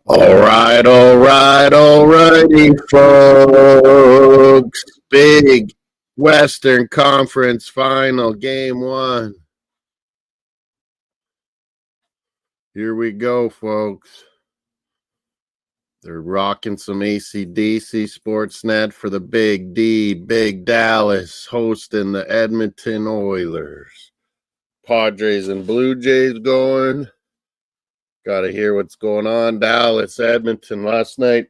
Alrighty, folks. Big Western Conference final, game one. Here we go, folks. They're rocking some AC/DC Sportsnet for the Big D, Big Dallas, hosting the Edmonton Oilers. Padres and Blue Jays going. Got to hear what's going on. Dallas, Edmonton last night.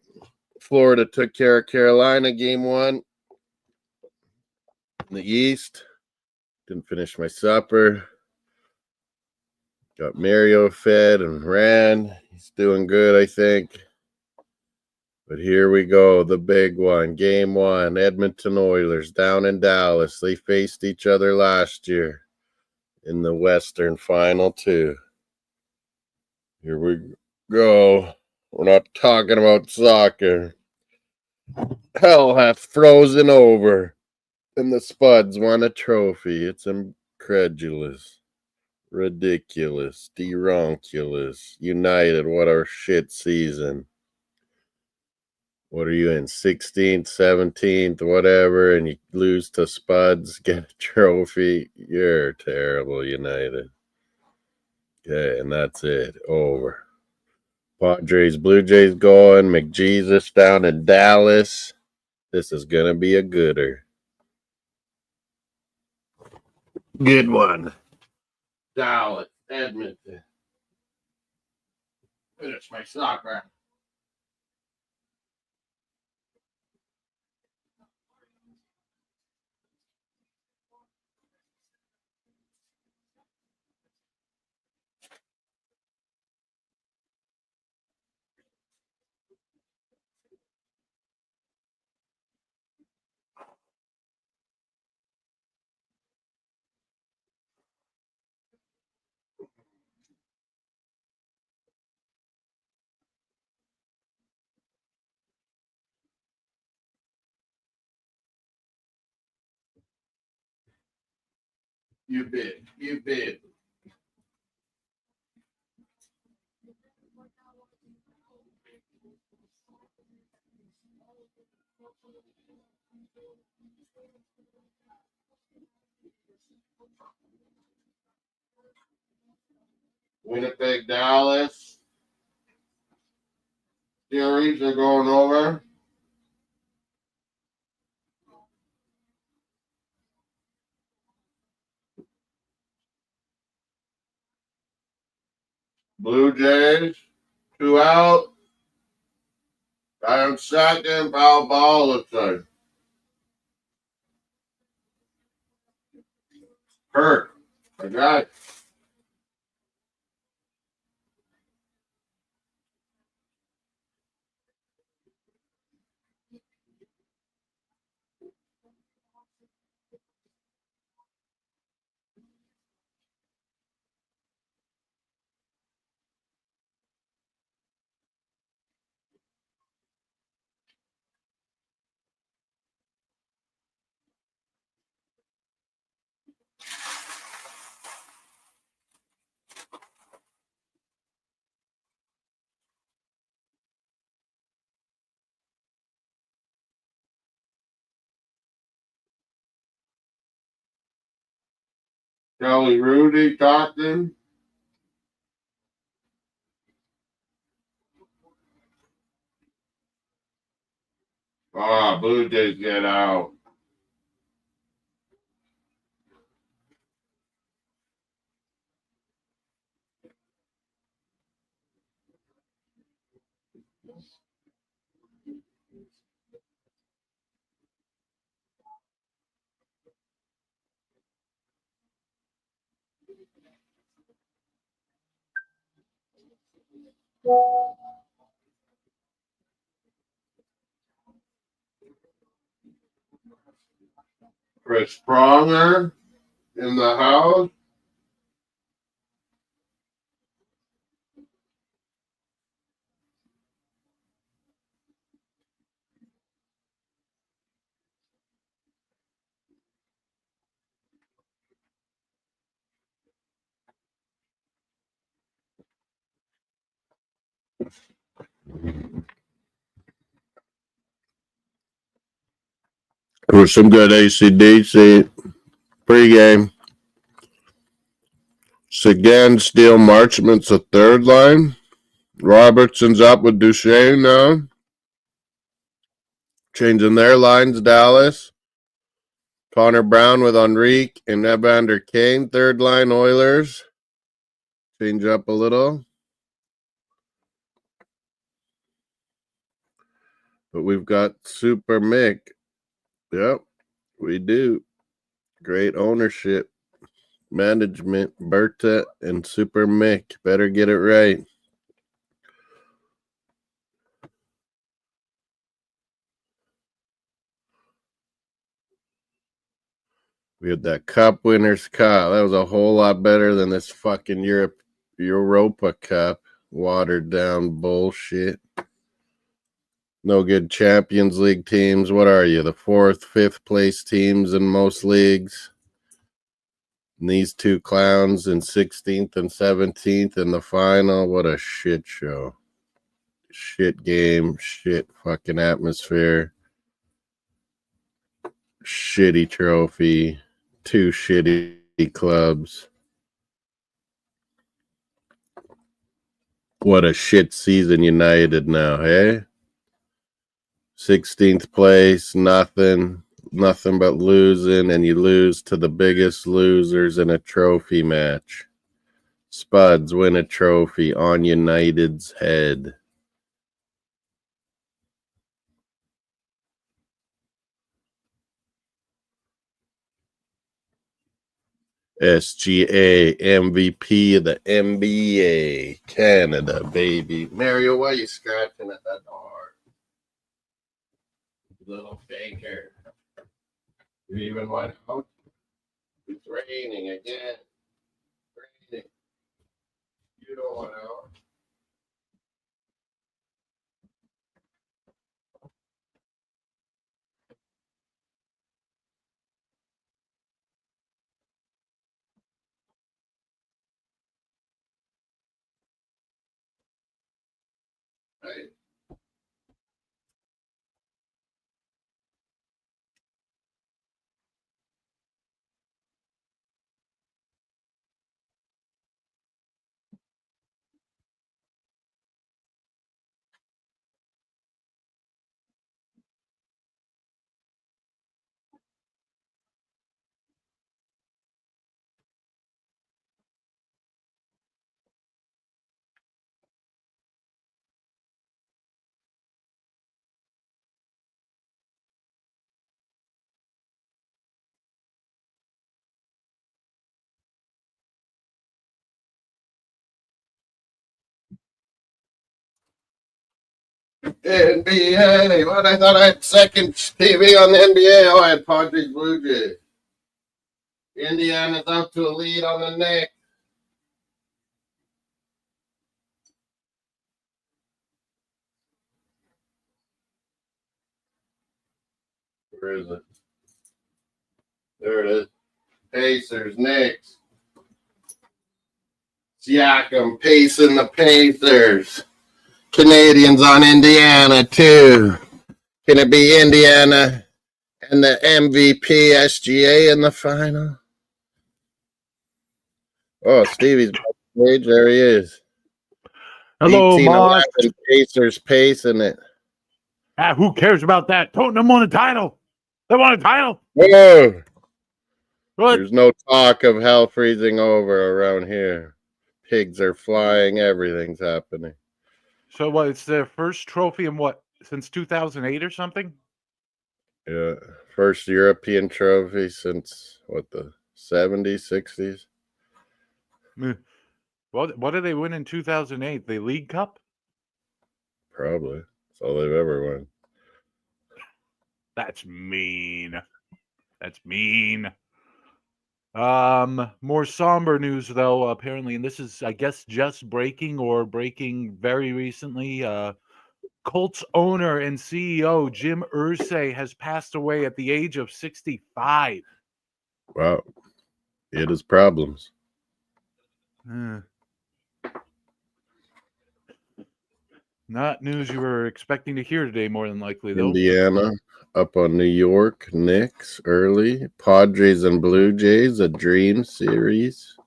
Florida took care of Carolina, game one. In the East. Didn't finish my supper. Got Mario fed and ran. He's doing good, I think. But here we go, the big one. Game one, Edmonton Oilers down in Dallas. They faced each other last year in the Western Final, too. Here we go. We're not talking about soccer. Hell hath frozen over, and the Spuds won a trophy. It's incredulous. Ridiculous, deronculous. United, what a shit season. What are you in, 16th, 17th, whatever, and you lose to Spuds, get a trophy? You're terrible, United. Okay, and that's it. Over. Padres, Blue Jays going. McJesus down in Dallas. This is going to be a gooder. Good one. Dallas, Edmonton. Finish my soccer. You bid. You bid. Winnipeg, Dallas. Series are going over. Blue Jays, 2 out. Guy on second, foul ball, looks like. Kirk, I got it. Kelly Rudy talking. Blue Jays get out. Chris Pronger in the house. With some good AC/DC pregame. Seguin, Steele, Marchment's a third line. Robertson's up with Duchesne now. Changing their lines, Dallas. Connor Brown with Enrique and Evander Kane, third line Oilers. Change up a little. But we've got Super Mick. Yep, we do. Great ownership. Management, Berta and Super Mick. Better get it right. We had that Cup Winners' Cup. That was a whole lot better than this fucking Europa Cup. Watered down bullshit. No good Champions League teams. What are you? The 4th, 5th place teams in most leagues. And these two clowns in 16th and 17th in the final. What a shit show. Shit game. Shit fucking atmosphere. Shitty trophy. 2 shitty clubs. What a shit season United now, hey? 16th place, nothing but losing, and you lose to the biggest losers in a trophy match. Spuds win a trophy on United's head. SGA MVP of the NBA, Canada, baby. Mario, why are you scratching at that door? Little faker. You even went out? It's raining again. Raining. You don't want out. Right. NBA. What? I thought I had second TV on the NBA. Oh, I had Padres Blue Jays. Indiana's up to a lead on the Knicks. Where is it? There it is. Pacers, Knicks. Siakam pacing the Pacers. Canadians on Indiana, too. Can it be Indiana and the MVP SGA in the final? Oh, Stevie's backstage. There he is. Hello, Mark. Pacers pacing it. Who cares about that? Tottenham won a title. They won a title. Whoa. What? There's no talk of hell freezing over around here. Pigs are flying. Everything's happening. So what? It's their first trophy in what? Since 2008 or something? Yeah. First European trophy since, what, the 70s, 60s? What did they win in 2008? The League Cup? Probably. That's all they've ever won. That's mean. That's mean. More somber news though, apparently, and this is, I guess, just breaking very recently. Colts owner and CEO Jim Irsay has passed away at the age of 65. Wow. It is problems. Not news you were expecting to hear today, more than likely, though. Indiana up on New York. Knicks early. Padres and Blue Jays, a dream series.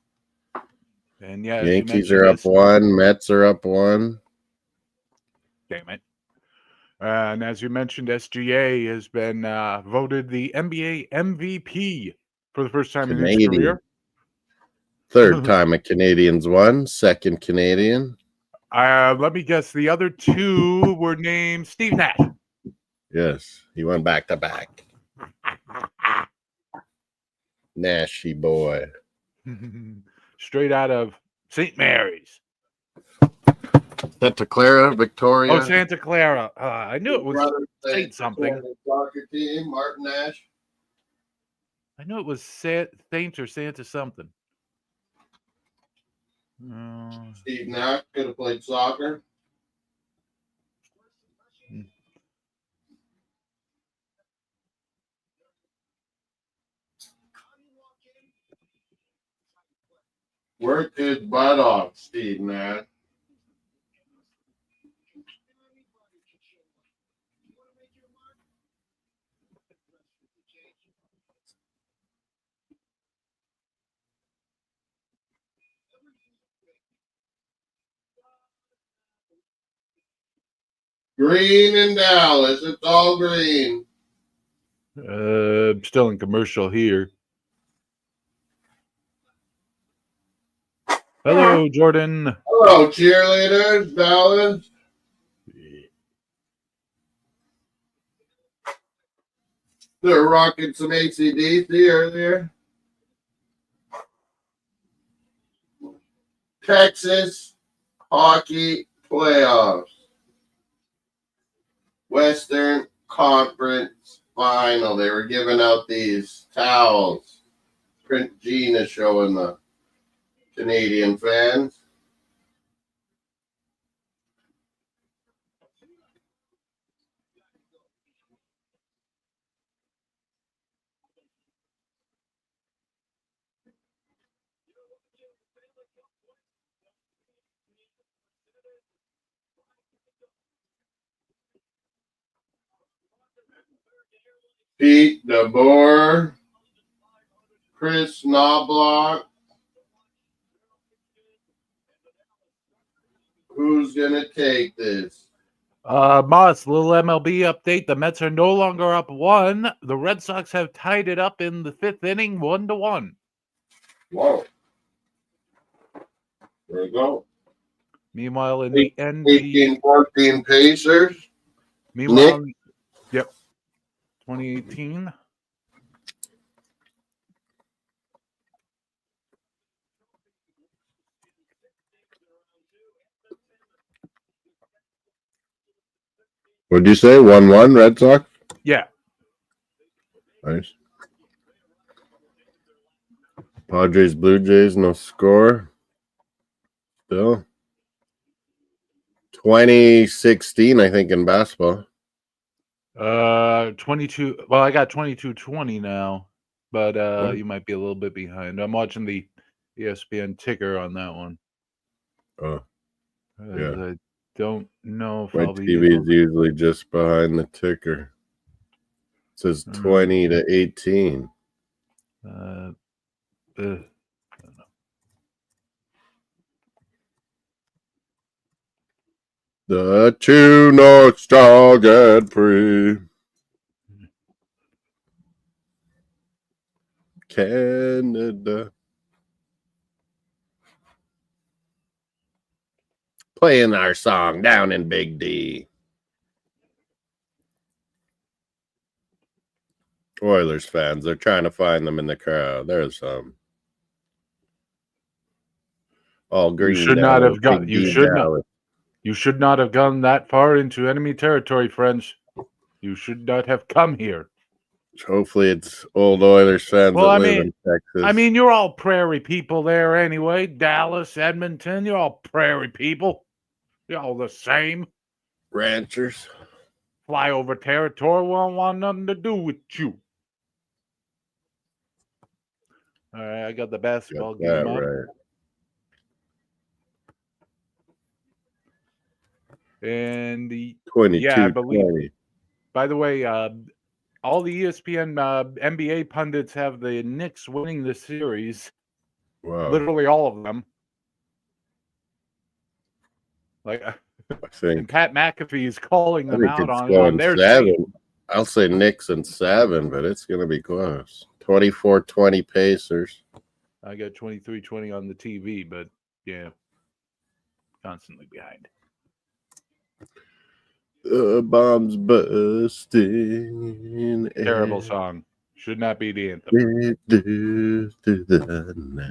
And yeah, as you Yankees are mentioned, up 1. Mets are up 1. damn it. And as you mentioned, SGA has been voted the NBA MVP for the first time in his Canadian. career. Third time a Canadian's won. Second Canadian. Let me guess. The other two were named Steve Nash. Yes, he went back to back. Nashy boy. Straight out of St. Mary's. Santa Clara, Victoria. Oh, Santa Clara. I knew it was Saint something. Soccer team, Martin Nash. I knew it was Saint or Santa something. Steve Nash could have played soccer. Worked his butt off, Steve Nash. Green in Dallas. It's all green. Still in commercial here. Hello, Jordan. Hello, cheerleaders, Dallas. They're rocking some AC/DC earlier. Texas hockey playoffs. Western Conference final. They were giving out these towels. Print Gina showing the Canadian fans. Pete DeBoer, Chris Knobloch. Who's gonna take this? Moss, little MLB update. The Mets are no longer up 1. The Red Sox have tied it up in the 5th inning, 1-1. Whoa. There you go. Meanwhile, in the NL, 18-14 Pacers. meanwhile, yep, 2018. What'd you say? 1-1 Red Sox? Yeah. Nice. Padres, Blue Jays, no score. Still. 2016, I think, in basketball. 22. Well, I got 22-20 now, but you might be a little bit behind. I'm watching the ESPN ticker on that one. Oh, yeah. I don't know if My I'll be TV able is usually just behind the ticker. It says 20-18. The two North Star get free. Canada. Playing our song down in Big D. Oilers fans, they're trying to find them in the crowd. There's some. All green. You should not have got. You should not have gone that far into enemy territory, friends. You should not have come here. Hopefully, it's old Oilers fans that live in Texas. I mean, you're all prairie people there anyway. Dallas, Edmonton, you're all prairie people. You're all the same. Ranchers. Flyover territory won't want nothing to do with you. All right, I got the basketball game up. Right. And I 22 believe. 20. By the way, all the ESPN NBA pundits have the Knicks winning the series. Wow. Literally all of them. Like, I and think Pat McAfee is calling them out it's on going their 7. team. I'll say Knicks and 7, but it's going to be close. 24-20 Pacers. I got 23-20 on the TV, but yeah, constantly behind. Bombs busting. Terrible song. Should not be the anthem.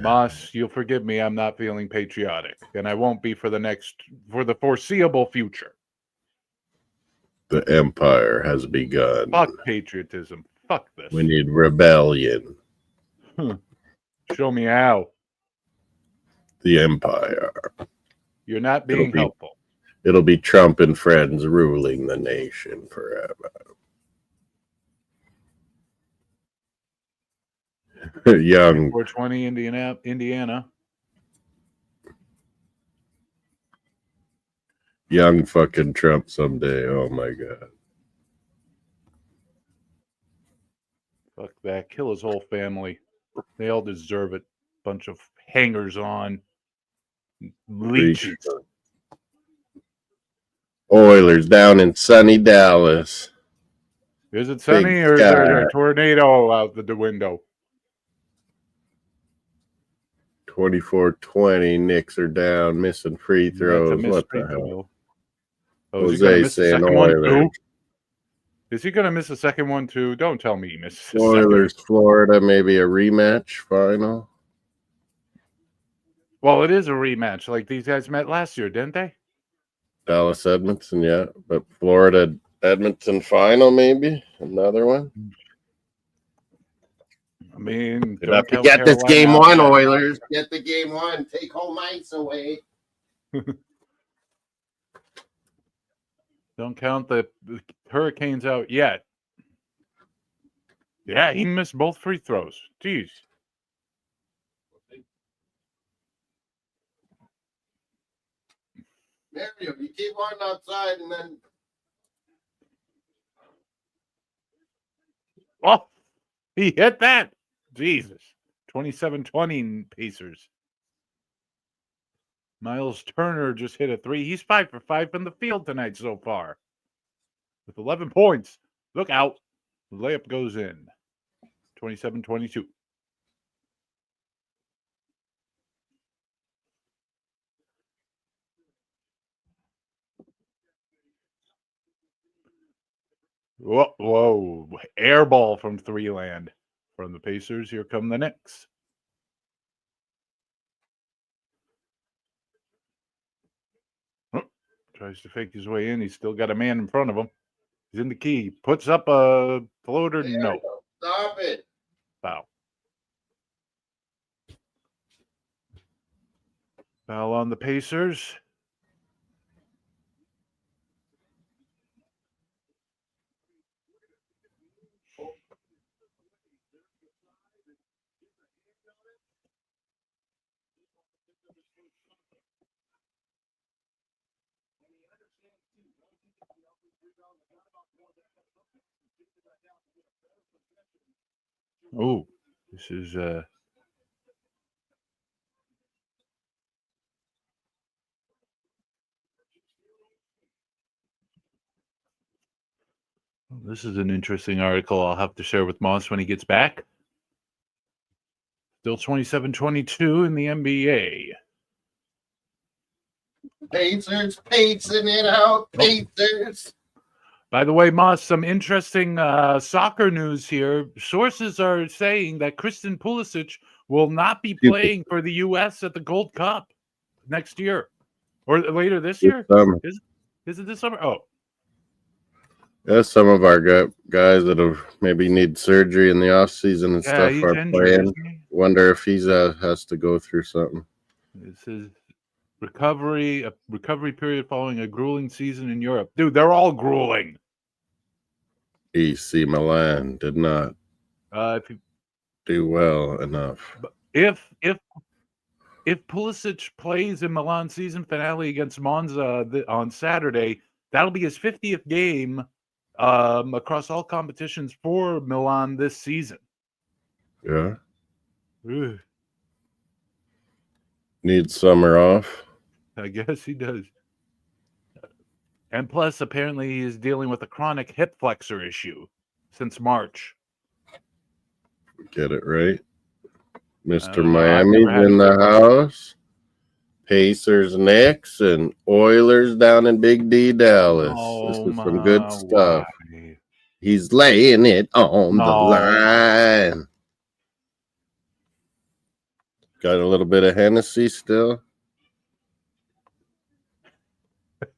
Moss, you'll forgive me. I'm not feeling patriotic, and I won't be for the foreseeable future. The empire has begun. Fuck patriotism. Fuck this. We need rebellion. Show me how. The empire. You're not being helpful. It'll be Trump and friends ruling the nation forever. Young. 420 Indiana. Young fucking Trump someday. Oh my God. Fuck that. Kill his whole family. They all deserve it. Bunch of hangers on. Leeches. Oilers down in sunny Dallas. Is it sunny or is there a tornado out the window? 24-20. Knicks are down, missing free throws. What the hell? Oh, is he going to miss the second one too? Is he going to miss a second one too? Don't tell me he misses. Oilers, Florida, maybe a rematch final. Well, it is a rematch. Like these guys met last year, didn't they? Dallas, Edmonton, yeah. But Florida, Edmonton final, maybe another one. I mean, get this game one, Oilers. Get the game one. Take home ice away. Don't count the Hurricanes out yet. Yeah, he missed both free throws. Jeez. Mario, you keep going outside and then. Oh, he hit that. Jesus. 27-20 Pacers. Miles Turner just hit a three. He's 5 for 5 from the field tonight so far. With 11 points. Look out. The layup goes in. 27-22. Whoa. Air ball from three land. From the Pacers, here come the Knicks. Tries to fake his way in. He's still got a man in front of him. He's in the key. Puts up a floater. No. Stop it. Foul. Foul on the Pacers. Oh, this is this is an interesting article I'll have to share with Moss when he gets back. Still 27-22 in the NBA. Pacers, pacing it out, Pacers. By the way, Moss, some interesting soccer news here. Sources are saying that Christian Pulisic will not be playing for the U.S. at the Gold Cup next year. Or later this year? Is it this summer? Oh. Yeah, some of our guys that have maybe need surgery in the off season and stuff are playing. Wonder if he's has to go through something. This is a recovery period following a grueling season in Europe. Dude, they're all grueling. AC Milan did not do well enough. If if Pulisic plays in Milan season finale against Monza on Saturday, that'll be his 50th game across all competitions for Milan this season. Yeah. Ugh, Needs summer off. I guess he does. And plus, apparently, he's dealing with a chronic hip flexor issue since March. Get it right. Mr. don't know. I've Miami's never had in it. the house. Pacers next and Oilers down in Big D, Dallas. This Oh is some good my, stuff. why? He's laying it on the No. line. Got a little bit of Hennessy still.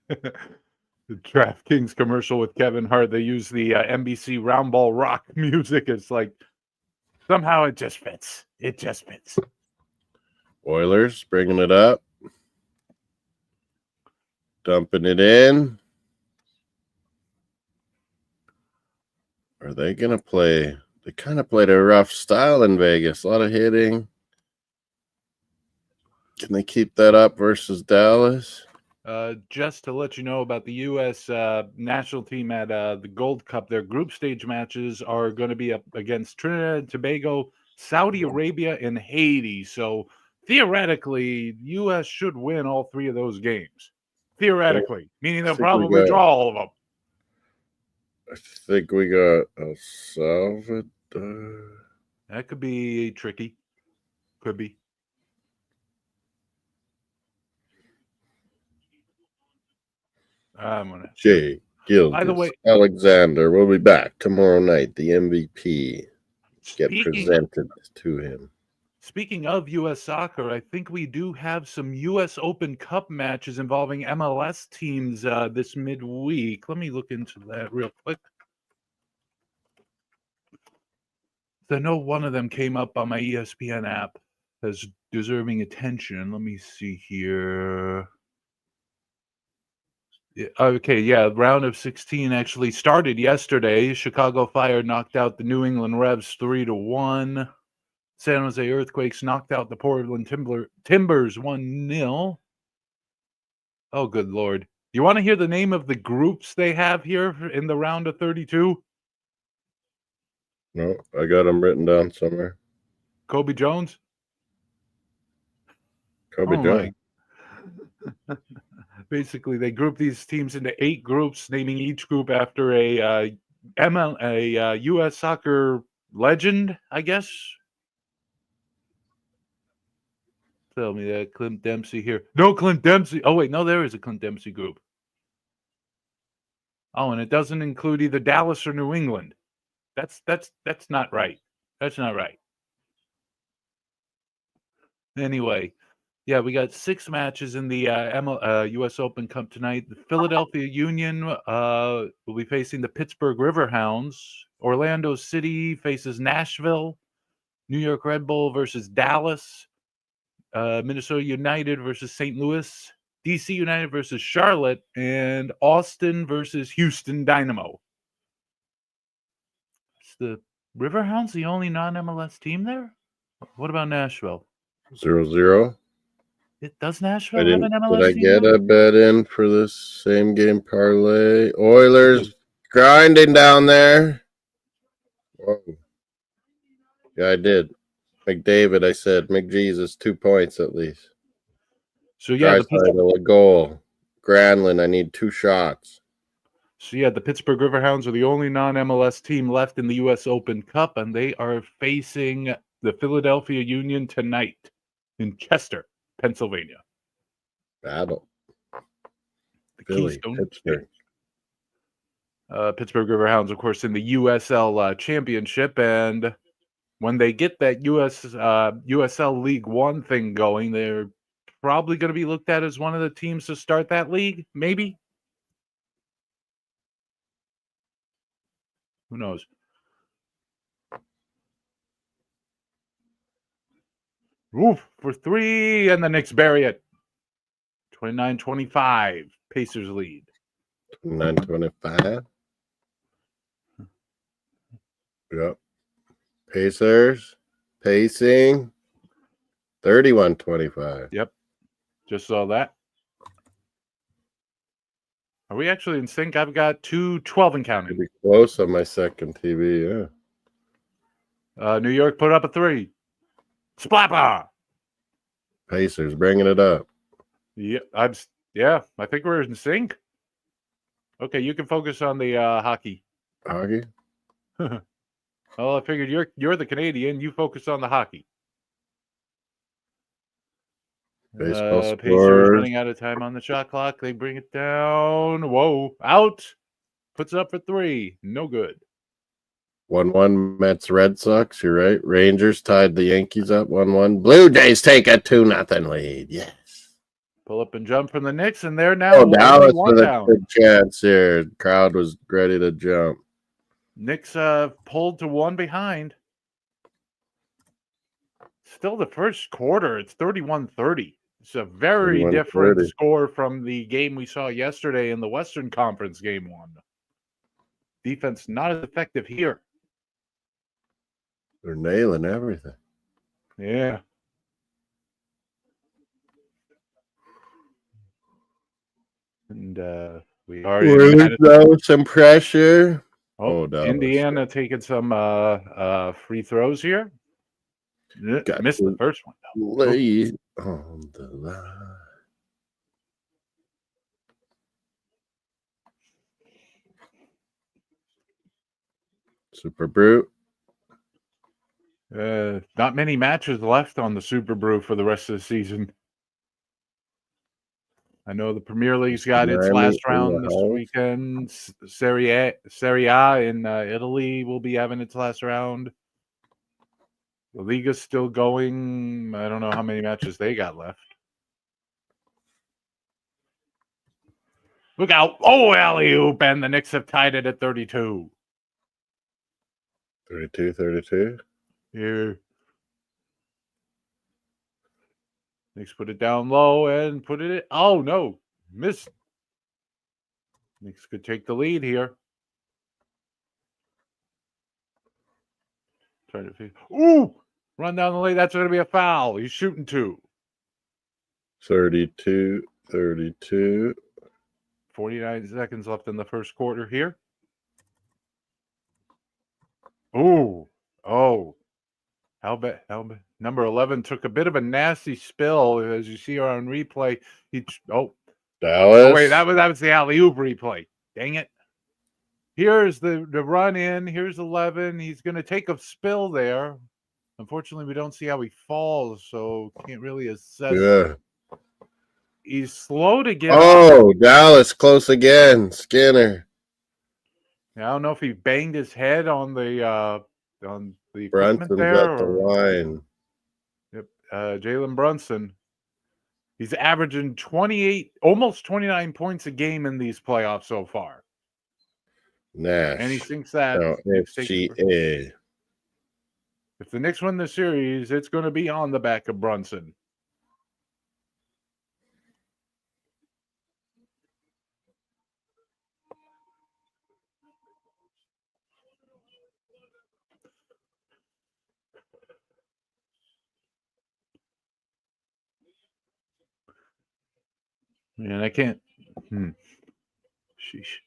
The DraftKings commercial with Kevin Hart, they use the NBC round ball rock music. It's like somehow it just fits. It just fits. Oilers bringing it up. Dumping it in. Are they going to play? They kind of played a rough style in Vegas. A lot of hitting. Can they keep that up versus Dallas? Just to let you know about the U.S. National team at the Gold Cup, their group stage matches are going to be up against Trinidad and Tobago, Saudi Arabia, and Haiti. So theoretically, U.S. should win all three of those games. Theoretically, meaning they'll probably draw all of them. I think we got El Salvador. That could be tricky. Could be. I'm gonna. Jay Gilgis. By the way, Alexander will be back tomorrow night. The MVP get presented to him. Speaking of U.S. soccer, I think we do have some U.S. Open Cup matches involving MLS teams this midweek. Let me look into that real quick. I know one of them came up on my ESPN app as deserving attention. Let me see here. Okay, yeah, round of 16 actually started yesterday. Chicago Fire knocked out the New England Revs 3-1. San Jose Earthquakes knocked out the Portland Timbers 1-0. Oh, good Lord. You want to hear the name of the groups they have here in the round of 32? No, I got them written down somewhere. Kobe Jones? Kobe Jones. Basically, they group these teams into 8 groups, naming each group after a U.S. soccer legend, I guess. Tell me that Clint Dempsey here. No Clint Dempsey. Oh wait, no, there is a Clint Dempsey group. Oh, and it doesn't include either Dallas or New England. That's not right. That's not right. Anyway, yeah, we got 6 matches in the U.S. Open Cup tonight. The Philadelphia Union will be facing the Pittsburgh Riverhounds. Orlando City faces Nashville. New York Red Bull versus Dallas. Minnesota United versus St. Louis. DC United versus Charlotte. And Austin versus Houston Dynamo. Is the Riverhounds the only non-MLS team there? What about Nashville? 0-0. Does Nashville have an MLS Did I team get now? a bet in for this same game parlay? Oilers grinding down there. Whoa. Yeah, I did. McDavid, I said. McJesus, 2 points at least. So yeah, a goal. Granlund, I need 2 shots. So yeah, the Pittsburgh Riverhounds are the only non-MLS team left in the U.S. Open Cup, and they are facing the Philadelphia Union tonight in Chester, Pennsylvania. Battle. The Philly, Keystone Pittsburgh. Pittsburgh Riverhounds, of course, in the USL Championship, and when they get that USL League One thing going, they're probably going to be looked at as one of the teams to start that league, maybe. Who knows? Oof, for 3, and the Knicks bury it. 29-25, Pacers lead. 29-25. Yep. Pacers. Pacing. 31-25. Yep. Just saw that. Are we actually in sync? I've got 2-12 and counting. Pretty close on my second TV, yeah. New York put up a 3. Splapper! Pacers bringing it up. Yeah, I think we're in sync. Okay, you can focus on the hockey. Hockey? Well, I figured you're the Canadian. You focus on the hockey. Baseball Pacers scores. running out of time on the shot clock. They bring it down. Whoa, out. Puts up for 3. No good. 1-1 Mets Red Sox. You're right. Rangers tied the Yankees up 1-1. Blue Jays take a 2-0 lead. Yes. Pull up and jump from the Knicks, and they're now Dallas one with a down. good chance here. Crowd was ready to jump. Knicks pulled to 1 behind. Still the first quarter. It's 31-30. It's a very 31-30. different score from the game we saw yesterday in the Western Conference Game 1. Defense not as effective here. They're nailing everything. Yeah. And we already some pressure. Indiana taking some free throws here. Missed the first one. Lay on the line. Super Brute. Not many matches left on the Super Brew for the rest of the season. I know the Premier League's got its last round this weekend. Serie A in Italy will be having its last round. The Liga's still going. I don't know how many matches they got left. Look out. Oh, alley-oop, and the Knicks have tied it at 32. 32-32. Here. Knicks put it down low and put it in. Oh, no. Missed. Knicks could take the lead here. Try to figure. Ooh! Run down the lane. That's going to be a foul. He's shooting 2. 32-32. 49 seconds left in the first quarter here. Ooh. Oh. How bad? Number 11 took a bit of a nasty spill, as you see on replay. Dallas. Oh, wait, that was the alley-oop replay. Dang it. Here's the run in. Here's 11. He's going to take a spill there. Unfortunately, we don't see how he falls, so can't really assess. Yeah. He's slow to get Oh, up. Dallas close again. Skinner. I don't know if he banged his head on the equipment Brunson's there. at the line. Yep, Jalen Brunson. He's averaging 28, almost 29 points a game in these playoffs so far. Nash. And he thinks that FGA. If the Knicks win the series, it's going to be on the back of Brunson. Man, I can't. Sheesh.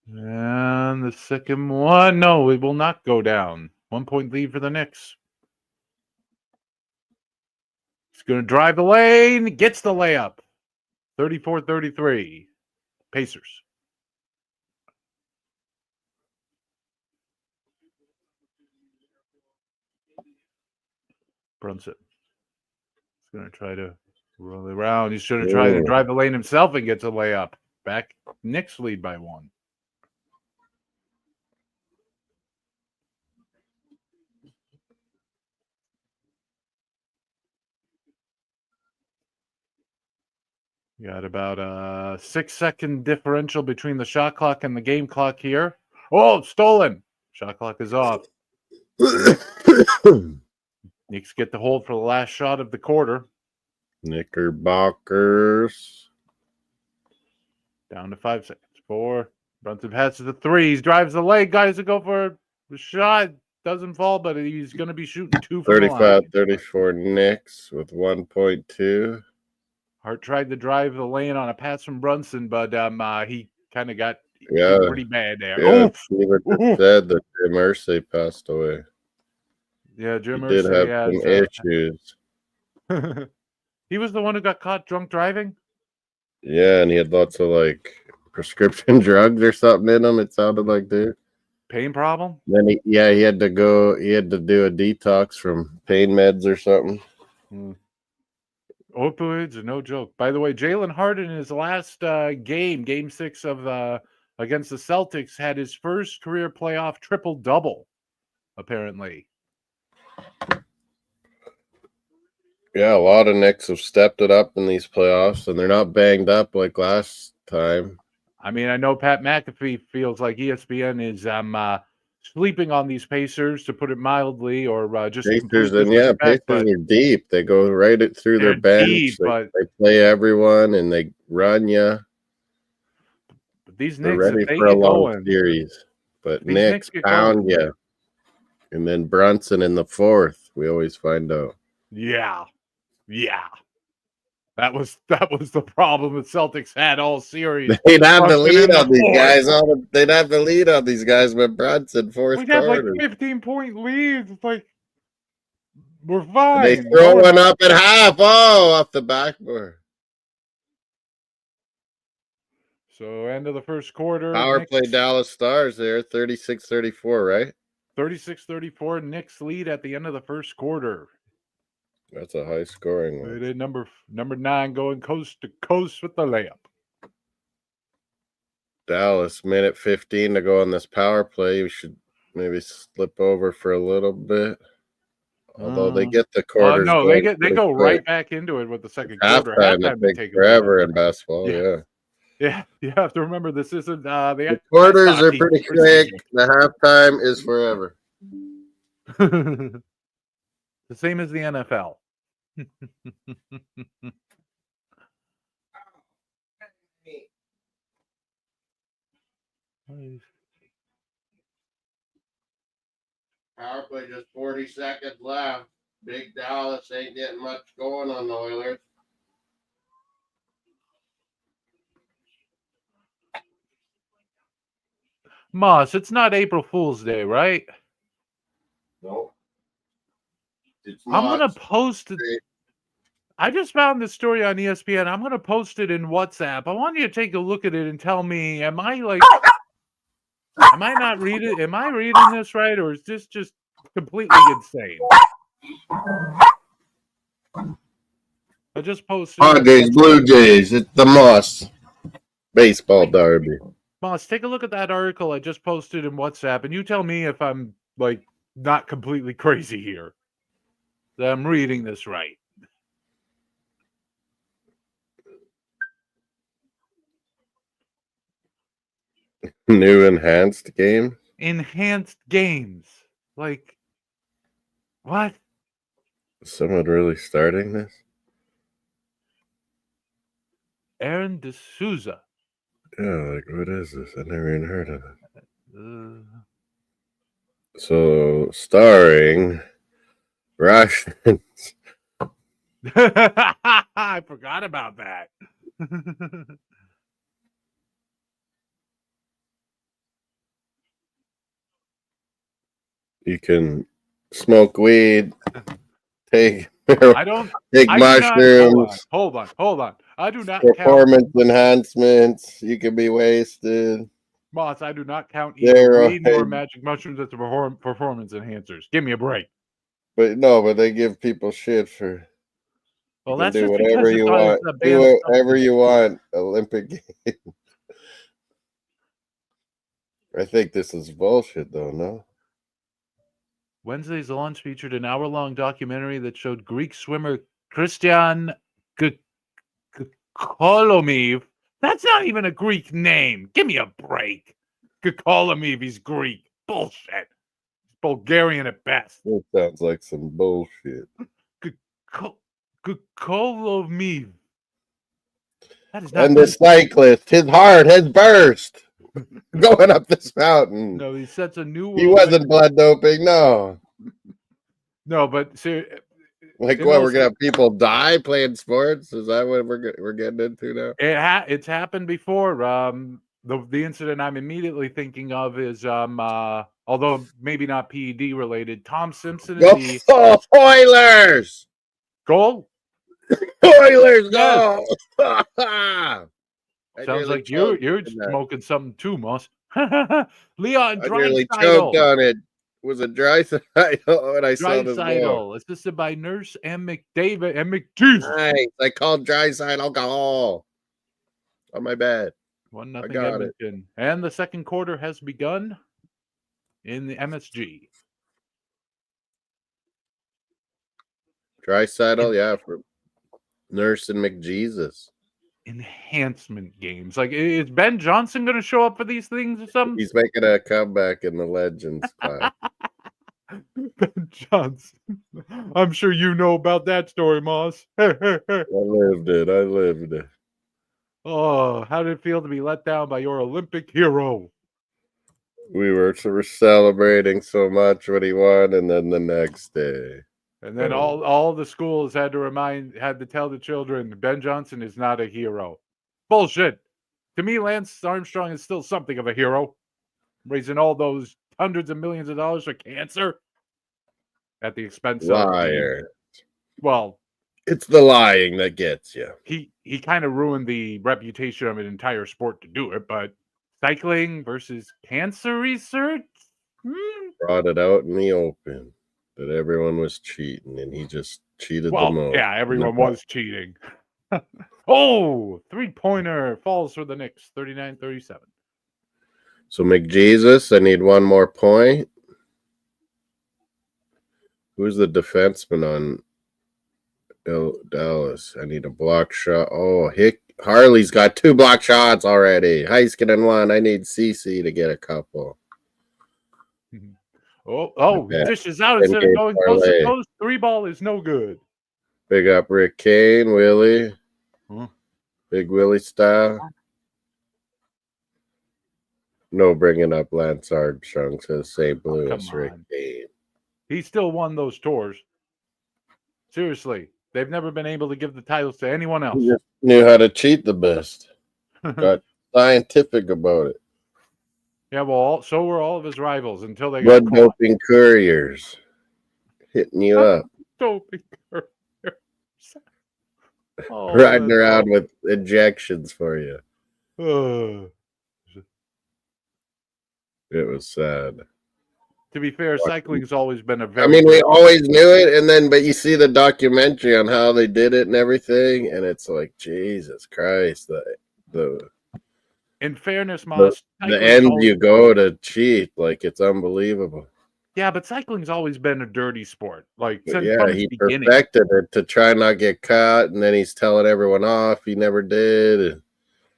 And the second one, no, it will not go down. 1 point lead for the Knicks. He's going to drive the lane, gets the layup. 34-33. Pacers. Brunson. He's going to try to roll around. He's going to try to drive the lane himself and gets a layup. Back. Knicks lead by 1. You got about a 6-second differential between the shot clock and the game clock here. Oh, stolen. Shot clock is off. Knicks get the hold for the last shot of the quarter. Knickerbockers. Down to 5 seconds. 4. Brunson passes the 3. He drives the leg. Guys to go for a shot. Doesn't fall, but he's going to be shooting 2 from the line. 35-34 Knicks with 1.2. Hart tried to drive the lane on a pass from Brunson, but he kind of got Yeah. pretty bad there. Yeah, Fever just said that Jim Irsay passed away. Yeah, Jim He did Irsay have some issues. He was the one who got caught drunk driving? Yeah, and he had lots of like prescription drugs or something in him. It sounded like, dude. Pain problem? Then he had to do a detox from pain meds or something. Opioids are no joke. By the way, Jalen Harden in his last game 6 of against the Celtics, had his first career playoff triple-double, apparently. Yeah, a lot of Knicks have stepped it up in these playoffs, and they're not banged up like last time. I mean, I know Pat McAfee feels like ESPN is sleeping on these Pacers, to put it mildly, or just Pacers are deep. They go right through their bench. Deep, they play everyone, and they run you. But these They're Knicks, ready if they for a get long going, series. But these Knicks get pound going. you. And then Brunson in the 4th. We always find out. Yeah. That was the problem the Celtics had all series. They'd have to lead on these guys. They'd have to lead on these guys with Brunson fourth We'd have quarter. like 15-point leads. It's like, we're fine. And they throw one up at half. Oh, off the backboard. So end of the first quarter. Power play Dallas Stars there, 36-34, right? 36-34. Knicks lead at the end of the first quarter. That's a high scoring one. It is number 9 going coast to coast with the layup. Dallas, minute 15 to go on this power play. We should maybe slip over for a little bit. Although they get the quarters. No, they go right back into it with the second quarter. Halftime takes forever in basketball. Yeah, you have to remember this isn't the quarters are pretty quick. The halftime is forever. The same as the NFL. Power play, just 40 seconds left. Big Dallas ain't getting much going on the Oilers. Moss, it's not April Fool's Day, right? No. I'm going to post it. I just found this story on ESPN. I'm going to post it in WhatsApp. I want you to take a look at it and tell me, am I not reading? Am I reading this right, or is this just completely insane? I just posted. Padres, Blue Jays. It's the Moss baseball derby. Moss, take a look at that article I just posted in WhatsApp, and you tell me if I'm not completely crazy here. That I'm reading this right. New enhanced game? Enhanced games. Like, what? Is someone really starting this? Aaron D'Souza. Yeah, what is this? I never even heard of it. So, starring Russians. I forgot about that. You can smoke weed, take mushrooms. Hold on. I do not performance enhancements. You can be wasted. Moss, I do not count either weed nor magic mushrooms as performance enhancers. Give me a break. But they give people shit for. Well, that's do whatever you want. Do whatever you want. Olympic Games. I think this is bullshit, though. No. Wednesday's launch featured an hour-long documentary that showed Greek swimmer Christian Kolomiv. That's not even a Greek name. Give me a break. Kolomiv, he's Greek. Bullshit. He's Bulgarian at best. That sounds like some bullshit. Kolomiv. That is not And the cyclist, his heart has burst going up this mountain. No, he sets a new He world wasn't blood doping, no. No, but Like in what? those We're gonna have people die playing sports? Is that what we're getting into now? it's happened before. The incident I'm immediately thinking of is although maybe not PED related, Tom Simpson in Go the Oilers! goal. Oilers Yes. go! I Sounds nearly like you're choked on that. smoking something too, Moss. Leon I nearly choked Draisaitl. on it. Was it dry side when I saw this goal? Draisaitl, assisted by Nurse and McDavid and McJesus. Nice. I called dry side alcohol on my bed. 1-0 got it. Edmonton. And the second quarter has begun in the MSG. Dry side, yeah, for Nurse and McJesus. Enhancement games. Like, is Ben Johnson going to show up for these things or something? He's making a comeback in the Legends class. Ben Johnson. I'm sure you know about that story, Moss. I lived it. Oh, how did it feel to be let down by your Olympic hero? We were celebrating so much when he won, and then the next day. And then all the schools had to tell the children, Ben Johnson is not a hero. Bullshit. To me, Lance Armstrong is still something of a hero. Raising all those hundreds of millions of dollars for cancer at the expense Liar. Well, it's the lying that gets you. He kind of ruined the reputation of an entire sport to do it, but cycling versus cancer research? Brought it out in the open that everyone was cheating, and he just cheated the most. Yeah, everyone was cheating. Oh, 3-pointer falls for the Knicks, 39-37. So McJesus, I need one more point. Who's the defenseman on Dallas? I need a block shot. Oh, Harley's got 2 block shots already. Heiskanen 1. I need CC to get a couple. Oh, he dishes out instead of going coast to coast. 3-ball is no good. Big up Rick Kane, Willie. Big Willie style. No bringing up Lance Armstrong to St. Louis, Rick Kane. He still won those tours. Seriously, they've never been able to give the titles to anyone else. He just knew how to cheat the best. Got scientific about it. Yeah, well, so were all of his rivals until they got blood doping couriers hitting you up. Doping couriers. Riding around with injections for you. It was sad. To be fair, cycling's always been a very... I mean, we always knew it, but you see the documentary on how they did it and everything, and it's like, Jesus Christ, in fairness, Moss, the end you go to cheat, like, it's unbelievable. Yeah, but cycling's always been a dirty sport. Like, he perfected it to try not get caught, and then he's telling everyone off. He never did.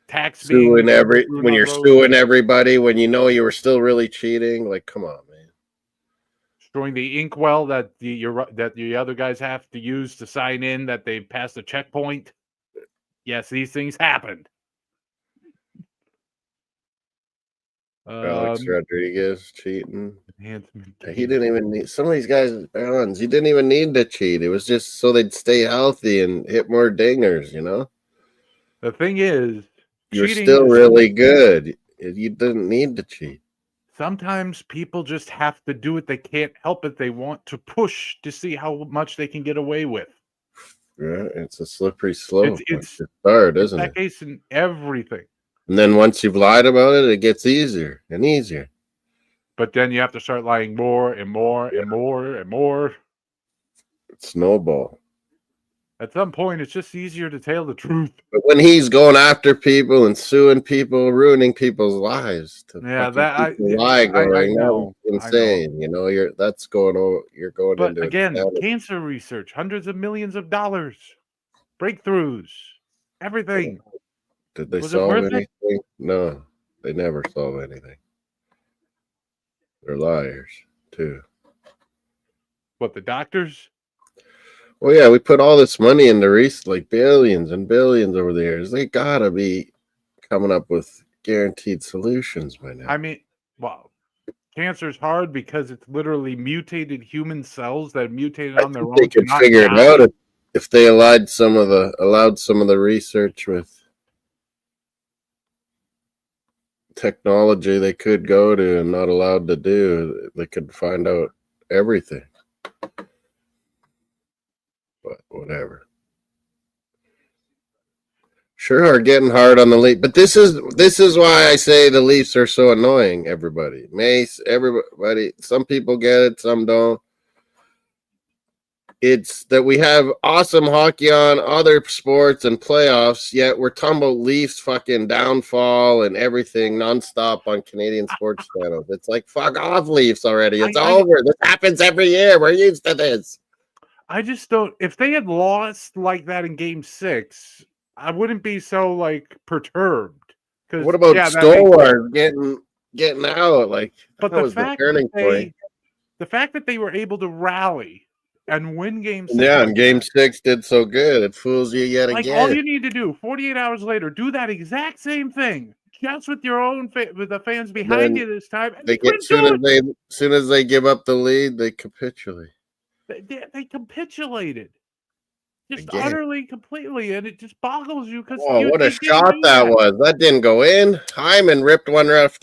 Tax suing when you're suing everybody when you know you were still really cheating. Like, come on, man. Destroying the inkwell that the other guys have to use to sign in that they passed a checkpoint. Yes, these things happened. Alex Rodriguez cheating. He didn't even need some of these guys. He didn't even need to cheat. It was just so they'd stay healthy and hit more dingers. You know. The thing is, you're still really good. You didn't need to cheat. Sometimes people just have to do it. They can't help it. They want to push to see how much they can get away with. Yeah, it's a slippery slope. It's hard, isn't it? That case in everything. And then once you've lied about it, it gets easier and easier. But then you have to start lying more and more and more and more. Snowball. At some point, it's just easier to tell the truth. But when he's going after people and suing people, ruining people's lives, insane. You know, that's going over. You're going but into. But again, cancer research, hundreds of millions of dollars, breakthroughs, everything. Did they solve anything? No, they never solve anything. They're liars too. What, the doctors? Well, yeah, we put all this money into like billions and billions over the years. They gotta be coming up with guaranteed solutions by now. I mean, well, cancer is hard because it's literally mutated human cells that mutated on their own They to could not figure it die. out if they allowed some of the research with technology they could go to and not allowed to do. They could find out everything. But whatever. Sure are getting hard on the Leafs, but this is why I say the Leafs are so annoying. Everybody, Mace, everybody. Some people get it, some don't. It's that we have awesome hockey on other sports and playoffs, yet we're talking about Leafs fucking downfall and everything nonstop on Canadian sports channels. It's like, fuck off, Leafs already. It's over. This happens every year. We're used to this. I just don't. If they had lost like that in Game 6, I wouldn't be so like perturbed. What about Stoward getting out? Like, but that was the turning point. The fact that they were able to rally and win Game 6. Yeah, and Game 6 did so good. It fools you yet like, again. All you need to do, 48 hours later, do that exact same thing, just with your own with the fans behind you this time. And soon as they give up the lead, they capitulate. They capitulated. Just utterly, completely, and it just boggles you because what a shot that was. That didn't go in. Hyman ripped one right off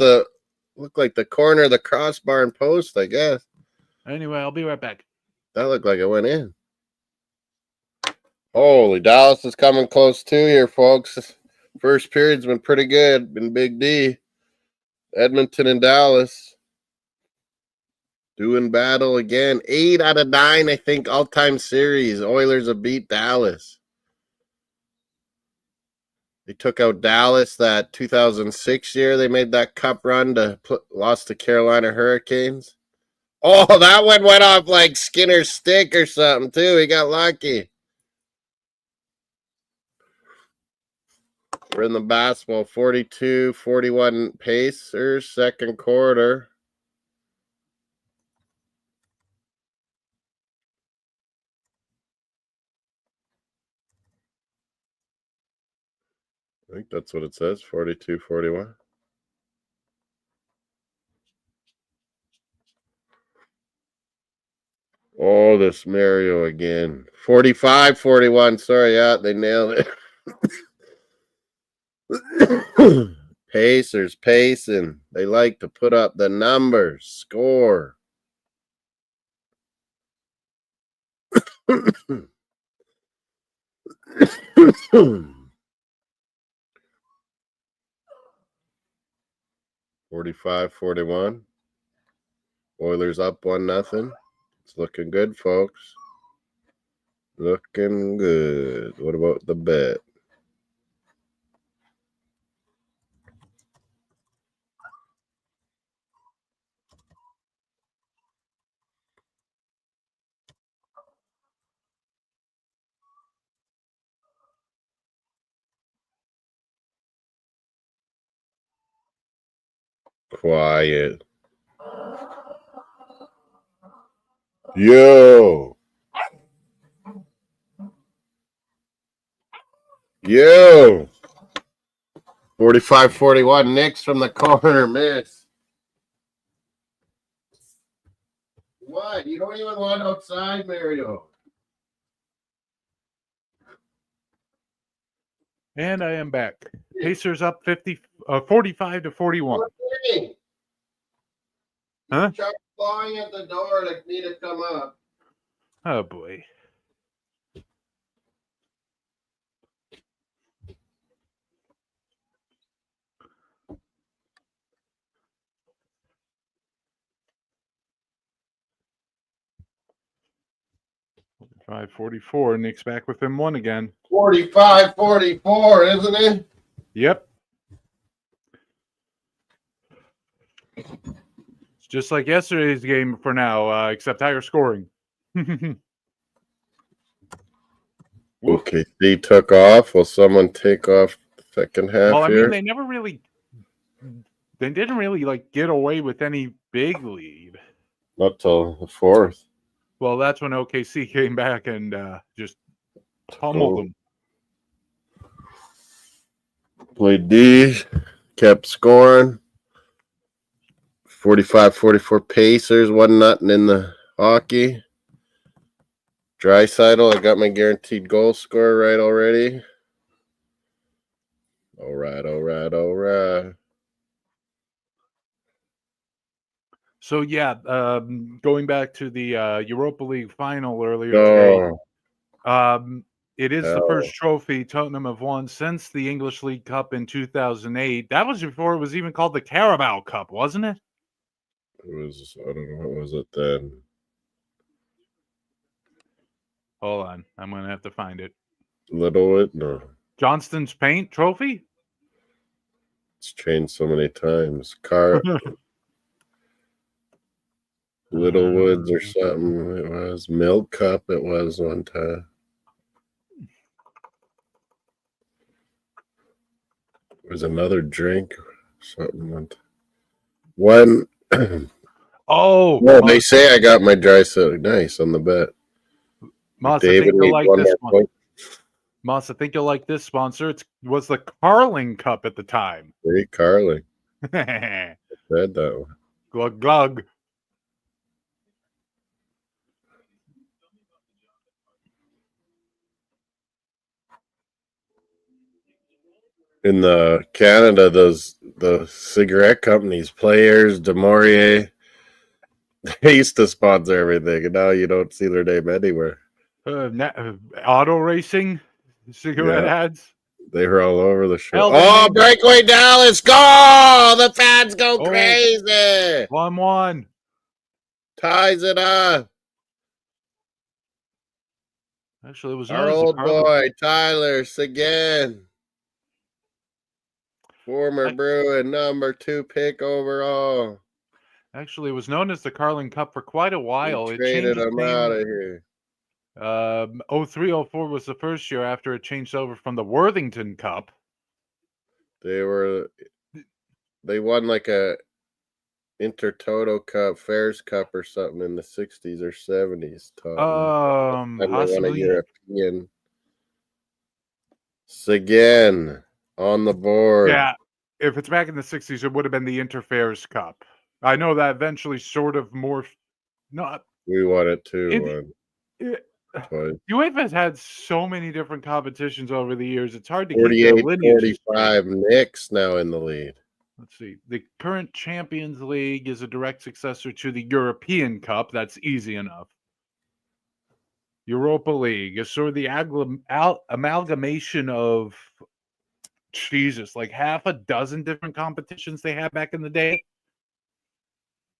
looked like the corner of the crossbar and post, I guess. Anyway, I'll be right back. That looked like it went in. Holy, Dallas is coming close too here, folks. First period's been pretty good. Been Big D. Edmonton and Dallas doing battle again. 8 out of 9, I think, all-time series. Oilers have beat Dallas. They took out Dallas that 2006 year. They made that cup run lost to Carolina Hurricanes. Oh, that one went off like Skinner's stick or something, too. He got lucky. We're in the basketball. 42-41 Pacers, second quarter. I think that's what it says, 42-41. Oh, this Mario again. 45-41. Sorry, yeah, they nailed it. Pacers pacing. They like to put up the numbers. Score. $45-41. Oilers up 1-0. It's looking good, folks. Looking good. What about the bet? Quiet. Yo. 45-41. Knicks from the corner. Miss. What? You don't even want outside, Mario. And I am back. Pacers up 45-41. Huh? Chuck clawing at the door like me to come up. Oh boy. Five 44. Knicks back within one again. 45-44, isn't it? Yep. It's just like yesterday's game for now, except higher scoring. Okay, they took off. Will someone take off the second half well, I here? mean, they didn't really like get away with any big lead. Not till the fourth. Well, that's when OKC came back and just pummeled them. Played D, kept scoring. 45-44 Pacers, wasn't nothing in the hockey. Draisaitl, I got my guaranteed goal scorer right already. All right. So yeah, going back to the Europa League final earlier today, it is the first trophy Tottenham have won since the English League Cup in 2008. That was before it was even called the Carabao Cup, wasn't it? It was, I don't know, what was it then? Hold on, I'm gonna have to find it. Littlewood? No. Johnston's Paint Trophy? It's changed so many times. Littlewoods or something. It was Milk Cup. It was one time. It was another drink. Something one time. One. Oh, well, they say I got my dry soda nice on the bet. Moss, I think you'll like this one. Moss, I think you'll like this sponsor. It was the Carling Cup at the time. Hey, Carling. I said that one. Glug glug. In Canada, the cigarette companies, Players, DeMaurier, they used to sponsor everything, and now you don't see their name anywhere. Auto racing, cigarette ads. They were all over the show. Breakaway Dallas, go! The fans go crazy. 1-1. Ties it up. Actually, it was our old boy, Tyler Seguin. Former Bruin, number 2 pick overall. Actually, it was known as the Carling Cup for quite a while. It traded him out of here. 03-04 was the first year after it changed over from the Worthington Cup. They won like a Intertoto Cup, Fairs Cup or something in the 60s or 70s. Possibly. European. Seguin on the board. Yeah, if it's back in the 60s, it would have been the Interfairs Cup. I know that eventually sort of morphed. We won it too. UEFA has had so many different competitions over the years. It's hard to keep their lineage. 45 Knicks now in the lead. Let's see. The current Champions League is a direct successor to the European Cup. That's easy enough. Europa League is sort of the amalgamation of like half a dozen different competitions they had back in the day.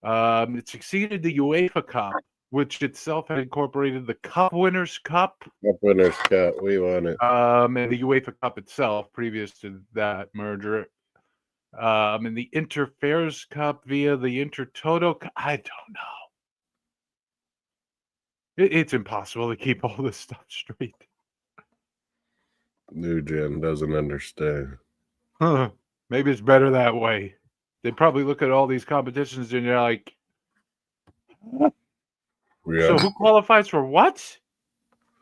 It succeeded the UEFA Cup, which itself had incorporated the Cup Winners' Cup. Cup Winners' Cup, we won it. And the UEFA Cup itself, previous to that merger. And the Interfairs Cup via the Intertoto Cup. I don't know. It's impossible to keep all this stuff straight. New Gen doesn't understand. Maybe it's better that way. They probably look at all these competitions and you're like, so who qualifies for what?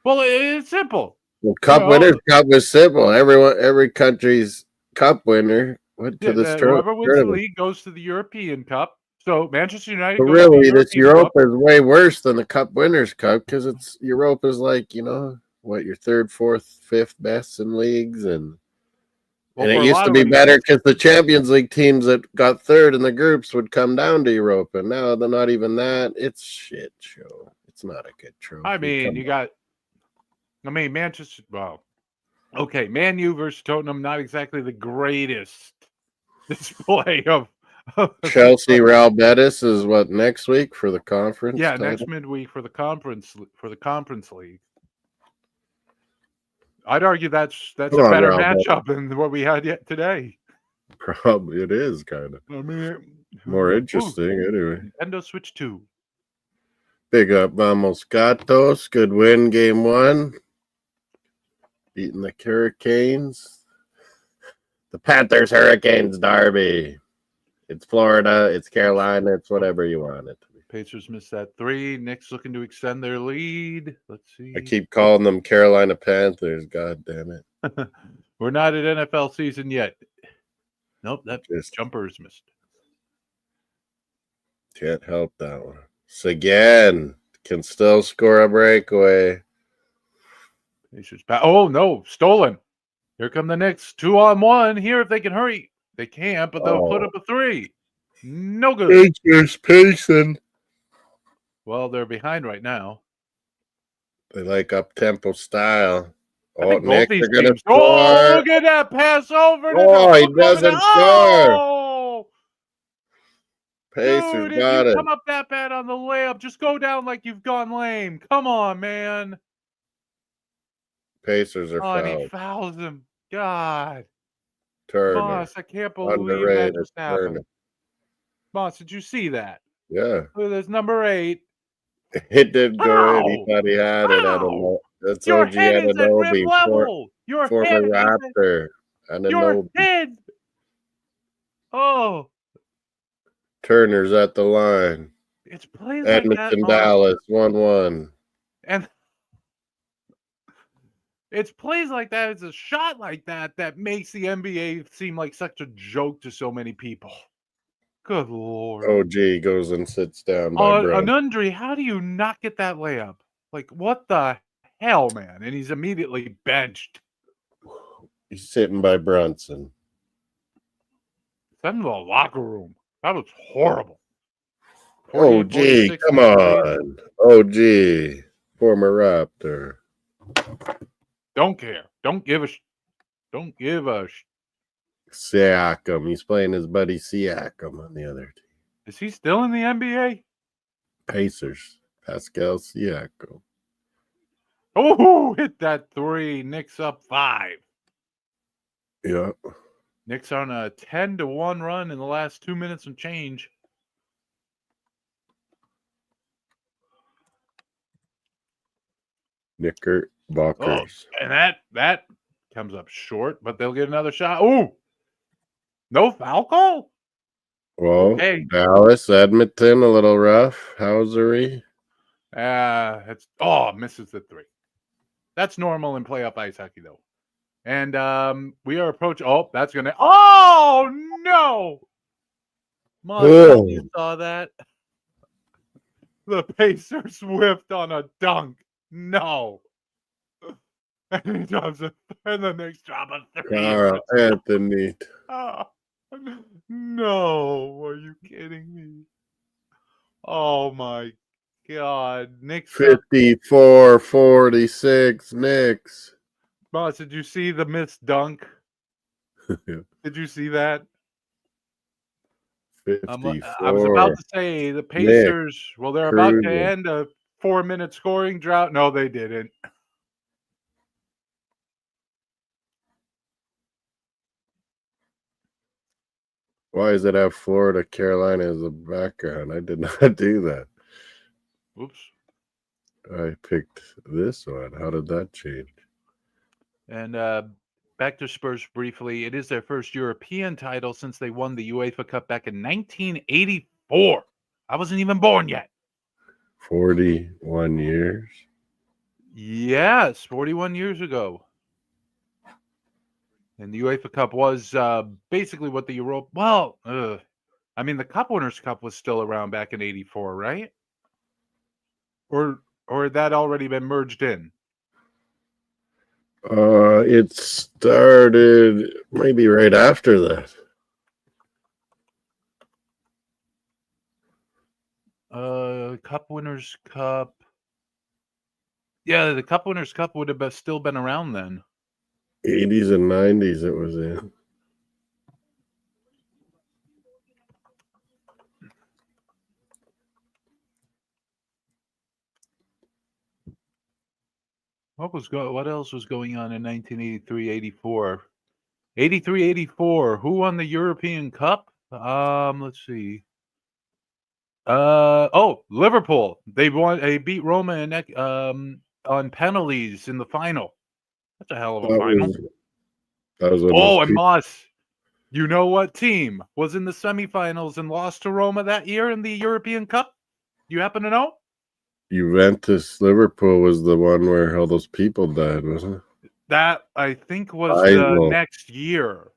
Well, it's simple. Well, Cup Winners' Cup is simple. Every country's cup winner went to this tournament. Whoever wins the league goes to the European Cup. So Manchester United. But really, this Europa is way worse than the Cup Winners' Cup because Europa is like, your 3rd, 4th, 5th best in leagues, and it used to be better because the Champions League teams that got 3rd in the groups would come down to Europa. Now they're not even that. It's shit show. It's not a good trophy. I mean, Manchester. Well, okay, Man U versus Tottenham, not exactly the greatest display of. Chelsea Real Betis is what next week for the conference? Yeah, next midweek for the conference league. I'd argue that's a better matchup than what we had yet today. Probably it is kind of. I mean, more interesting anyway. Nintendo Switch 2. Big up Vamos Gatos. Good win game 1. Beating the Hurricanes. The Panthers Hurricanes derby. It's Florida, it's Carolina, it's whatever you want it to be. Pacers missed that 3. Knicks looking to extend their lead. Let's see. I keep calling them Carolina Panthers. God damn it. We're not at NFL season yet. Nope, that Just jumper is missed. can't help that one. Again can still score a breakaway. Pacers. Oh, no. Stolen. Here come the Knicks. 2-on-1 here if they can hurry. They can't, but they'll put up a 3. No good. Pacers pacing. Well, they're behind right now. They like up-tempo style. I think both Knicks these are going to teams. score. Oh, look at that pass over. Oh, he doesn't score. Oh! Pacers Dude, got if you it. come up that bad on the layup, just go down like you've gone lame. Come on, man. Pacers are Oh, and he fouled. fouls him. God. Turner. Moss, I can't believe Underrated that just happened. Turner. Moss, did you see that? Yeah. Look at this number 8. It did go in. He Ow! thought he had it. Ow! That's Your OG head is at rim Anunoby, level. Your former head is Raptor. at your Anunoby. head. Oh, Turner's at the line. it's plays like that, Edmonton, Moss. Dallas, 1-1. And it's plays like that. It's a shot like that that makes the NBA seem like such a joke to so many people. Good Lord. OG goes and sits down by Oh, Brent. Anundri, how do you not get that layup? Like, what the hell, man? And he's immediately benched. He's sitting by Brunson. Send him to the locker room. That was horrible. OG, 48, come 46. on. OG, former Raptor. Don't care. Don't give a Siakam. He's playing his buddy Siakam on the other team. Is he still in the NBA? Pacers. Pascal Siakam. Oh, hit that 3. Knicks up 5. Yeah. Knicks on a 10-1 run in the last 2 minutes and change. Knickerbockers. Oh, and that comes up short, but they'll get another shot. Oh, no foul call? Well, Okay. Dallas, Edmonton, a little rough. Housery. Misses the 3. That's normal in playoff ice hockey, though. And we are approaching. Oh, that's gonna. Oh no! Mom, you saw that? The Pacers whiffed on a dunk. No. And he does it. And the Knicks drop a 3. Carl Anthony. Oh, no. Are you kidding me? Oh, my God. Knicks. 54-46 Knicks. Boss, did you see the missed dunk? Did you see that? 54. I was about to say the Pacers, they're about to cruising. end a 4-minute scoring drought. No, they didn't. Why does it have Florida, Carolina as a background? I did not do that. Oops. I picked this one. How did that change? And back to Spurs briefly. It is their first European title since they won the UEFA Cup back in 1984. I wasn't even born yet. 41 years? Yes, 41 years ago. And the UEFA Cup was basically what the Europa... Well, the Cup Winners' Cup was still around back in 84, right? Or had that already been merged in? It started maybe right after that. Cup Winners' Cup. Yeah, the Cup Winners' Cup would have still been around then. 80s and 90s it was in. What else was going on in 1983-84? 83-84. Who won the European Cup? Let's see. Liverpool. They beat Roma on penalties in the final. That's a hell of a final. And Moss. You know what team was in the semifinals and lost to Roma that year in the European Cup? You happen to know? Juventus Liverpool was the one where all those people died, wasn't it? That, I think, was I the know. next year.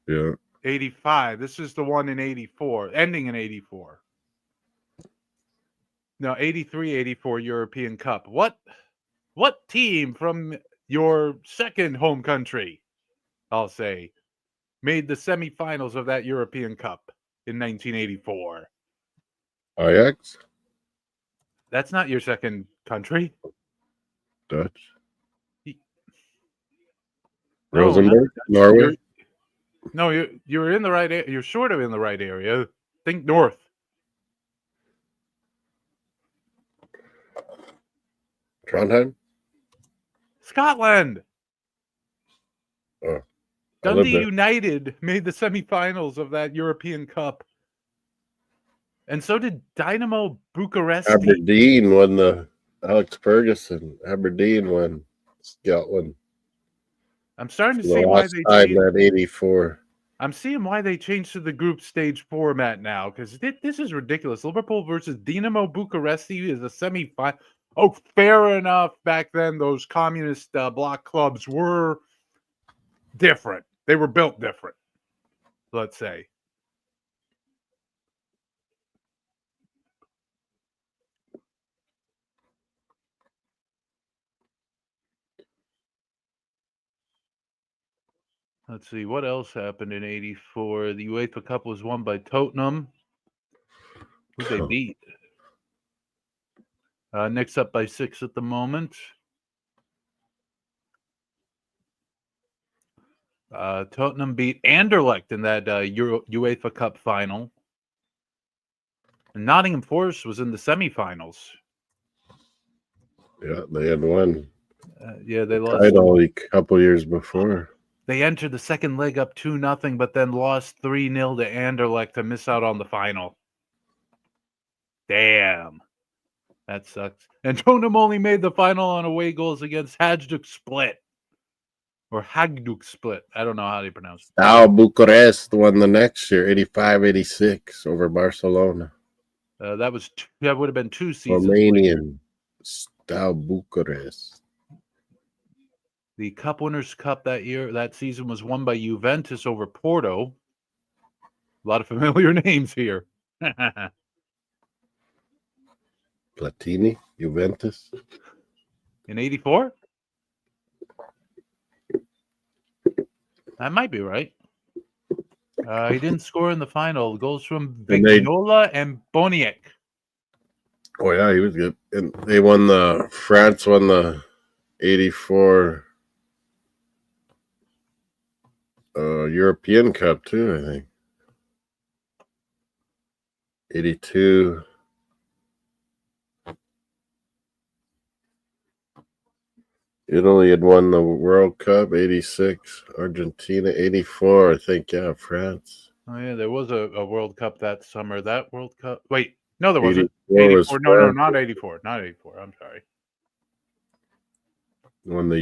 Yeah. 85. This is the one in 84, ending in 84. No, 83, 84 European Cup. What team from your second home country, I'll say, made the semifinals of that European Cup in 1984? Ajax? That's not your second country. Dutch? No, Rosenborg? not Dutch. Norway? You're in the right area. You're sort of in the right area. Think north. Trondheim? Scotland. Oh, I lived Dundee there. United made the semifinals of that European Cup. And so did Dynamo Bucharest. Aberdeen won the Alex Ferguson. Aberdeen won Scotland. I'm starting to For the see why last they time changed. at 84. I'm seeing why they changed to the group stage format now, because this is ridiculous. Liverpool versus Dynamo Bucharesti is a semi-final. Oh, fair enough. Back then, those communist bloc clubs were different. They were built different, let's say. Let's see, what else happened in 84? The UEFA Cup was won by Tottenham, who they beat. Next up by 6 at the moment. Tottenham beat Anderlecht in that UEFA Cup final. And Nottingham Forest was in the semifinals. Yeah, they had won. Yeah, they lost. Title a couple years before. They entered the second leg up 2-0, but then lost 3-0 to Anderlecht to miss out on the final. Damn. That sucks. And Tottenham only made the final on away goals against Hajduk Split. Or Hajduk Split. I don't know how they pronounce it. Steaua Bucharest won the next year, 85-86 over Barcelona. That would have been 2 seasons Romanian. Steaua Bucharest. The Cup Winners' Cup that season was won by Juventus over Porto. A lot of familiar names here. Platini, Juventus. In 84? That might be right. He didn't score in the final. Goals from Vignola and Boniek. Oh, yeah, he was good. And France won the 84 European Cup, too, I think. 82. Italy had won the World Cup, 86. Argentina, 84. I think, yeah, France. Oh, yeah, there was a World Cup that summer. That World Cup. Wait, no, there wasn't. 84. No, not 84. Not 84. I'm sorry. Won the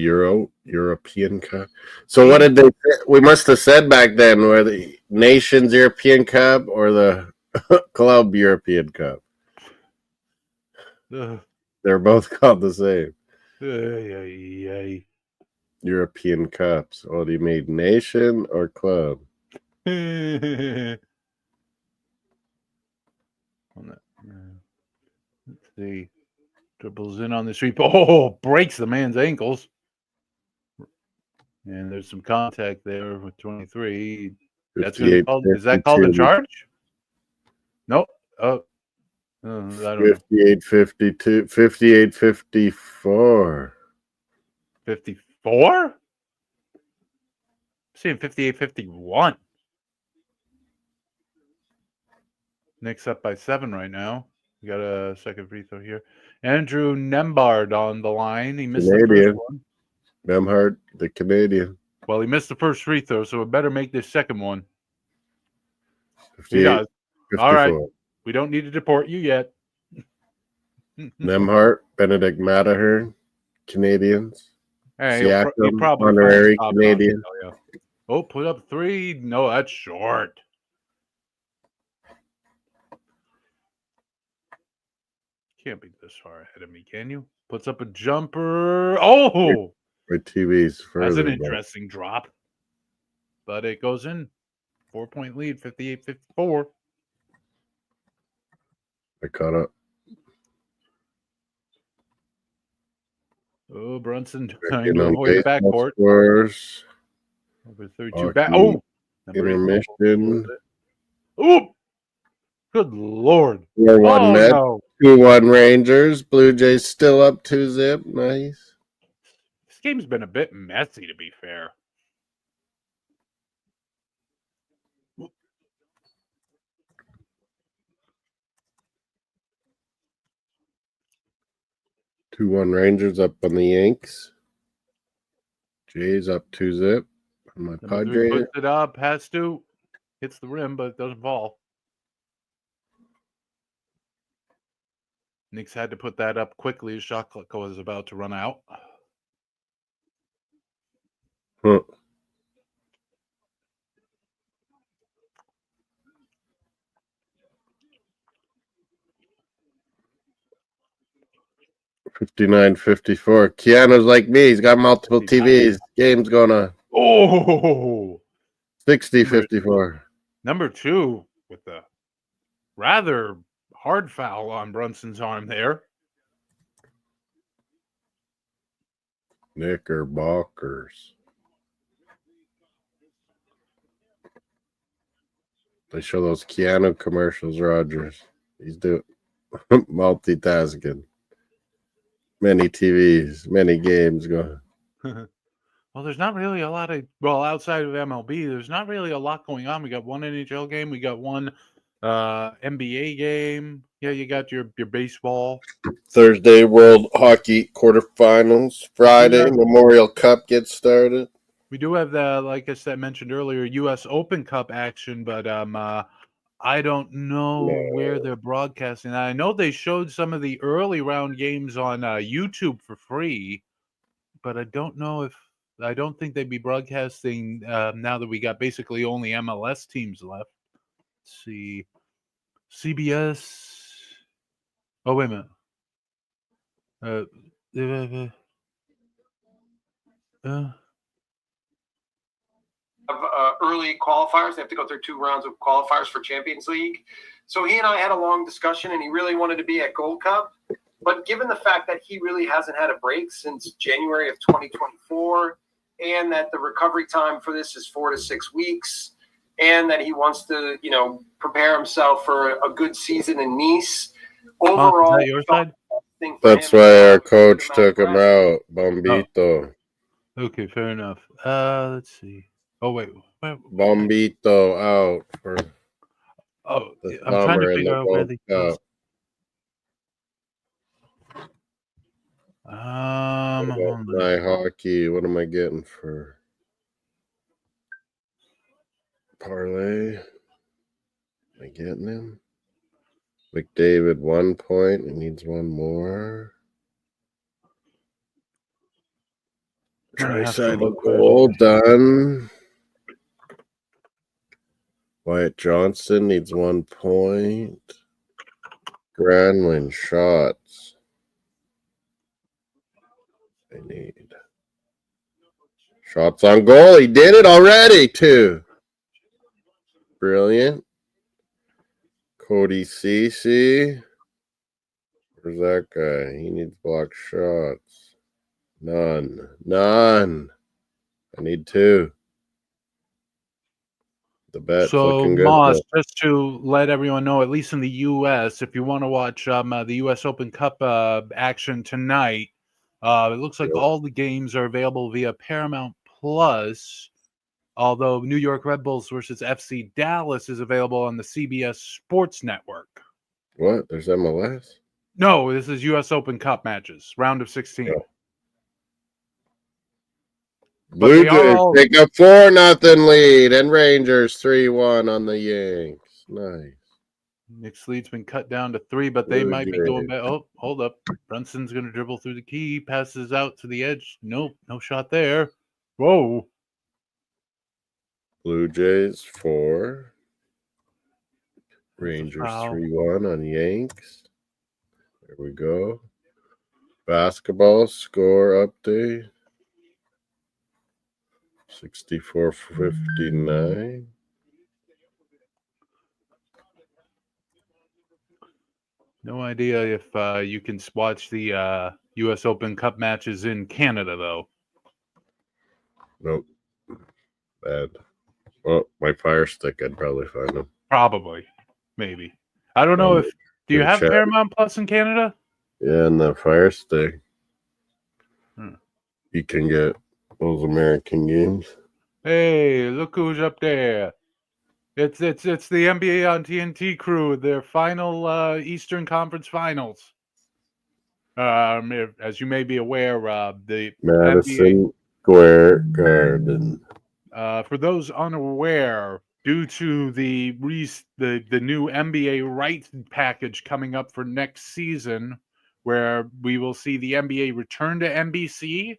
European Cup. So what did they say? We must have said back then, were the Nations European Cup or the Club European Cup? They're both called the same. European Cups. Oh, do you mean nation or club? Let's see. Dribbles in on the sweep. Oh, breaks the man's ankles. And there's some contact there with 23. That's going to be called. Is that called a charge? Nope. Oh, I don't know. 58-52, 58-54. 54? I'm seeing 58-51. Nick's up by 7 right now. We got a second free throw here. Andrew Nembhard on the line. He missed the first one. Nembhard, the Canadian. Well, he missed the first free throw, so we better make this second one. 58, does. 54. All right. We don't need to deport you yet. Nembhard, Benedict Matterhorn, Canadians. Hey, Siakam, probably honorary Canadian. Oh, put up 3. No, that's short. Can't be this far ahead of me, can you? Puts up a jumper. Oh, My TV's that's further an back. interesting drop. But it goes in. 4-point lead, 58-54. I caught up. Oh, Brunson trying Checking to on avoid the baseball backcourt. scores. Over 32 back. Hockey Oh, number 8 fumbled a little intermission. bit. Oh, good Lord. 4-1 Oh, Mets. no. 2-1 Rangers. Blue Jays still up 2-zip. Nice. This game's been a bit messy, to be fair. Two one Rangers up on the Yanks. Jays up 2-zip. On my Number 3 Padres. puts it up. Has to. Hits the rim, but it doesn't fall. Knicks had to put that up quickly. Shot clock was about to run out. Huh. $59.54. Keanu's like me. He's got multiple 59. TVs. Game's going on. Oh, 60-54. number 2 with the rather hard foul on Brunson's arm there. Knickerbockers. They show those Keanu commercials, Rogers. He's doing multitasking. Many TVs, many games going. Well, there's not really a lot of outside of MLB, there's not really a lot going on. We got one NHL game, we got one NBA game. Yeah, you got your baseball. Thursday, World Hockey quarterfinals. Friday, Memorial Cup gets started. We do have the, like I said, mentioned earlier, U.S. Open Cup action, but I don't know where they're broadcasting. I know they showed some of the early round games on YouTube for free, but I don't know if I don't think they'd be broadcasting now that we got basically only MLS teams left. Let's see, CBS. Oh, wait a minute. Early qualifiers. They have to go through 2 rounds of qualifiers for Champions League. So he and I had a long discussion, and he really wanted to be at Gold Cup. But given the fact that he really hasn't had a break since January of 2024, and that the recovery time for this is 4 to 6 weeks, and that he wants to, prepare himself for a good season in Nice, overall, is that your side? That's why our coach took him out, Bombito. Okay, fair enough. Let's see. Oh, wait. Bombito out for the I'm trying to summer in figure the out where Gold they Cup. My hockey, what am I getting for parlay? Am I getting him? McDavid 1 point. He needs one more. Tricycle goal done. Wyatt Johnson needs 1 point. Granlund shots. They need shots on goal. He did it already, too. Brilliant. Cody Cece. Where's that guy? He needs blocked shots. None. I need 2. The bet's looking good. Moss, just to let everyone know, at least in the U.S., if you want to watch the U.S. Open Cup action tonight, it looks like all the games are available via Paramount Plus. Although New York Red Bulls versus FC Dallas is available on the CBS Sports Network. What? There's MLS? No, this is U.S. Open Cup matches, round of 16. Yeah. Blue Jays take a 4-0 lead, and Rangers 3-1 on the Yanks. Nice. Nick's lead's been cut down to 3, but they might be going back. Oh, hold up. Brunson's going to dribble through the key, passes out to the edge. Nope, no shot there. Whoa. Blue Jays 4. Rangers 3-1 on Yanks. There we go. Basketball score update. 64-59. No idea if you can watch the U.S. Open Cup matches in Canada, though. Nope. Bad. Well, my Fire Stick, I'd probably find them. Probably. Maybe. I don't know if... Do you have chat. Paramount Plus in Canada? Yeah, and the Fire Stick. Hmm. You can get those American games. Hey, look who's up there. It's the NBA on TNT crew, their final Eastern Conference Finals. As you may be aware, the Madison Square Garden. For those unaware, due to the new NBA rights package coming up for next season, where we will see the NBA return to NBC.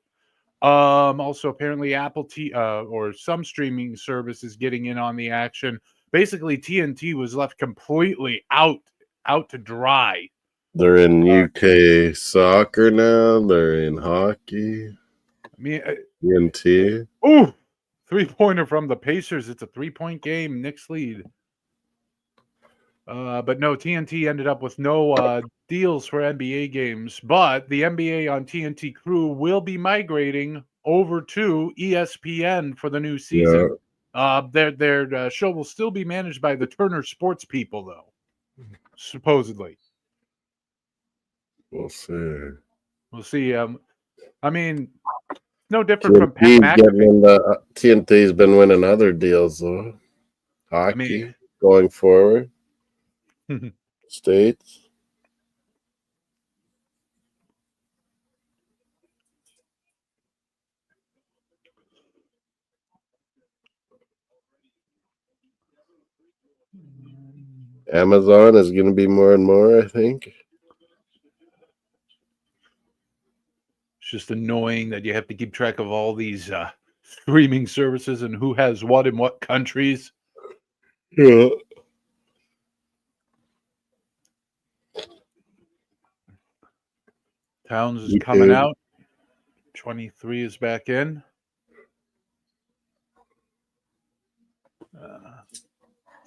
Also, apparently, Apple or some streaming service is getting in on the action. Basically, TNT was left completely out to dry. They're in UK soccer now. They're in hockey. I mean, TNT. ooh, 3-pointer from the Pacers. It's a 3-point game. Knicks lead. But no, TNT ended up with no deals for NBA games. But the NBA on TNT crew will be migrating over to ESPN for the new season. Yeah. Their show will still be managed by the Turner Sports people, though, supposedly. We'll see. We'll see. I mean, no different from Pat McAfee. TNT's been winning other deals, though. Hockey going forward. States. Amazon is going to be more and more, I think. It's just annoying that you have to keep track of all these streaming services and who has what in what countries. Yeah. Towns is coming out. 23 is back in.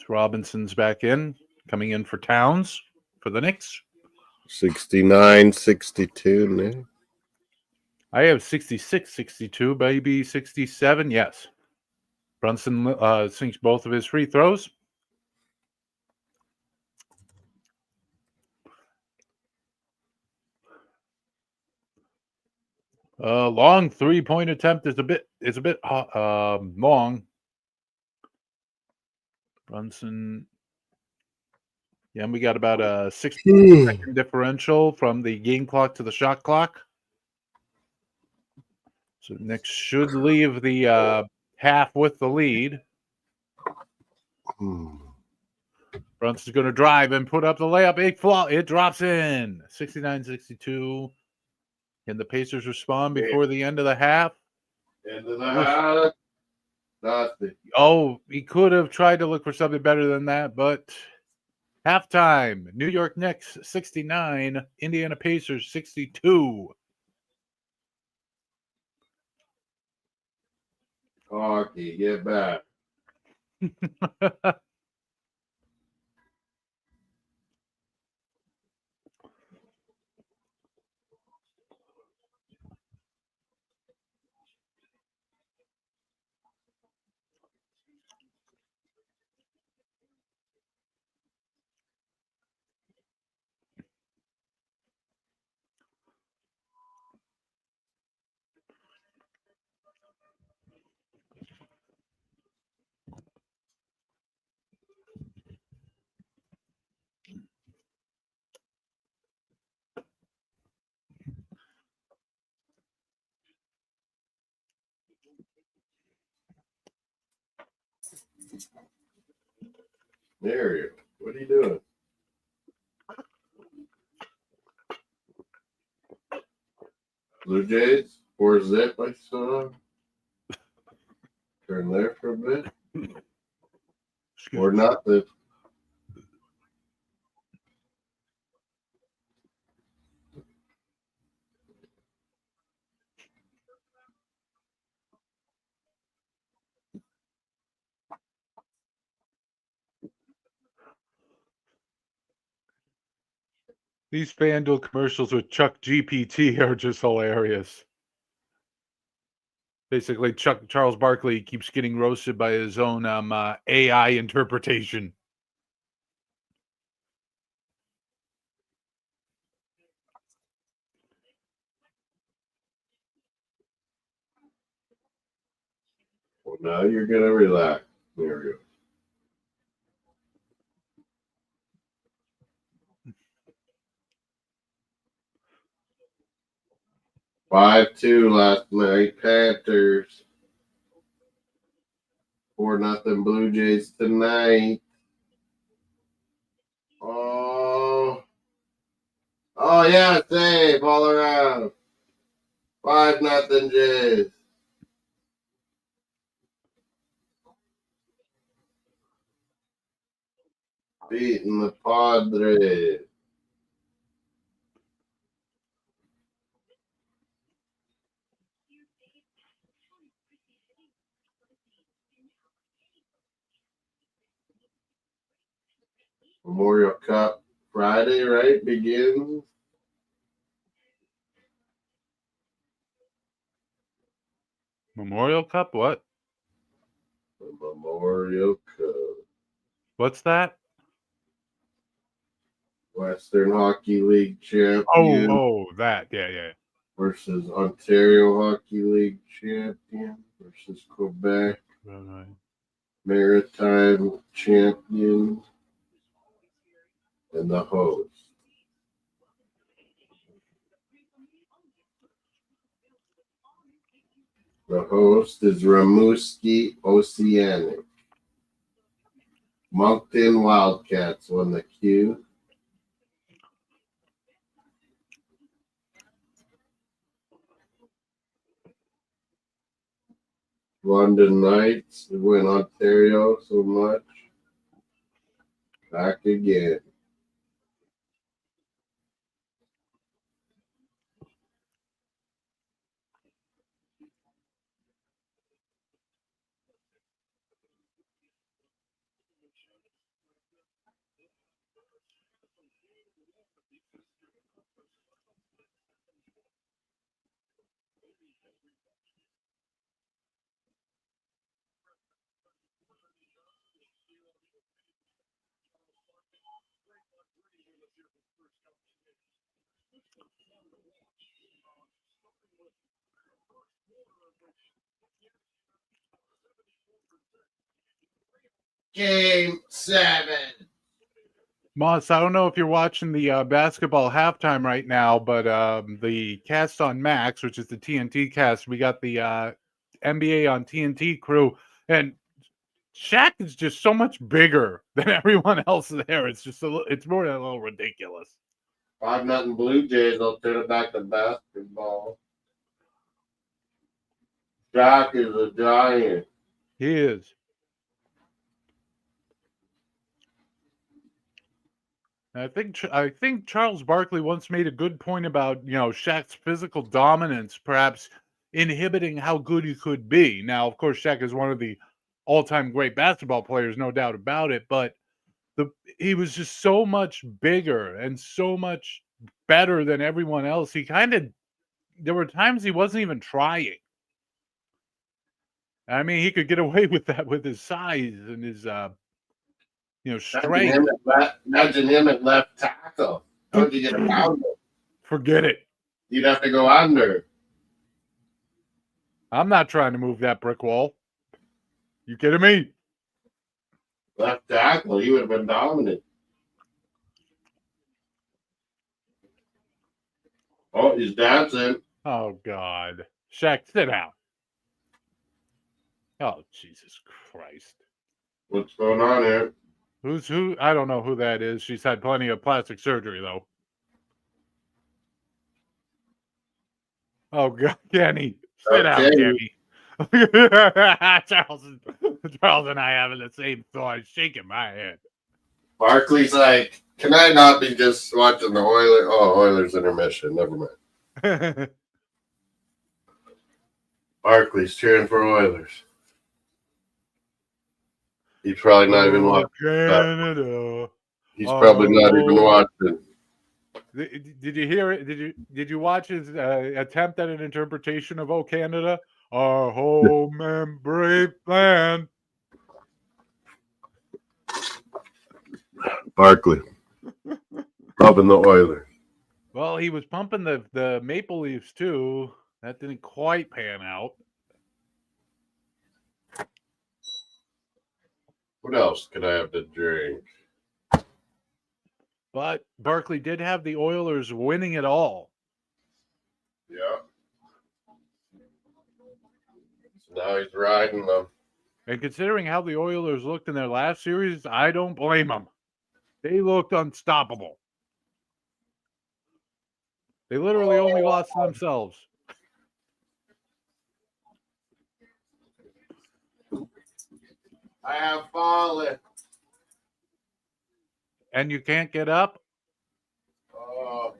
Robinson's back in, coming in for Towns for the Knicks. 69-62 now. I have 66-62, maybe 67. Yes. Brunson sinks both of his free throws. Long 3-point attempt is a bit long. Brunson. Yeah, and we got about a 6-second differential from the game clock to the shot clock. So Knicks should leave the half with the lead. Brunson's going to drive and put up the layup. It drops in. 69-62. Can the Pacers respond before the end of the half? End of the half. Nothing. Oh, he could have tried to look for something better than that, but halftime. New York Knicks 69, Indiana Pacers 62. Hockey, get back. There you go. What are you doing? Blue Jays, 4-zip, I saw. Turn there for a bit. Or not the These FanDuel commercials with Chuck GPT are just hilarious. Basically, Charles Barkley keeps getting roasted by his own AI interpretation. Well, now you're gonna relax. There we go. 5-2 last night. Panthers. 4-0 Blue Jays tonight. Oh yeah, save all around. 5-0 Jays. Beating the Padres. Memorial Cup Friday, right? Begins. Memorial Cup? What? The Memorial Cup. What's that? Western Hockey League champion That. Yeah. versus Ontario Hockey League champion versus Quebec Right. Maritime champion and the host. The host is Rimouski Oceanic. Moncton Wildcats won the Q. London Knights win Ontario so much. Back again. Game 7. Moss, I don't know if you're watching the basketball halftime right now, but the cast on Max, which is the TNT cast, we got the NBA on TNT crew, and Shaq is just so much bigger than everyone else there. It's just it's more than a little ridiculous. 5-0 Blue Jays. I'll turn it back to basketball. Jack is a giant. He is. I think Charles Barkley once made a good point about, Shaq's physical dominance perhaps inhibiting how good he could be. Now, of course, Shaq is one of the all-time great basketball players, no doubt about it, but he was just so much bigger and so much better than everyone else. There were times he wasn't even trying. I mean, he could get away with that with his size and his strength. Imagine him at left tackle. How would you get around him? Forget it. You'd have to go under. I'm not trying to move that brick wall. You kidding me? Left tackle, he would have been dominant. Oh, he's dancing. Oh, God. Shaq, sit down. Oh, Jesus Christ. What's going on here? Who's who? I don't know who that is. She's had plenty of plastic surgery, though. Oh, God, Kenny. Sit down, Kenny. Charles and I having the same thought, shaking my head. Barkley's like, can I not be just watching the Oilers? Oh, Oilers intermission. Never mind. Barkley's cheering for Oilers. He's probably not even watching. Canada. He's probably not even watching. Did you hear it? Did you watch his attempt at an interpretation of "Oh Canada, our home and brave land"? Barkley. Pumping the Oilers. Well, he was pumping the Maple Leafs too. That didn't quite pan out. What else could I have to drink? But Barkley did have the Oilers winning it all. Yeah. So now he's riding them. And considering how the Oilers looked in their last series, I don't blame them. They looked unstoppable. They literally only lost to themselves. I have fallen. And you can't get up? Oh.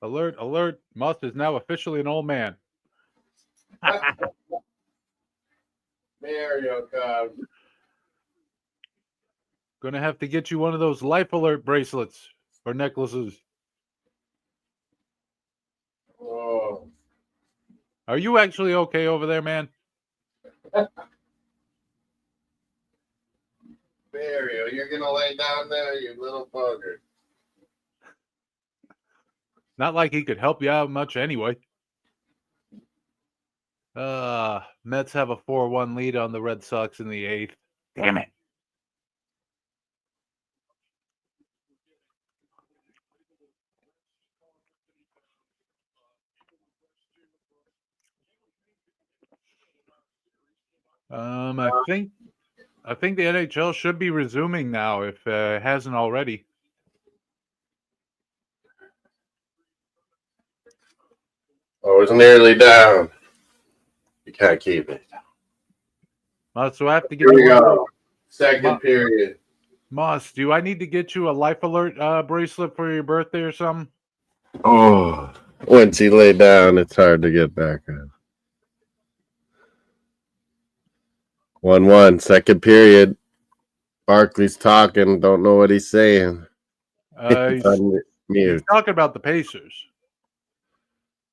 Alert, alert. Musk is now officially an old man. Mario comes. Gonna have to get you one of those life alert bracelets or necklaces. Oh. Are you actually okay over there, man? Mario, you're gonna lay down there, you little bugger. Not like he could help you out much anyway. Mets have a 4-1 lead on the Red Sox in the 8th. Damn it. I think the NHL should be resuming now if it hasn't already. Oh, it's nearly down. You can't keep it. So I have to get Here we you one of those. go. Second period. Moss, do I need to get you a life alert bracelet for your birthday or something? Oh, once he lay down, it's hard to get back up. 1-1, second period. Barkley's talking, don't know what he's saying. He's talking about the Pacers.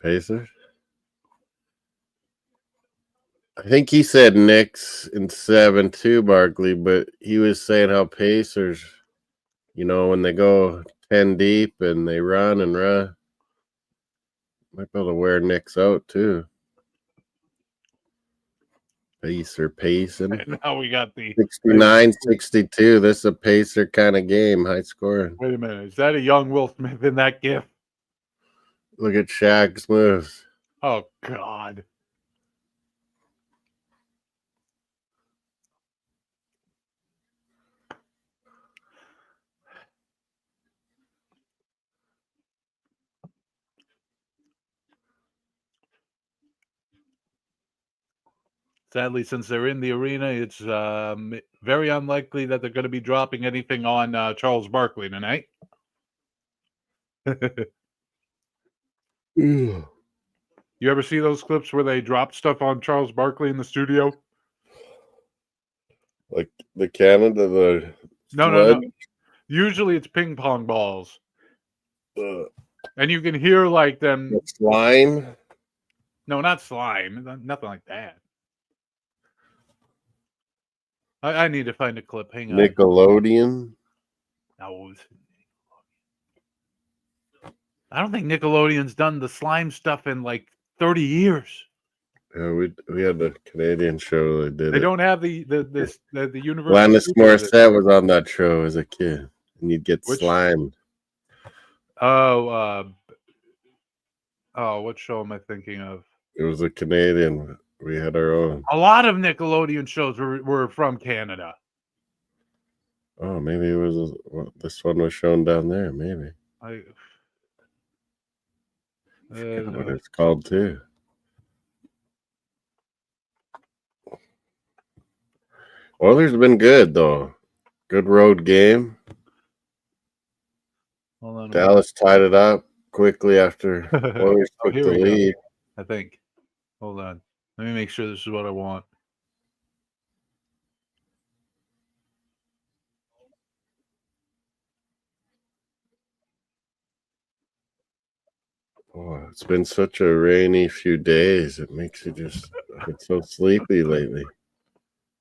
Pacers? I think he said Knicks in 7 too, Barkley, but he was saying how Pacers, you know, when they go 10 deep and they run and run, might be able to wear Knicks out too. Pacer pacing. And now we got the 69-62. This is a Pacer kind of game, high scoring. Wait a minute. Is that a young Will Smith in that gif? Look at Shaq's moves. Oh, God. Sadly, since they're in the arena, it's very unlikely that they're going to be dropping anything on Charles Barkley tonight. You ever see those clips where they drop stuff on Charles Barkley in the studio? Like the Canada, the No. Usually it's ping pong balls. And you can hear like them. Slime? No, not slime. Nothing like that. I need to find a clip. Hang on. Nickelodeon? No. I don't think Nickelodeon's done the slime stuff in like 30 years. Yeah, we had a Canadian show that did They it. don't have the universal. Alanis Morissette was on that show as a kid, and you'd get slimed. Oh, what show am I thinking of? It was a Canadian. We had our own. A lot of Nickelodeon shows were from Canada. Oh, maybe it was this one was shown down there. Maybe. I forgot what it's called too. Oilers have been good though. Good road game. Hold on, Dallas tied it up quickly after Oilers took the lead. I think. Hold on. Let me make sure this is what I want. Oh, it's been such a rainy few days. It makes you just get so sleepy lately.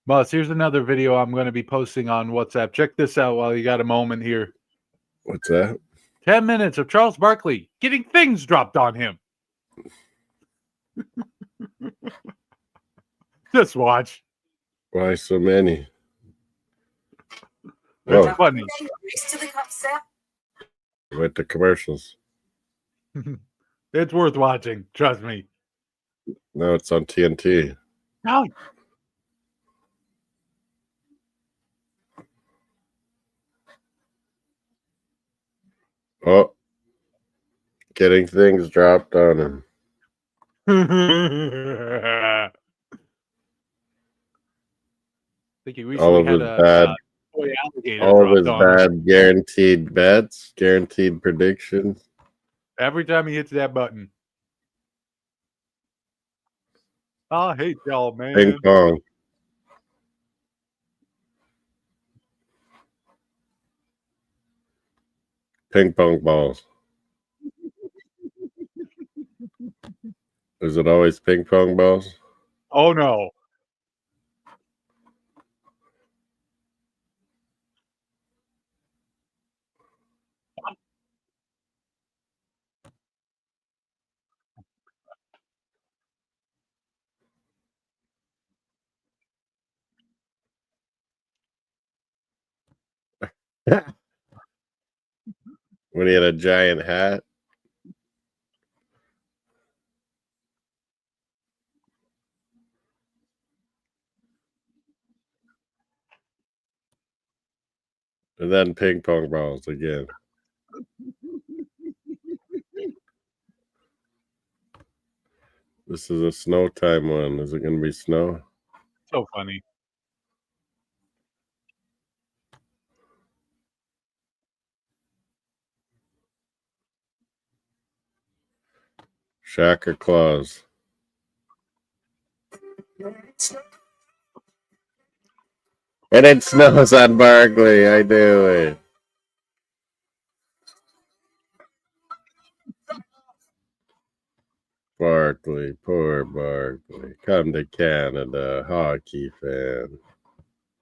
Moss, here's another video I'm going to be posting on WhatsApp. Check this out while you got a moment here. What's that? 10 minutes of Charles Barkley getting things dropped on him. Just watch. Why so many? It's Whoa. funny. Went to commercials. It's worth watching. Trust me. Now it's on TNT. No. Oh, getting things dropped on him. I think he All recently of had his a bad, toy alligator all of dropped his on him. bad guaranteed bets, guaranteed predictions. Every time he hits that button. I hate y'all, man. Ping pong. Ping pong balls. Is it always ping pong balls? Oh no. When he had a giant hat. And then ping pong balls again. This is a snow time one. Is it going to be snow? So funny. Shaka Claus. And it snows on Barkley. I do it. Barkley, poor Barkley. Come to Canada, hockey fan.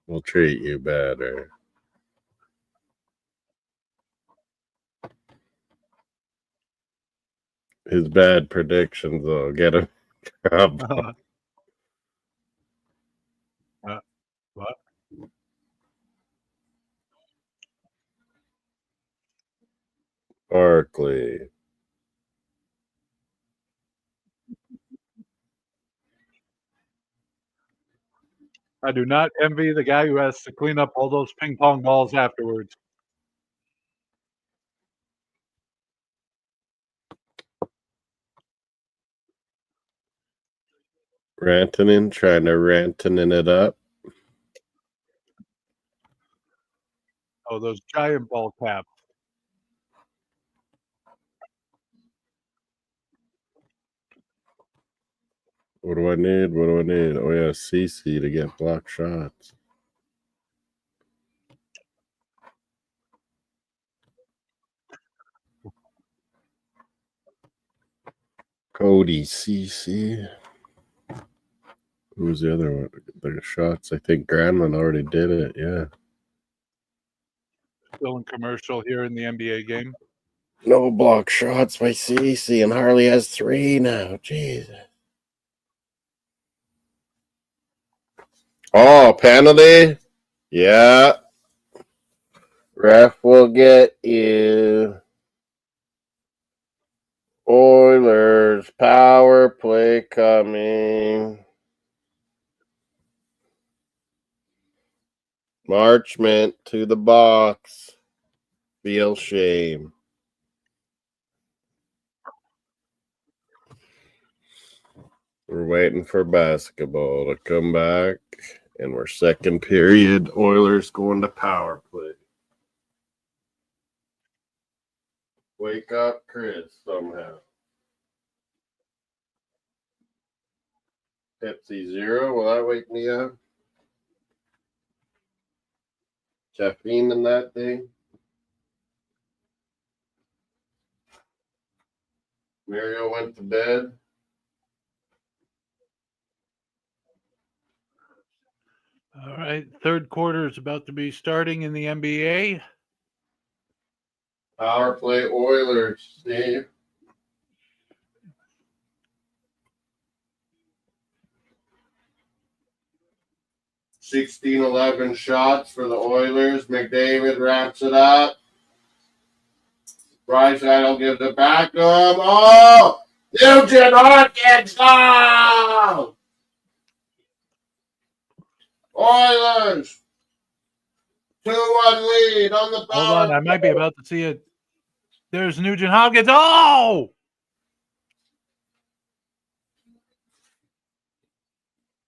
We'll treat you better. His bad predictions will get him. What? Barkley. I do not envy the guy who has to clean up all those ping pong balls afterwards. Rantanen trying to Rantanen it up. Oh, those giant ball caps. What do I need? What do I need? Oh, yeah, CC to get block shots. Cody CC. Who was the other one? The shots. I think Granlund already did it. Yeah. Still in commercial here in the NBA game. No block shots by CC, and Harley has 3 now. Jesus. Oh, penalty? Yeah. Ref will get you. Oilers power play coming. Marchment to the box. Feel shame. We're waiting for basketball to come back, and we're second period. Oilers going to power play. Wake up, Chris, somehow. Pepsi Zero, will that wake me up? Caffeine in that thing? Mario went to bed. All right, third quarter is about to be starting in the NBA. Power play Oilers, Steve. $16-11 shots for the Oilers. McDavid wraps it up. Draisaitl gives it back to him. Oh! Nugent Hopkins goal! Oilers! 2-1 lead on the power. Hold on, I might be about to see it. There's Nugent Hopkins. Oh!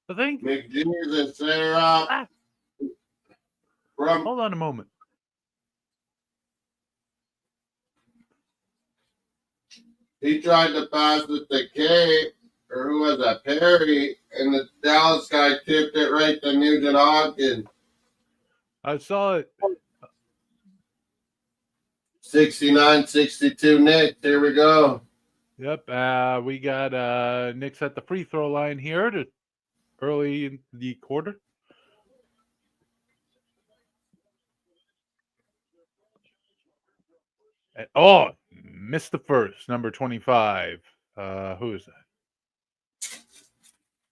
I think. McJesus, they're up. From Hold on a moment. he tried to pass it to K, or who was that? Perry, and the Dallas guy tipped it right to Nugent Hopkins. I saw it. 69-62 Nick. Here we go. Yep. We got Nick's at the free throw line here to early in the quarter. And, missed the first. Number 25. Who is that?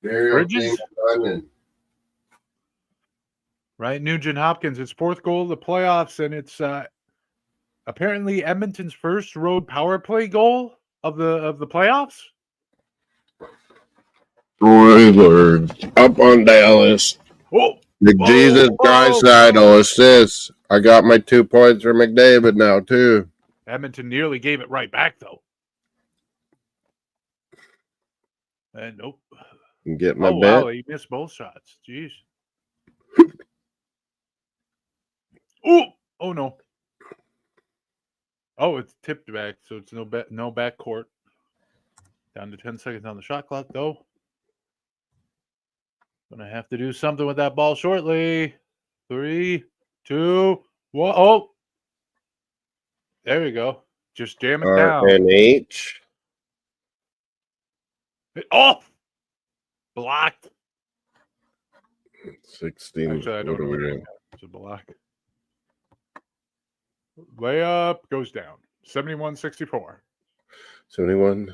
Bridges? Right, Nugent Hopkins. His fourth goal of the playoffs, and it's apparently Edmonton's first road power play goal of the playoffs. Oilers up on Dallas. Oh, McJesus, Draisaitl assists. I got my 2 points for McDavid now too. Edmonton nearly gave it right back though. And nope. And get my bet. Wow, he missed both shots. Jeez. Oh no. Oh, it's tipped back, so it's no back court. Down to 10 seconds on the shot clock, though. Gonna have to do something with that ball shortly. 3, 2, 1. Oh, there we go. Just jam it down. RNH. Oh, blocked. 16. Actually, I don't know. What are we doing? It's a block. Layup goes down. 71-64. 71-64.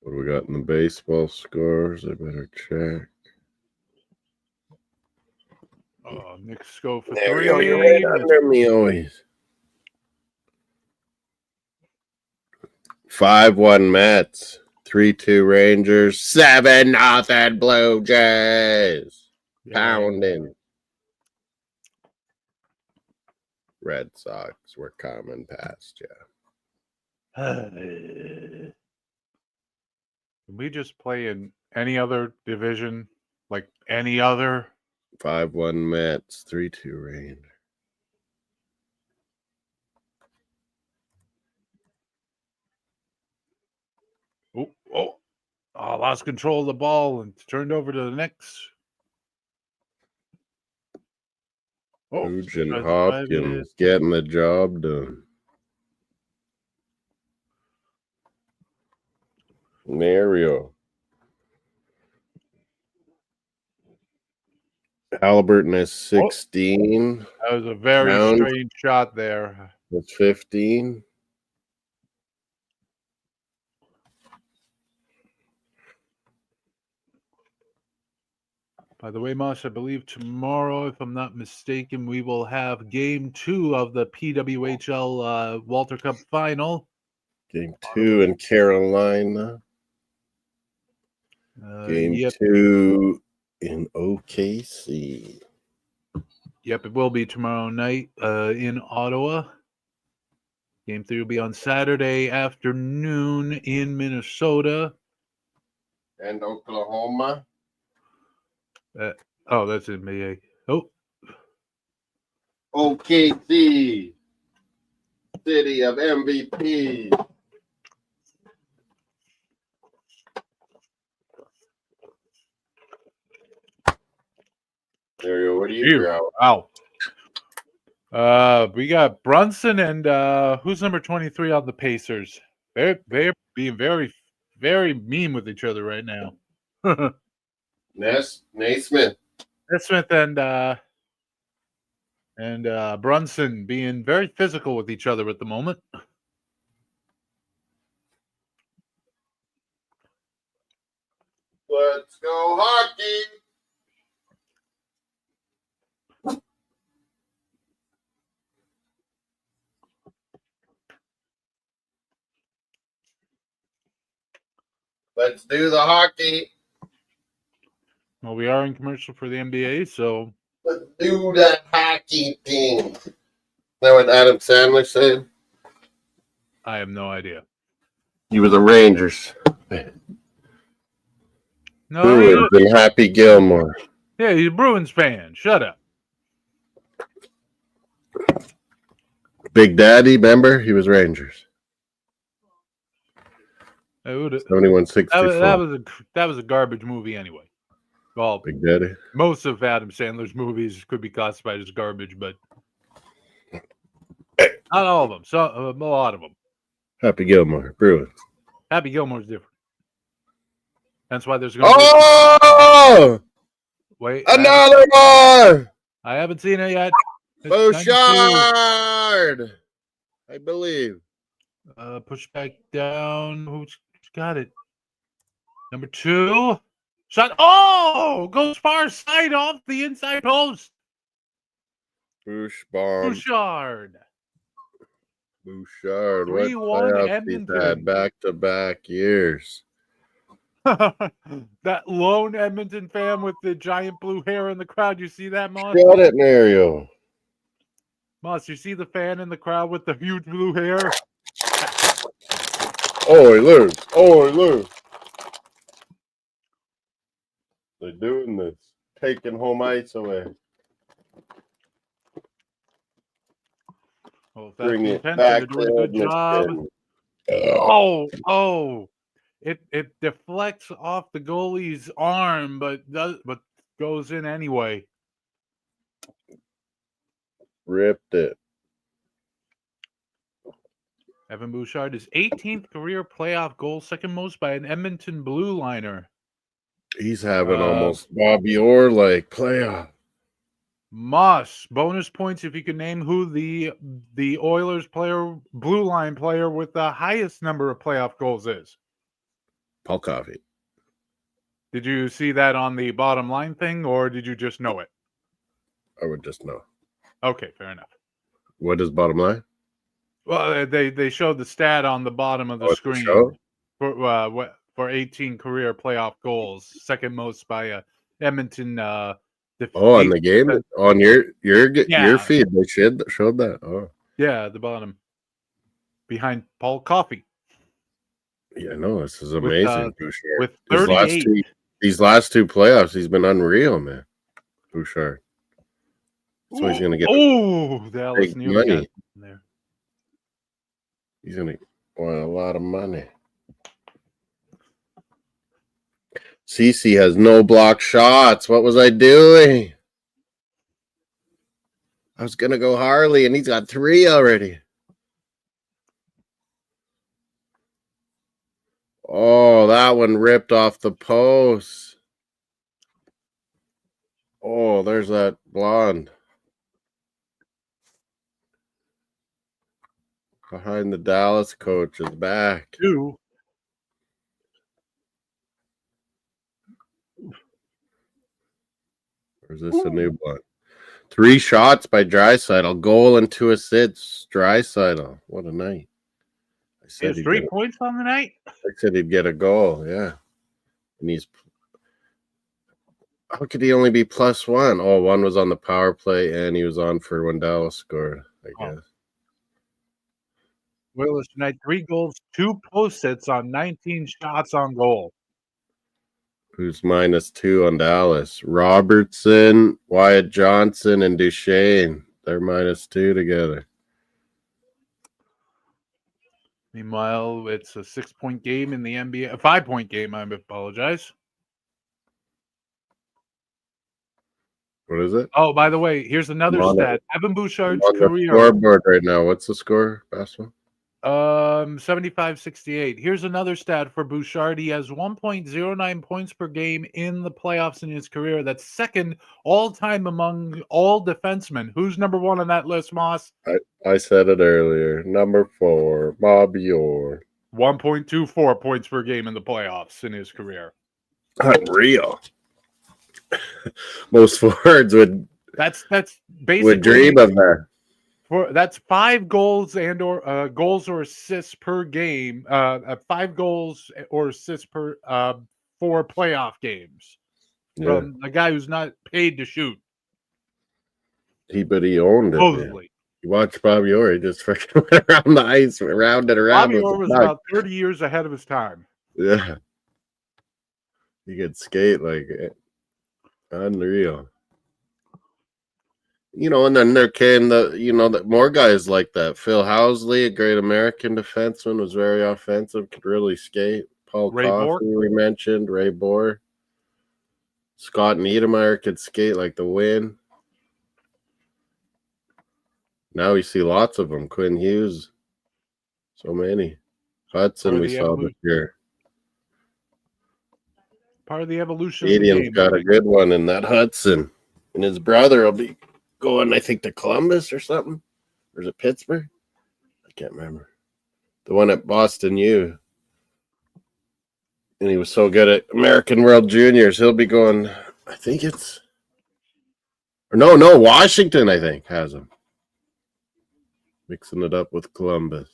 What do we got in the baseball scores? I better check. Oh, Nick's go for There 3. we go. You're right under me always. 5-1 Mets. 3-2 Rangers. 7-0 Blue Jays. Pounding. Red Sox were coming past you. Can we just play in any other division? Like any other? 5-1 Mets. 3-2 Rangers. Oh, lost control of the ball and turned over to the Knicks. Nugent Hopkins getting the job done. Mario. Halliburton has 16. That was a very strange shot there. That's 15. By the way, Mosh, I believe tomorrow, if I'm not mistaken, we will have game 2 of the PWHL Walter Cup final. Game 2 in Carolina. Game 2 in OKC. Yep, it will be tomorrow night in Ottawa. Game 3 will be on Saturday afternoon in Minnesota. And Oklahoma. That's NBA. Oh. OKC. City of MVP. Mario, what do you grab? Wow. We got Brunson and who's number 23 on the Pacers? They're being very, very mean with each other right now. Naismith. Smith and Brunson being very physical with each other at the moment. Let's go hockey. Let's do the hockey. Well, we are in commercial for the NBA, so Let's do that hockey thing. Is that what Adam Sandler said? I have no idea. He was a Rangers. No, Bruins and Happy Gilmore. yeah, he's a Bruins fan. Shut up. Big Daddy, remember? He was Rangers. 71-64. That was a garbage movie anyway. Well, Big Daddy. most of Adam Sandler's movies could be classified as garbage, but not all of them. So a lot of them. Happy Gilmore, Bruins. Happy Gilmore's different. That's why there's going to Oh! Wait. Another one! I haven't seen it yet. It's Bouchard! 92. I believe. Push back down. Who's got it? Number 2. Shot. Oh! Goes far side off the inside post. Bouchard. Bouchard. What 3-1 playoffs Edmonton. he's had back-to-back years. That lone Edmonton fan with the giant blue hair in the crowd. You see that, Moss? Got it, Mario. Moss, you see the fan in the crowd with the huge blue hair? Oilers. They're doing this. Taking home ice away. Well, if that's Bring the it intention, back they're doing a good to job. Edmonton. Oh! It deflects off the goalie's arm, but goes in anyway. Ripped it. Evan Bouchard is 18th career playoff goal, second most by an Edmonton blue liner. He's having almost Bobby Orr-like playoff. Moss, bonus points if you can name who the Oilers player, blue line player with the highest number of playoff goals is. Paul Coffey. Did you see that on the bottom line thing, or did you just know it? I would just know. Okay, fair enough. What is bottom line? Well, they showed the stat on the bottom of the screen for 18 career playoff goals, second most by Edmonton. On the game, on your feed, they showed that. Oh, yeah, at the bottom, behind Paul Coffey. Yeah, no, this is amazing. With 38, these last two playoffs, he's been unreal, man. Bouchard. So he's going to get Dallas big money. There. He's going to want a lot of money. Cece has no block shots. What was I doing? I was going to go Harley, and he's got 3 already. Oh, that one ripped off the post. Oh, there's that blonde. Behind the Dallas coach's back. 2. Or is this a new one? 3 shots by Draisaitl. Goal and 2 assists. Draisaitl. What a night. I said 3 points on the night? I said he'd get a goal, yeah. And he's... How could he only be +1? Oh, 1 was on the power play, and he was on for when Dallas scored, I guess. Oilers tonight, 3 goals, 2 post hits on 19 shots on goal. Who's -2 on Dallas? Robertson, Wyatt Johnson, and Duchesne. They're -2 together. Meanwhile, it's a 6-point game in the NBA. A 5-point game, I apologize. What is it? Oh, by the way, here's another I'm on stat. Evan I'm Bouchard's on the career, scoreboard right now. What's the score, basketball? 75-68. Here's another stat for Bouchard. He has 1.09 points per game in the playoffs in his career. That's second all-time among all defensemen. Who's number one on that list, Moss? I said it earlier. Number 4, Bobby Orr. 1.24 points per game in the playoffs in his career. Unreal. Most forwards would Basically dream of that. That's 5 goals and or goals or assists per game. 5 goals or assists per 4 playoff games from a guy who's not paid to shoot. But he owned it. Supposedly. You watch Bobby Orr, he just freaking went around the ice, round and around. Bobby Orr was about 30 years ahead of his time. Yeah. He could skate like unreal. And then there came the more guys like that. Phil Housley, a great American defenseman, was very offensive, could really skate. Paul Coffey, we mentioned, Ray Bohr. Scott Niedermayer could skate like the wind. Now we see lots of them. Quinn Hughes, so many. Hudson, we saw this year. Part of the evolution. Canadian's got a good one in that Hudson, and his brother will be going, I think, to Columbus or something. Or is it Pittsburgh? I can't remember. The one at Boston U. And he was so good at American World Juniors. He'll be going, I think it's... Or no, Washington, I think, has him. Mixing it up with Columbus.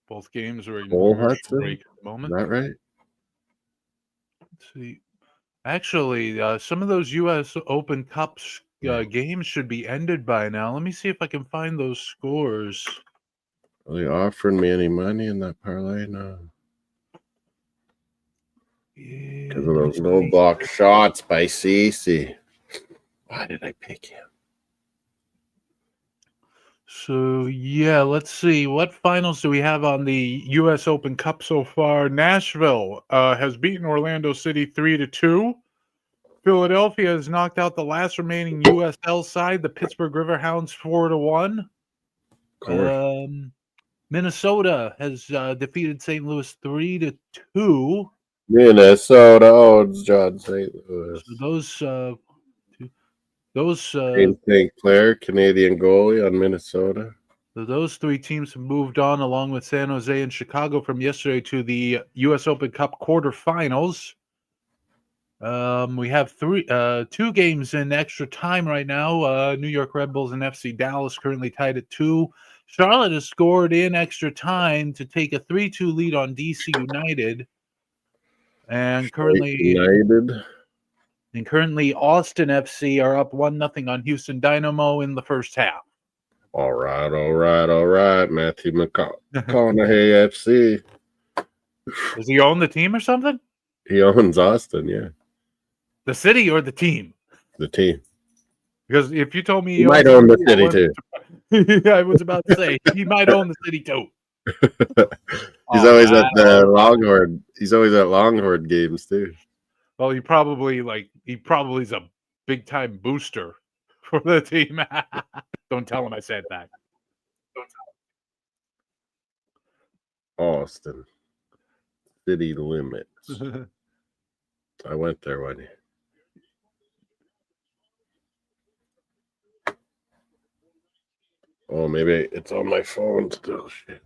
Both games are in break at the moment. Is that right? Let's see. Actually, some of those U.S. Open Cups games should be ended by now. Let me see if I can find those scores. Are they offering me any money in that parlay? No. Because of those no block shots by Cece. Why did I pick him? So, yeah, let's see. What finals do we have on the U.S. Open Cup so far? Nashville has beaten Orlando City 3-2. Philadelphia has knocked out the last remaining USL side, the Pittsburgh Riverhounds, 4-1. Minnesota has defeated St. Louis 3-2. Minnesota owns John St. Louis. So those St. Clair, Canadian goalie on Minnesota. So those 3 teams have moved on, along with San Jose and Chicago, from yesterday to the U.S. Open Cup quarterfinals. We have 2 games in extra time right now. New York Red Bulls and FC Dallas currently tied at 2. Charlotte has scored in extra time to take a 3-2 lead on DC United. And currently Austin FC are up 1-0 on Houston Dynamo in the first half. All right. Matthew McConaughey FC. Does he own the team or something? He owns Austin, yeah. The city or the team? The team. Because if you told me he might own the city too. I was about to say he might own the city too. He's always at the Longhorn. He's always at Longhorn games too. Well, he probably is a big time booster for the team. Don't tell him I said that. Austin. City limits. I went there one year. Oh, maybe it's on my phone still. Shit.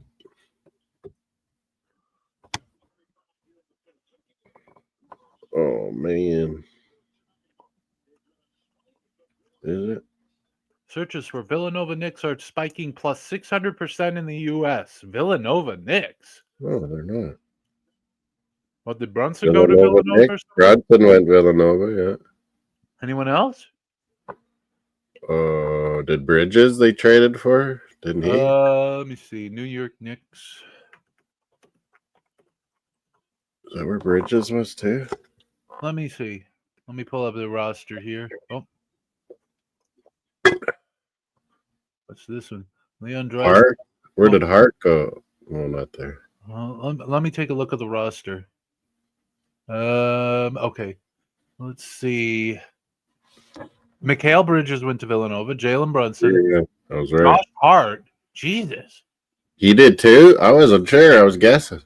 Oh, man. Is it? Searches for Villanova Knicks are spiking plus 600% in the U.S. Villanova Knicks? No, they're not. What, did Brunson go to Villanova? Brunson went Villanova, yeah. Anyone else? Did Bridges they traded for? Didn't he? Let me see. New York Knicks. Is that where Bridges was too? Let me see. Let me pull up the roster here. Oh. What's this one? Leon Draisaitl. Hart? Where did Hart go? Well, not there. Let me take a look at the roster. Okay. Let's see. Mikhail Bridges went to Villanova. Jalen Brunson. Yeah, I was right. Josh Hart. Jesus. He did too? I wasn't sure. I was guessing.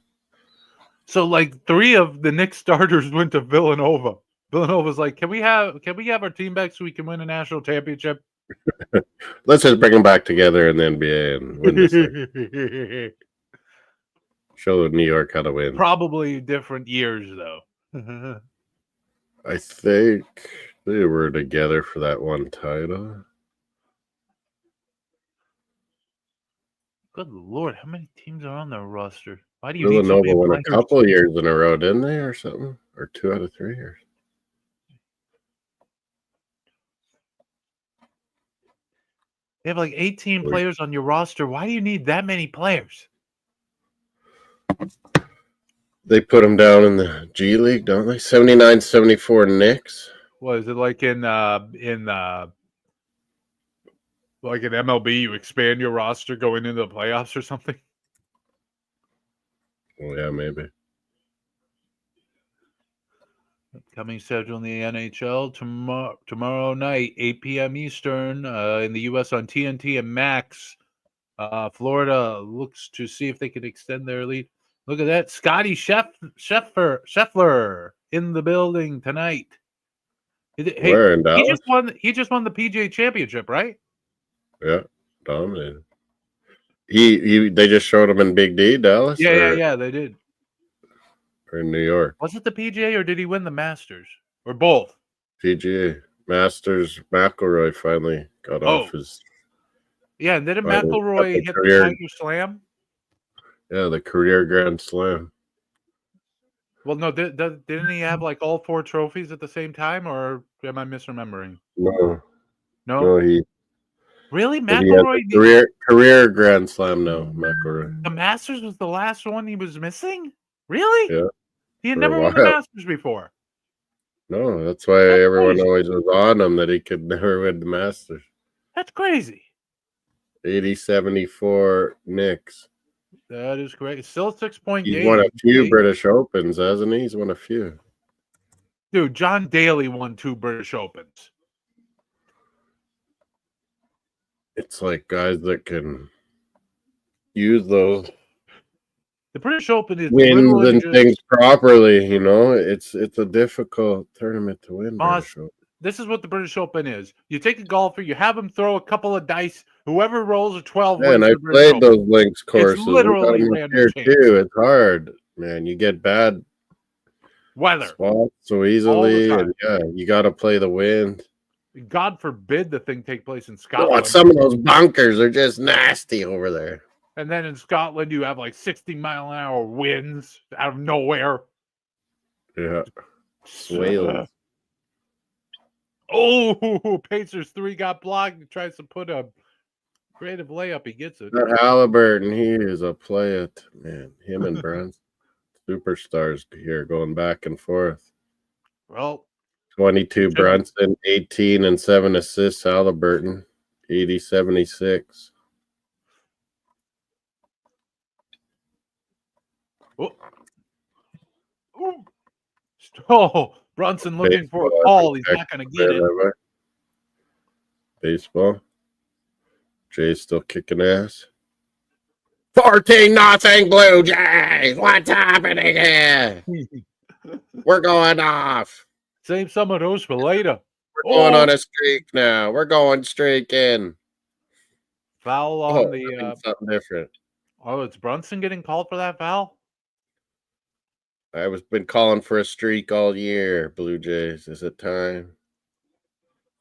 So like 3 of the Knicks starters went to Villanova. Villanova's like, can we have our team back so we can win a national championship? Let's just bring them back together in the NBA and win this thing. Show New York how to win. Probably different years though. I think they were together for that one title. Good Lord, how many teams are on their roster? Why do you need so Villanova many won a players? couple years in a row, didn't they, or something? Or 2 out of 3 years. They have like 18 players on your roster. Why do you need that many players? They put them down in the G League, don't they? 79-74 Knicks. What is it like in like in MLB, you expand your roster going into the playoffs or something? Oh, yeah, maybe. Coming schedule in the NHL tomorrow night, 8 p.m. Eastern, in the U.S. on TNT and Max. Florida looks to see if they can extend their lead. Look at that, Scotty Scheffler in the building tonight. Hey, Where in Dallas? He just won the PGA Championship, right? Yeah, dominated. They just showed him in Big D, Dallas. Yeah, they did. Or in New York. Was it the PGA or did he win the Masters or both? PGA Masters. McIlroy finally got off his. Yeah, and didn't finally McIlroy got hit the the career. Tiger Slam? Yeah, the career Grand Slam. Well, no, didn't he have like all 4 trophies at the same time, or am I misremembering? No, he Really, but he has McIlroy. a career Grand Slam now. McIlroy. The Masters was the last one he was missing. Really? Yeah, He had for a never won the while. Masters before. No, that's why everyone always was on him that he could never win the Masters. That's crazy. 80-74 Knicks. That is correct. It's still a 6-point game. He's won a few British Opens, hasn't he? He's won a few. Dude, John Daly won 2 British Opens. It's like guys that can use those The British Open is wins and things properly. You know, it's a difficult tournament to win. This is what the British Open is. You take a golfer, you have him throw a couple of dice. Whoever rolls a 12 wins. And I played those links courses. It's literally random too. It's hard, man. You get bad weather spots so easily, and yeah, you got to play the wind. God forbid the thing take place in Scotland. Oh, some of those bunkers are just nasty over there. And then in Scotland, you have like 60-mile-an-hour winds out of nowhere. Yeah, swales. Oh, Pacers 3 got blocked. He tries to put a creative layup. He gets it. That Halliburton, he is a play. Man, him and Brunson, superstars here going back and forth. Well, 22 Brunson, 18 and 7 assists. Halliburton, 80-76. Oh, Brunson looking for a call. He's not going to get it. Baseball. Jay's still kicking ass. 14-0 Blue Jays. What's happening here? We're going off. Save some of those for later. We're going on a streak now. We're going streaking. Foul on the something different. Oh, it's Brunson getting called for that foul? I've been calling for a streak all year, Blue Jays. Is it time?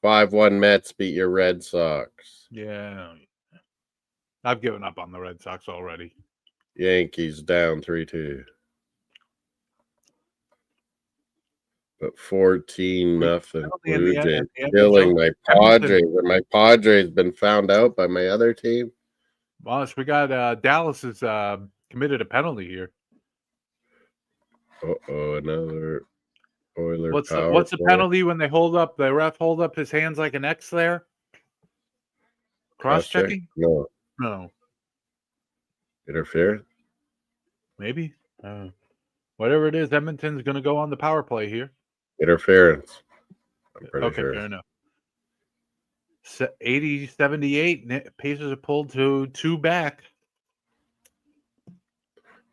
5-1 Mets beat your Red Sox. Yeah. I've given up on the Red Sox already. Yankees down 3-2. But 14-0 Blue Jays killing my Padres. And my Padres been found out by my other team. Boss, we got Dallas has committed a penalty here. Another Oiler. What's the penalty when they hold up the ref hold up his hands like an X there? Cross checking? No. Interference? Maybe. Whatever it is, Edmonton's going to go on the power play here. Interference. I'm pretty Okay, sure. fair enough. 80-78. Pacers are pulled to 2 back.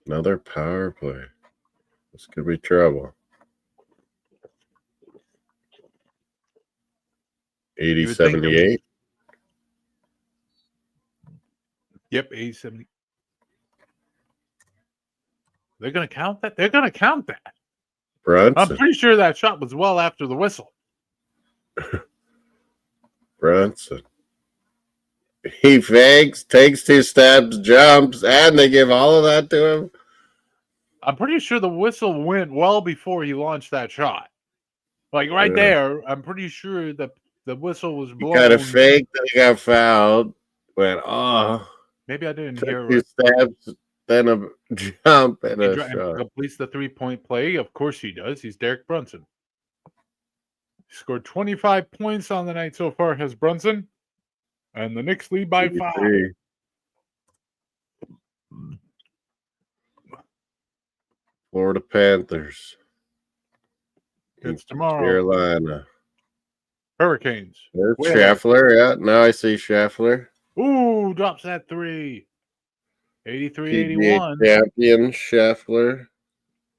Another power play. This could be trouble. 80-78. Yep, 80-70. They're going to count that? They're going to count that. Brunson. I'm pretty sure that shot was well after the whistle. Brunson. He fakes, takes 2 steps, jumps, and they give all of that to him. I'm pretty sure the whistle went well before he launched that shot. Like right Yeah. there, I'm pretty sure the whistle was He blown. kind of faked, then he got fouled. Went, oh. Maybe I didn't Took hear 2 it. steps, then a jump and a And shot. completes the 3-point play. Of course he does. He's Derek Brunson. He scored 25 points on the night so far, has Brunson. And the Knicks lead by 5. 83. Florida Panthers. It's tomorrow. Carolina. Hurricanes. There's Where? Schaffler. Yeah, now I see Schaffler. Ooh, drops that 3. PGA 83-81. champion Schaffler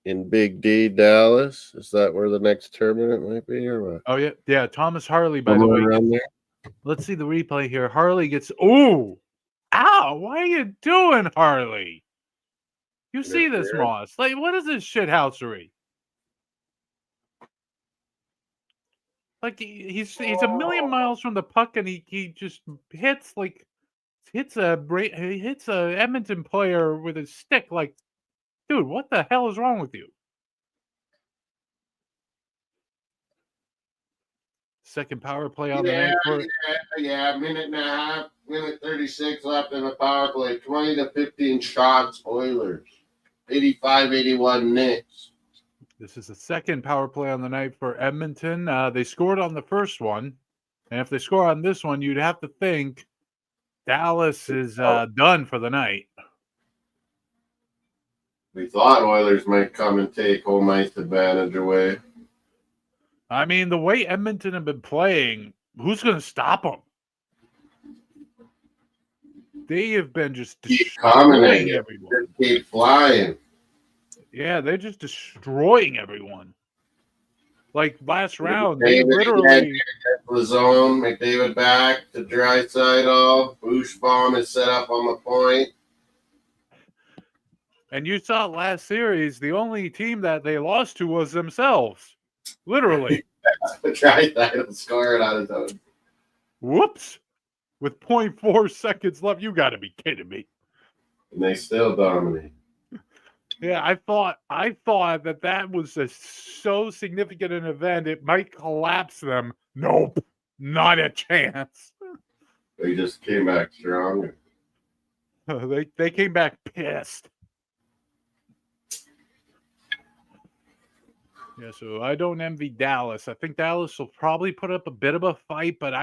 in Big D, Dallas. Is that where the next tournament might be or what? Oh, yeah. Thomas Harley, by the Somewhere way. around there. Let's see the replay here. Harley gets. Ooh! Ow! What are you doing, Harley? You see this, Interference. Moss? Like, what is this shithousery? Like he's a million miles from the puck, and he just hits a Edmonton player with his stick. Like, dude, what the hell is wrong with you? Second power play on the night for minute and a half, minute 36 left in the power play. 20 to 15 shots, Oilers. 85-81 Knicks. This is the second power play on the night for Edmonton. They scored on the first one, and if they score on this one, you'd have to think Dallas is done for the night. We thought Oilers might come and take home ice advantage away. I mean, the way Edmonton have been playing, who's going to stop them? They have been just destroying everyone. Keep flying. Yeah, they're just destroying everyone. Like last round, they McDavid literally the zone. McDavid back to Draisaitl. Bushbaum is set up on the point. And you saw last series, the only team that they lost to was themselves. Literally. Draisaitl scored on his own. Whoops. With 0.4 seconds left. You got to be kidding me. And they still dominate. Yeah, I thought that was so significant an event, it might collapse them. Nope. Not a chance. They just came back stronger. They came back pissed. Yeah, so I don't envy Dallas. I think Dallas will probably put up a bit of a fight, but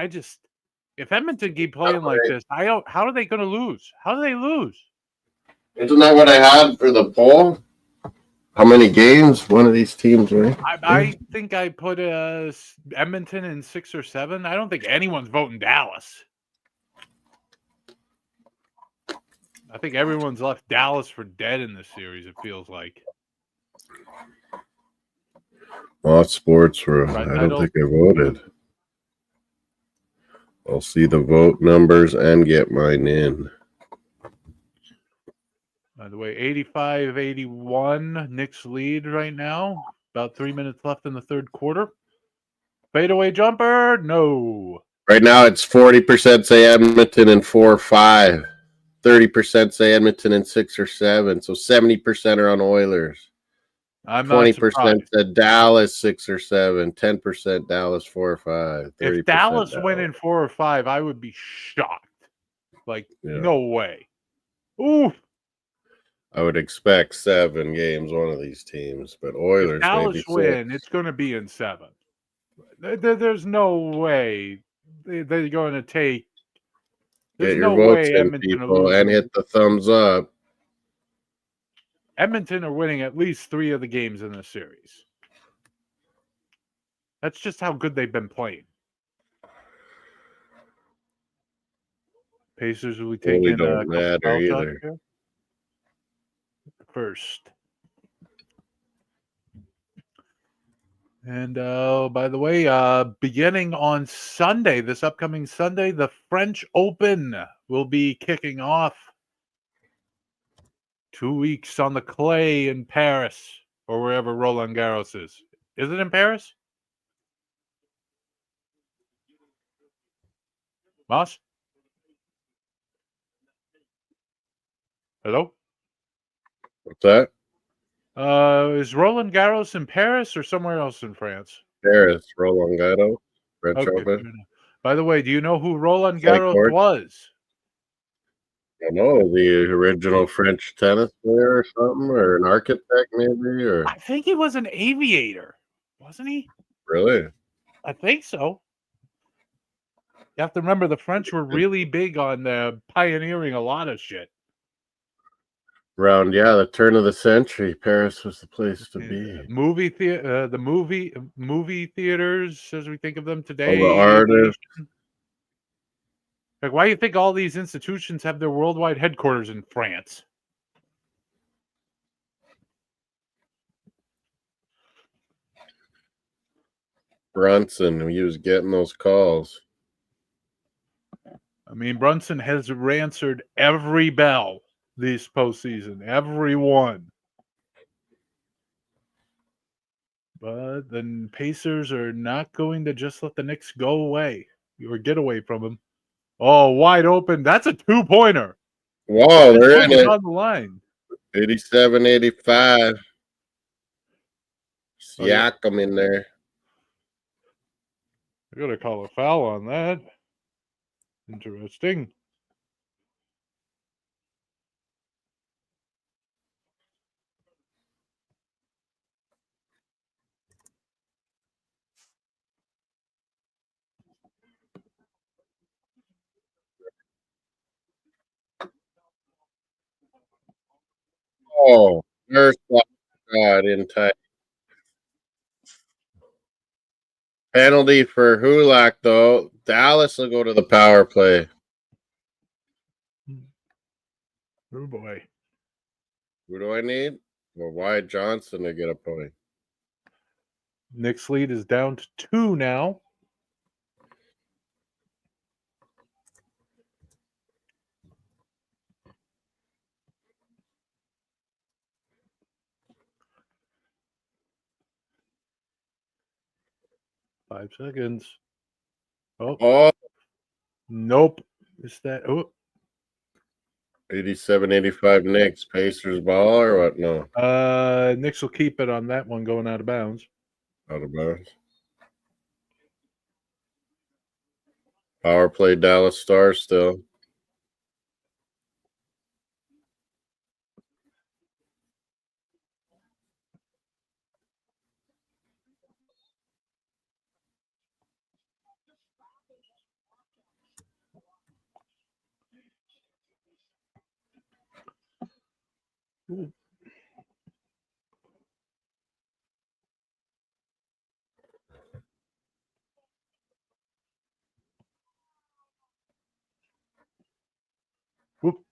if Edmonton keep playing like this, how are they going to lose? How do they lose? Isn't that what I had for the poll? How many games one of these teams win? I think I put Edmonton in 6 or 7. I don't think anyone's voting Dallas. I think everyone's left Dallas for dead in this series, it feels like. Well, sports were. Right, I don't think I voted. I'll see the vote numbers and get mine in. By the way, 85-81, Knicks lead right now. About 3 minutes left in the third quarter. Fadeaway jumper, no. Right now, it's 40% say Edmonton in 4 or 5. 30% say Edmonton in 6 or 7. So 70% are on Oilers. I'm 20% said Dallas 6 or 7. 10% Dallas 4 or 5. If Dallas went in 4 or 5, I would be shocked. Like, no way. Oof. I would expect 7 games, one of these teams, but Oilers. If Dallas win, it's going to be in 7. There's no way they're going to take. There's Get your no votes way in, Edmonton people, and hit the thumbs up. Edmonton are winning at least 3 of the games in this series. That's just how good they've been playing. Pacers will be taking Really a don't couple matter foul shots either. here. First. And by the way, beginning on Sunday, this upcoming Sunday, the French Open will be kicking off. 2 weeks on the clay in Paris or wherever Roland Garros is. Is it in Paris? Moss? Hello? What's that? Is Roland Garros in Paris or somewhere else in France? Paris, Roland Garros, French Okay. Open. By the way, do you know who Roland Clay Garros court. was? I don't know, the original French tennis player or something, or an architect maybe, or I think he was an aviator, wasn't he? really? I think so. You have to remember the French were really big on pioneering a lot of shit. Around the turn of the century, Paris was the place to be. The movie theaters, as we think of them today. All the artists. Like, why do you think all these institutions have their worldwide headquarters in France? Brunson, he was getting those calls. I mean, Brunson has answered every bell this postseason, every one. But the Pacers are not going to just let the Knicks go away or get away from them. Oh, wide open. That's a 2-pointer. Whoa, they're in it. On the line. 87-85. Siakam in there. I gotta call a foul on that. Interesting. Oh, there's God in time. Penalty for Hulak, though. Dallas will go to the power play. Oh boy. Who do I need? Well, Wyatt Johnson to get a point. Knicks lead is down to 2 now. Five seconds. Oh, Nope. Is that 87-85 Knicks. Pacers ball or what? No. Knicks will keep it on that one going out of bounds. Out of bounds. Power play Dallas Stars still. Ooh. Whoop.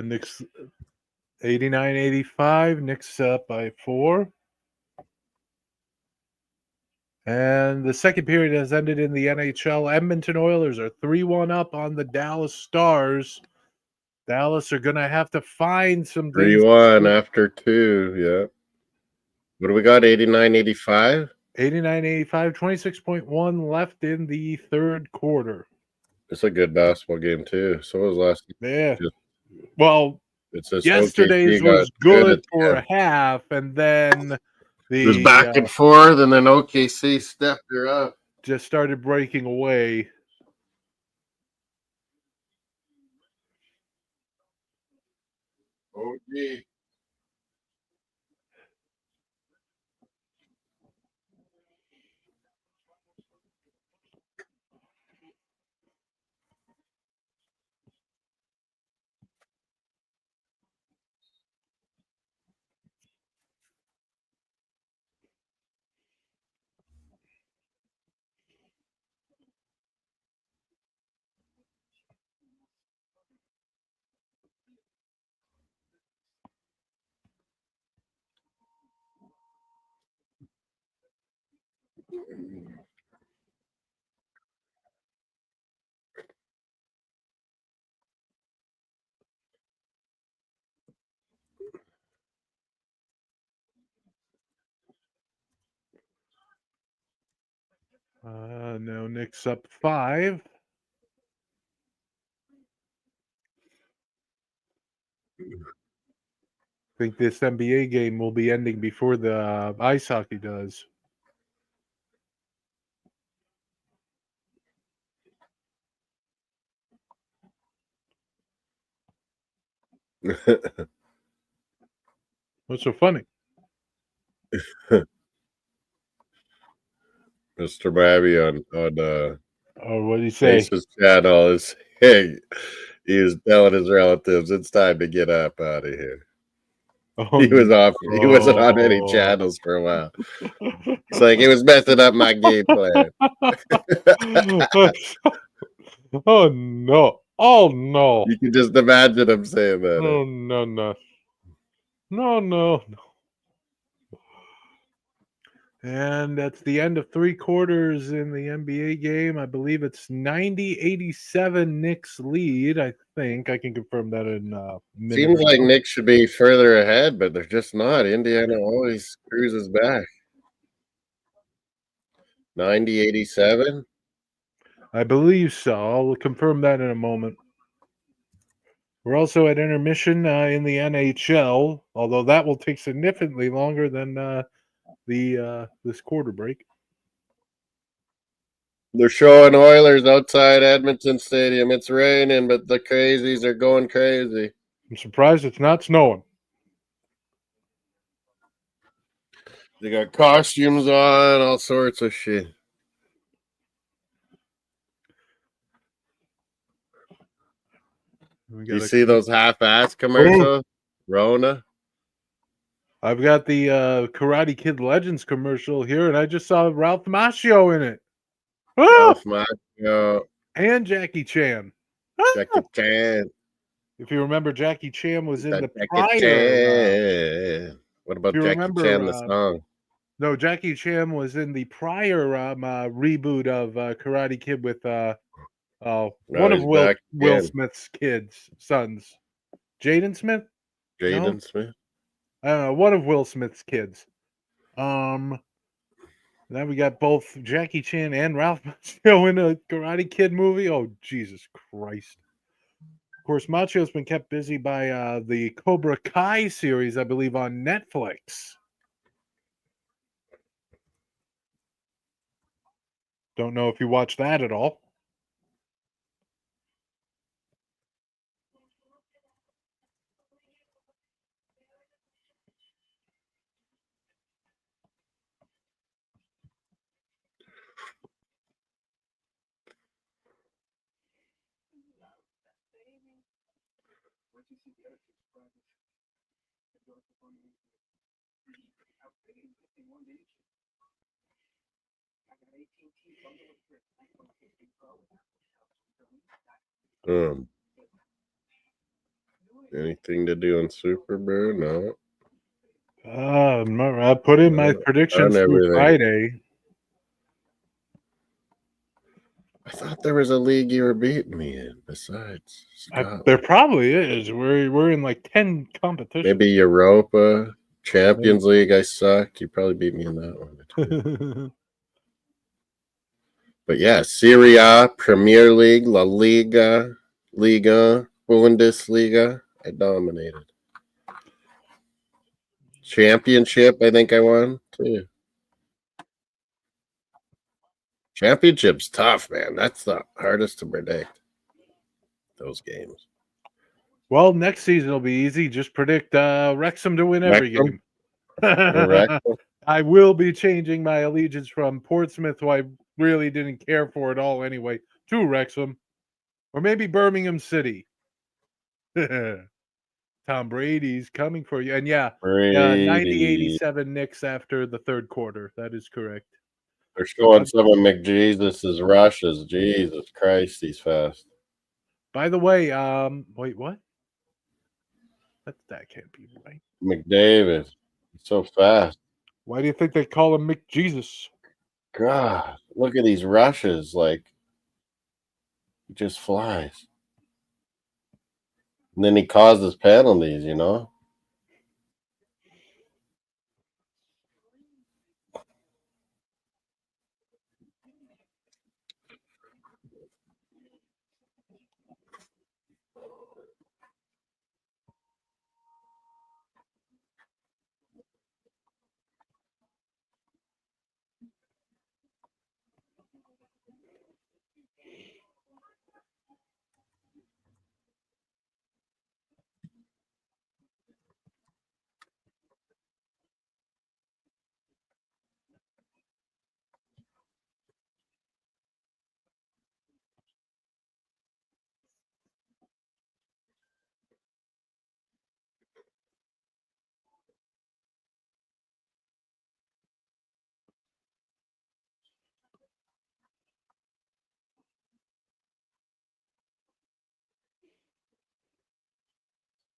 Knicks 89-85. Knicks up by 4. And the second period has ended in the NHL. Edmonton Oilers are 3-1 up on the Dallas Stars. Dallas are going to have to find some things. 3-1 after 2. Yeah. What do we got? 89-85? 89-85, 26.1 left in the third quarter. It's a good basketball game, too. So was last. Yeah. Just, Well, it says yesterday's OKC got was good at the for end. a half, and then It was back and forth, and then OKC stepped her up. Just started breaking away. Oh, gee. Now Knicks up 5. I think this NBA game will be ending before the ice hockey does. What's so funny? Mr. Babby on Oh, what did he say? Face's channel is saying he was telling his relatives it's time to get up out of here. Oh, He was off. He wasn't on any no. channels for a while. It's like it was messing up my game plan. Oh no! Oh no! You can just imagine him saying that. No, no, no. No, no, no. And that's the end of 3 quarters in the NBA game. I believe it's 90-87 Knicks lead. I think I can confirm that in a minute. Seems like Nick should be further ahead, but they're just not. Indiana always cruises back. 90-87? I believe so. I'll confirm that in a moment. We're also at intermission in the NHL, although that will take significantly longer than this quarter break. They're showing Oilers outside Edmonton Stadium. It's raining, but the crazies are going crazy. I'm surprised it's not snowing. They got costumes on, all sorts of shit. You see those half-ass commercials? Rona? I've got the Karate Kid Legends commercial here, and I just saw Ralph Macchio in it. Ralph Macchio. And Jackie Chan. Jackie Chan. If you remember, Jackie Chan was in the Jackie prior. Chan. What about Jackie Chan, the song? No, Jackie Chan was in the prior reboot of Karate Kid with one of Will Smith's sons. Jaden Smith? Jaden Smith? I don't know, one of Will Smith's kids. Now we got both Jackie Chan and Ralph Macchio in a Karate Kid movie. Oh, Jesus Christ. Of course, Macchio's been kept busy by the Cobra Kai series, I believe, on Netflix. Don't know if you watched that at all. Anything to do in Super Bear? No. I put in my predictions on through everything. Friday. I thought there was a league you were beating me in besides Scotland. There probably is. We're in like 10 competitions. Maybe Europa, Champions League. I suck. You probably beat me in that one too. But yeah, Serie A, Premier League, La Liga, Liga, Bundesliga. I dominated. Championship, I think I won too. Championship's tough, man. That's the hardest to predict. Those games. Well, next season will be easy. Just predict Wrexham to win every game. I will be changing my allegiance from Portsmouth, who I really didn't care for at all anyway, to Wrexham. Or maybe Birmingham City. Tom Brady's coming for you. And yeah, 90-87 Knicks after the third quarter. That is correct. They're showing some of McJesus's rushes. Jesus Christ, he's fast. By the way, wait, what? That can't be right. McDavid, he's so fast. Why do you think they call him McJesus? God, look at these rushes. Like, he just flies. And then he causes penalties, you know?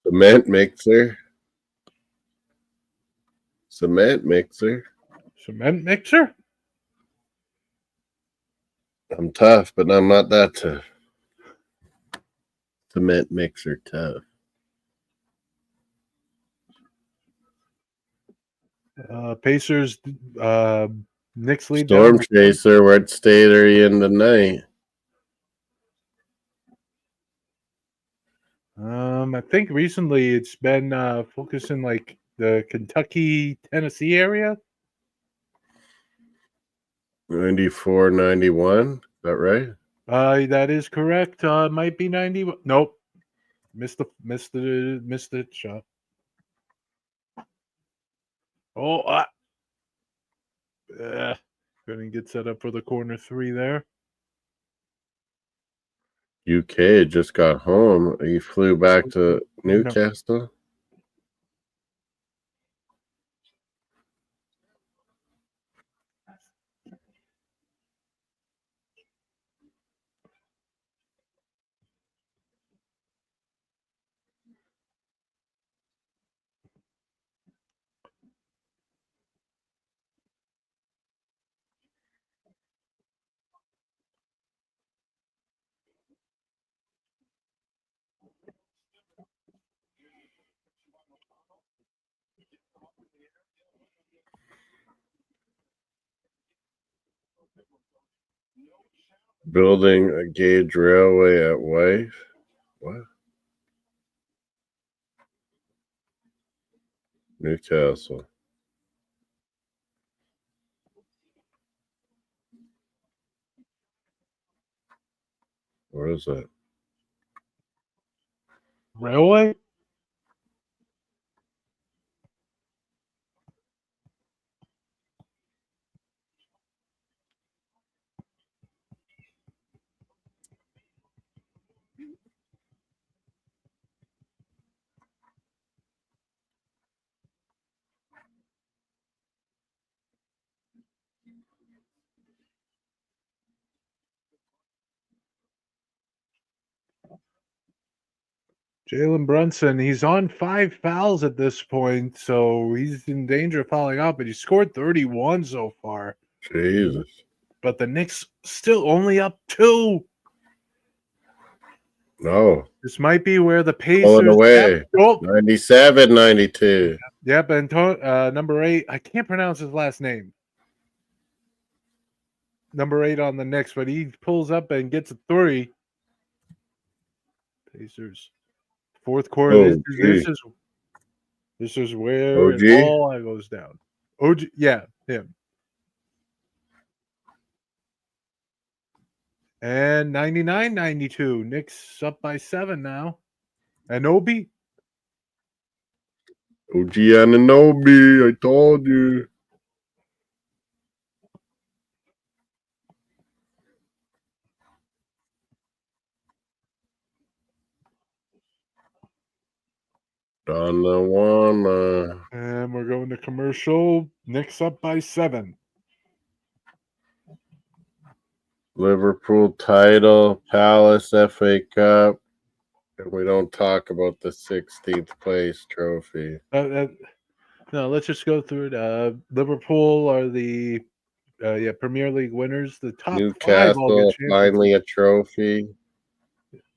Cement mixer. Cement mixer. Cement mixer? I'm tough, but I'm not that tough. Cement mixer tough. Pacers, Knicks lead Storm down. Chaser, what state are you in tonight? I think recently it's been focusing like the Kentucky, Tennessee area. 94, 91. Is that right? That is correct. Might be 90. Nope. Missed the shot. Oh, couldn't get set up for the corner three there. UK just got home. He flew back to Newcastle. Building a gauge railway at Wife. What? Newcastle. Where is that? Railway? Jalen Brunson, he's on 5 fouls at this point, so he's in danger of fouling out, but he scored 31 so far. Jesus. But the Knicks still only up 2. No. This might be where the Pulling Pacers away. oh, 97, 92. yep, and number 8, I can't pronounce his last name. Number 8 on the Knicks, but he pulls up and gets a 3. Pacers. Fourth quarter. Oh, This is where OG? it all goes down. OG, yeah, him. And 99-92. Knicks up by 7 now. And Obi. OG Ananobi, I told you. Donawana. And we're going to commercial. Knicks up by 7. Liverpool title, Palace FA Cup. And we don't talk about the 16th place trophy. No, let's just go through it. Liverpool are the Premier League winners. The top 5 all Newcastle, get finally a trophy.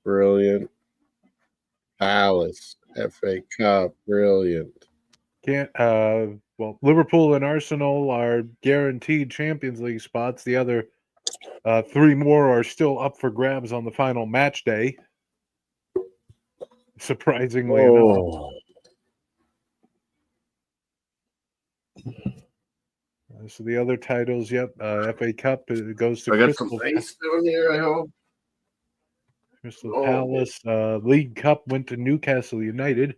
Brilliant. Palace, FA Cup, brilliant. Liverpool and Arsenal are guaranteed Champions League spots. The other 3 more are still up for grabs on the final match day. Surprisingly enough. So the other titles, FA Cup goes to I got Crystal, some ice down here, I hope. Crystal Palace. League Cup went to Newcastle United.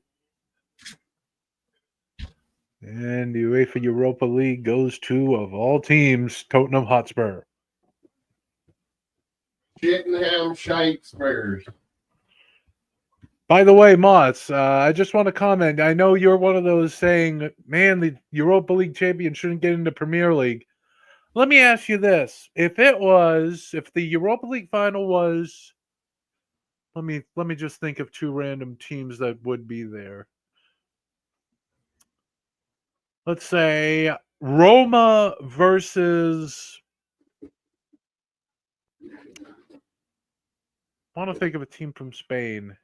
And the UEFA Europa League goes to, of all teams, Tottenham Hotspur. Chittenham Shitesburgers. By the way, Moss, I just want to comment. I know you're one of those saying, man, the Europa League champion shouldn't get into Premier League. Let me ask you this. If the Europa League final was, let me just think of 2 random teams that would be there. Let's say Roma versus, I want to think of a team from Spain.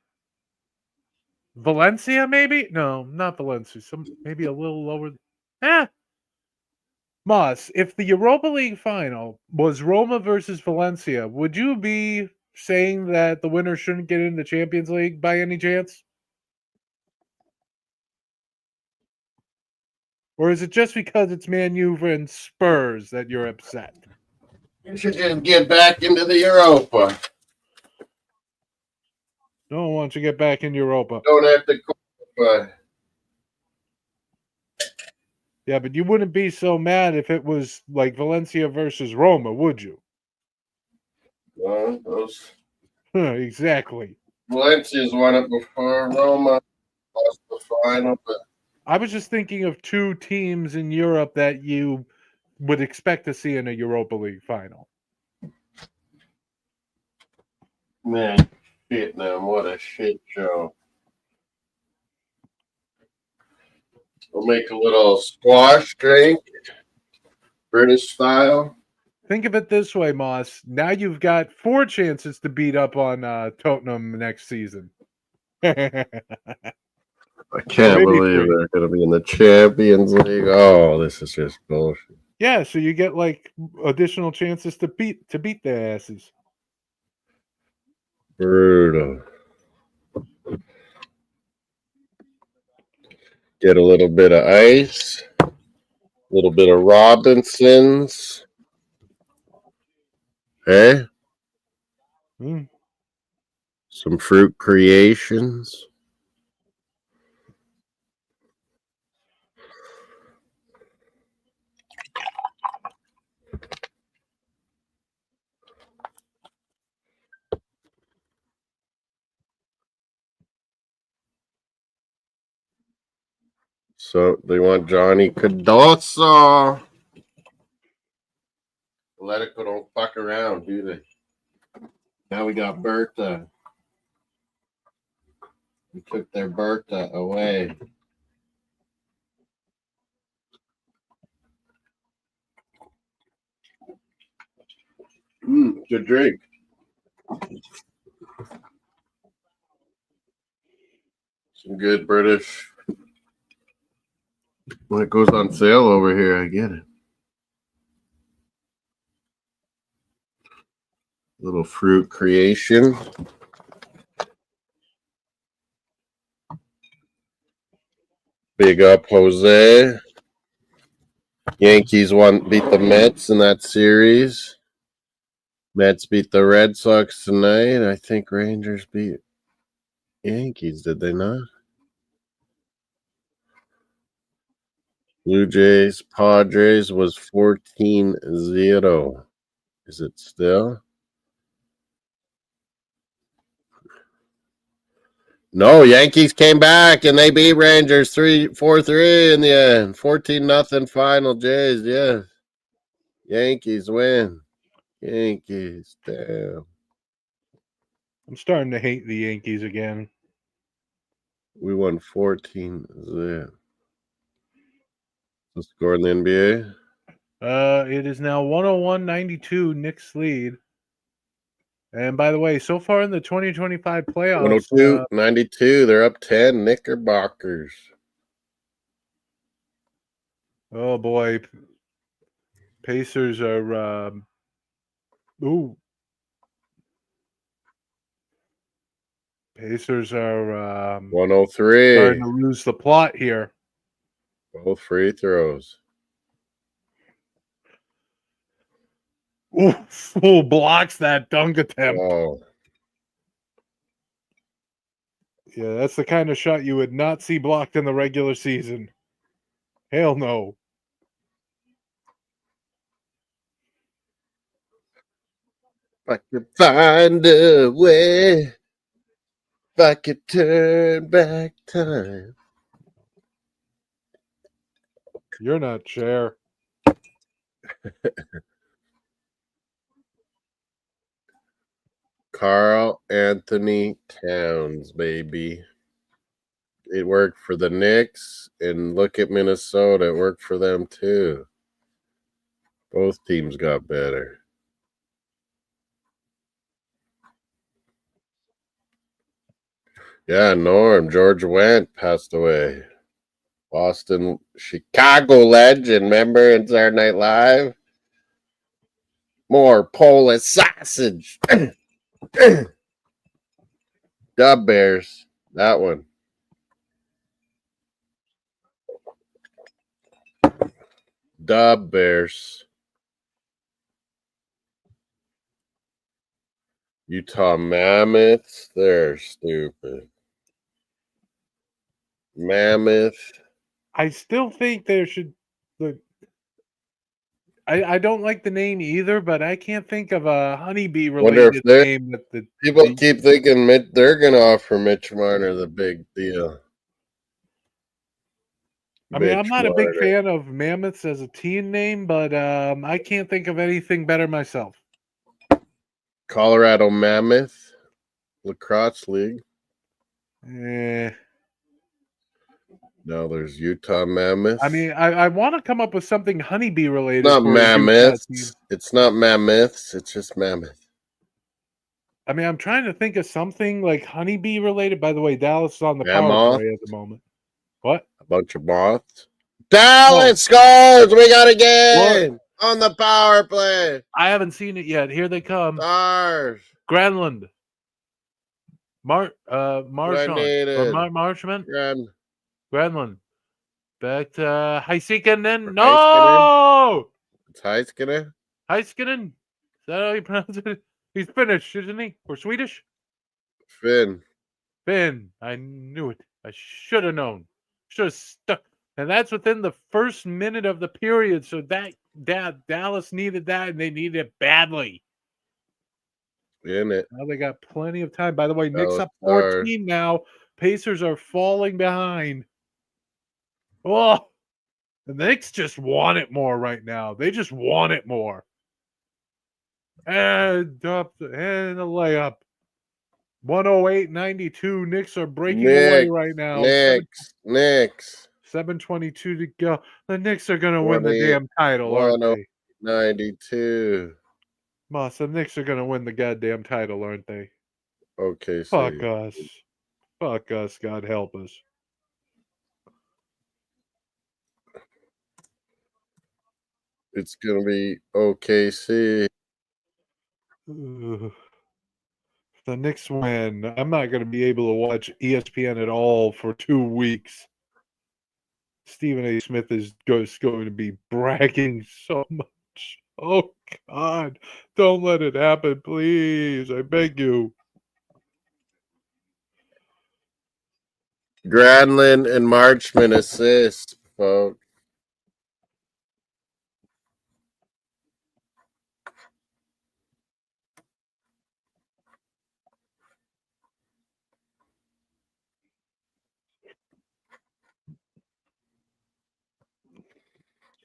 Valencia, maybe? No, not Valencia. Maybe a little lower. Moss, if the Europa League final was Roma versus Valencia, would you be saying that the winner shouldn't get in the Champions League by any chance? Or is it just because it's Man U and Spurs that you're upset? You should just get back into the Europa. No one wants to get back in Europa. Don't have to qualify. Yeah, but you wouldn't be so mad if it was like Valencia versus Roma, would you? Well, Exactly. Valencia's won it before. Roma lost the final, but I was just thinking of 2 teams in Europe that you would expect to see in a Europa League final. man, Vietnam, what a shit show. We'll make a little squash drink, British style. Think of it this way, Moss. Now you've got 4 chances to beat up on Tottenham next season. I can't maybe believe 3. they're going to be in the Champions League. Oh, this is just bullshit. Yeah, so you get like additional chances to beat their asses. Brutal. Get a little bit of ice, a little bit of Robinsons. Hey? Some fruit creations. So they want Johnny Cardoso. Atletico don't fuck around, do they? Now we got Bertha. We took their Bertha away. Good drink. Some good British. When it goes on sale over here, I get it. Little fruit creation. Big up, Jose. Yankees beat the Mets in that series. Mets beat the Red Sox tonight. I think Rangers beat Yankees, did they not? Blue Jays, Padres was 14-0. Is it still? No, Yankees came back and they beat Rangers 4-3 in the end. 14-0 final, Jays, yes. Yankees win. Yankees, damn. I'm starting to hate the Yankees again. We won 14-0. The score in the NBA? It is now 101-92, Knicks lead. And by the way, so far in the 2025 playoffs, 102-92. They're up 10. Knickerbockers. oh boy, Pacers are Pacers are 103. starting to lose the plot here. Both free throws. Ooh, full blocks that dunk attempt. Oh, Yeah, that's the kind of shot you would not see blocked in the regular season. Hell no. if I could find a way, if I could turn back time. You're not Cher. Carl Anthony Towns, baby. It worked for the Knicks, and look at Minnesota. It worked for them too. Both teams got better. Yeah, Norm. George Wendt passed away. Boston, Chicago legend. Remember in Saturday Night Live? More Polish sausage. Dub Bears. That one. Dub Bears. Utah Mammoths. They're stupid. Mammoth. I still think there should look. I don't like the name either, but I can't think of a honeybee Wonder if related they're- name that the People keep thinking they're going to offer Mitch Marner the big deal. I mean, I'm Mitch not a big Marner. fan of Mammoths as a team name, but I can't think of anything better myself. Colorado Mammoth Lacrosse League. Now there's Utah Mammoth. I mean, I want to come up with something honeybee related. Not for a Utah Mammoths. team. It's not Mammoths. It's just Mammoth. I mean, I'm trying to think of something like honeybee related. By the way, Dallas is on the power Mammoth? play at the moment. What? A bunch of moths. Dallas scores. We got a game on the power play. I haven't seen it yet. Here they come. Stars. Granlund. Marshman. needed. Marshman. Granlund. Back to Heiskanen. For No! It's Heiskanen. Heiskanen. Is that how you pronounce it? He's Finnish, isn't he? Or Swedish? Finn. Finn. I knew it. I should have known. Should have stuck. And that's within the first minute of the period. So that Dallas needed that, and they needed it badly. In it. Now they got plenty of time. By the way, Knicks Dallas up 14 now. Pacers are falling behind. Oh, the Knicks just want it more right now. They just want it more. And a layup. 108.92. Knicks are breaking away right now. Knicks. 7:22 to go. The Knicks are going to win the damn title, aren't they? 92. Moss, the Knicks are going to win the goddamn title, aren't they? Okay, Fuck us. Fuck us. God help us. It's going to be OKC. Ugh. If the Knicks win, I'm not going to be able to watch ESPN at all for 2 weeks. Stephen A. Smith is going to be bragging so much. Oh, God. Don't let it happen, please. I beg you. Granlund and Marchman assist, folks.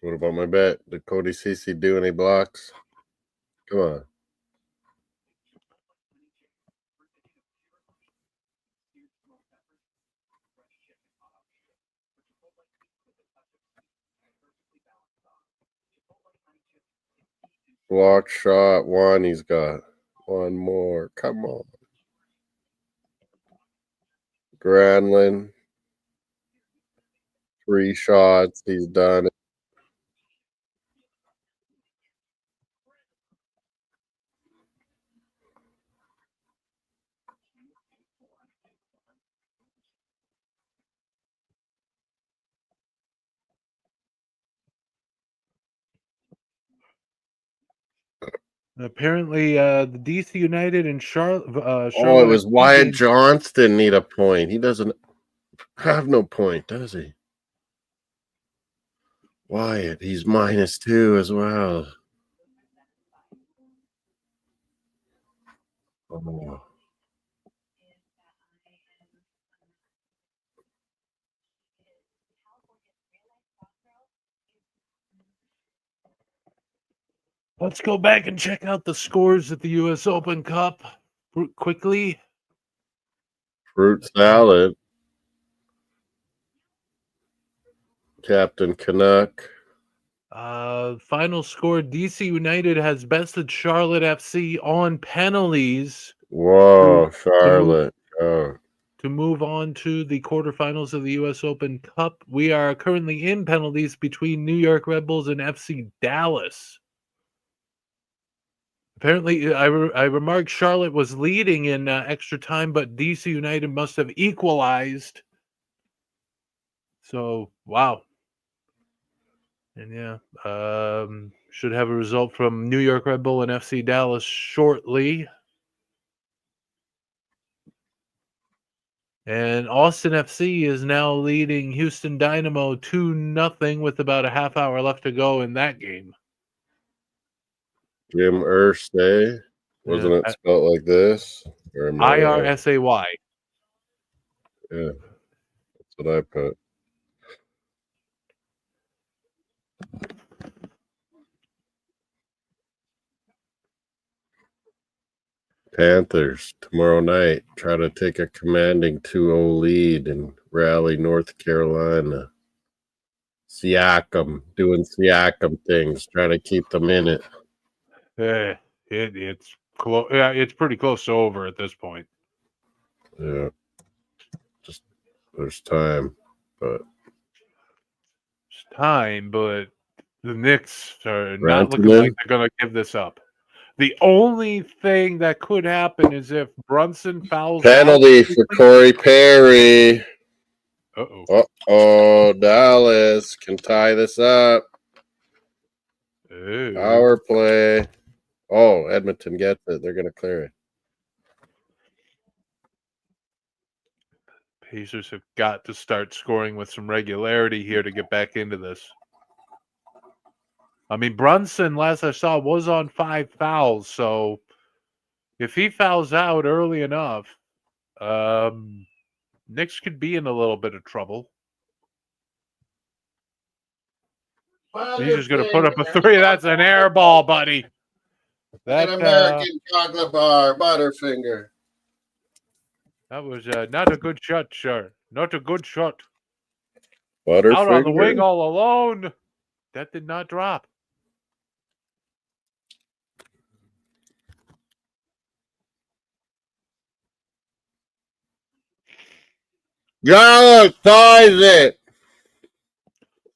What about my bet? Did Cody Cece do any blocks? Come on. Block shot one. He's got one more. Come on. Granlund. 3 shots. He's done it. Apparently, the DC United and Charlotte. Oh, it was FC Wyatt games- Johnston need a point. He doesn't have no point, does he? Wyatt, he's -2 as well. Oh. Let's go back and check out the scores at the U.S. Open Cup quickly. Fruit salad. Captain Canuck. Final score: DC United has bested Charlotte FC on penalties. Whoa, Charlotte. Oh. To move on to the quarterfinals of the U.S. Open Cup. We are currently in penalties between New York Red Bulls and FC Dallas. Apparently, I remarked Charlotte was leading in extra time, but DC United must have equalized. So, wow. And yeah, should have a result from New York Red Bull and FC Dallas shortly. And Austin FC is now leading Houston Dynamo 2-0 with about a half hour left to go in that game. Jim Irsay. Wasn't it spelled like this? IRSAY. Yeah, that's what I put. Panthers tomorrow night try to take a commanding 2-0 lead and rally North Carolina. Siakam doing Siakam things, trying to keep them in it. It's close. Yeah, it's pretty close to over at this point. Yeah, just there's time, but the Knicks are not looking like they're going to give this up. The only thing that could happen is if Brunson fouls penalty for Corey Perry. Uh-oh. Dallas can tie this up. Ew. Power play. Oh, Edmonton gets it. They're going to clear it. Pacers have got to start scoring with some regularity here to get back into this. I mean, Brunson, last I saw, was on 5 fouls. So if he fouls out early enough, Knicks could be in a little bit of trouble. He's just going to put up a 3. That's an air ball, buddy. That American chocolate bar, Butterfinger. That was not a good shot, sir. Not a good shot. Out on the wing Butterfinger. all alone. That did not drop. Gallup ties it.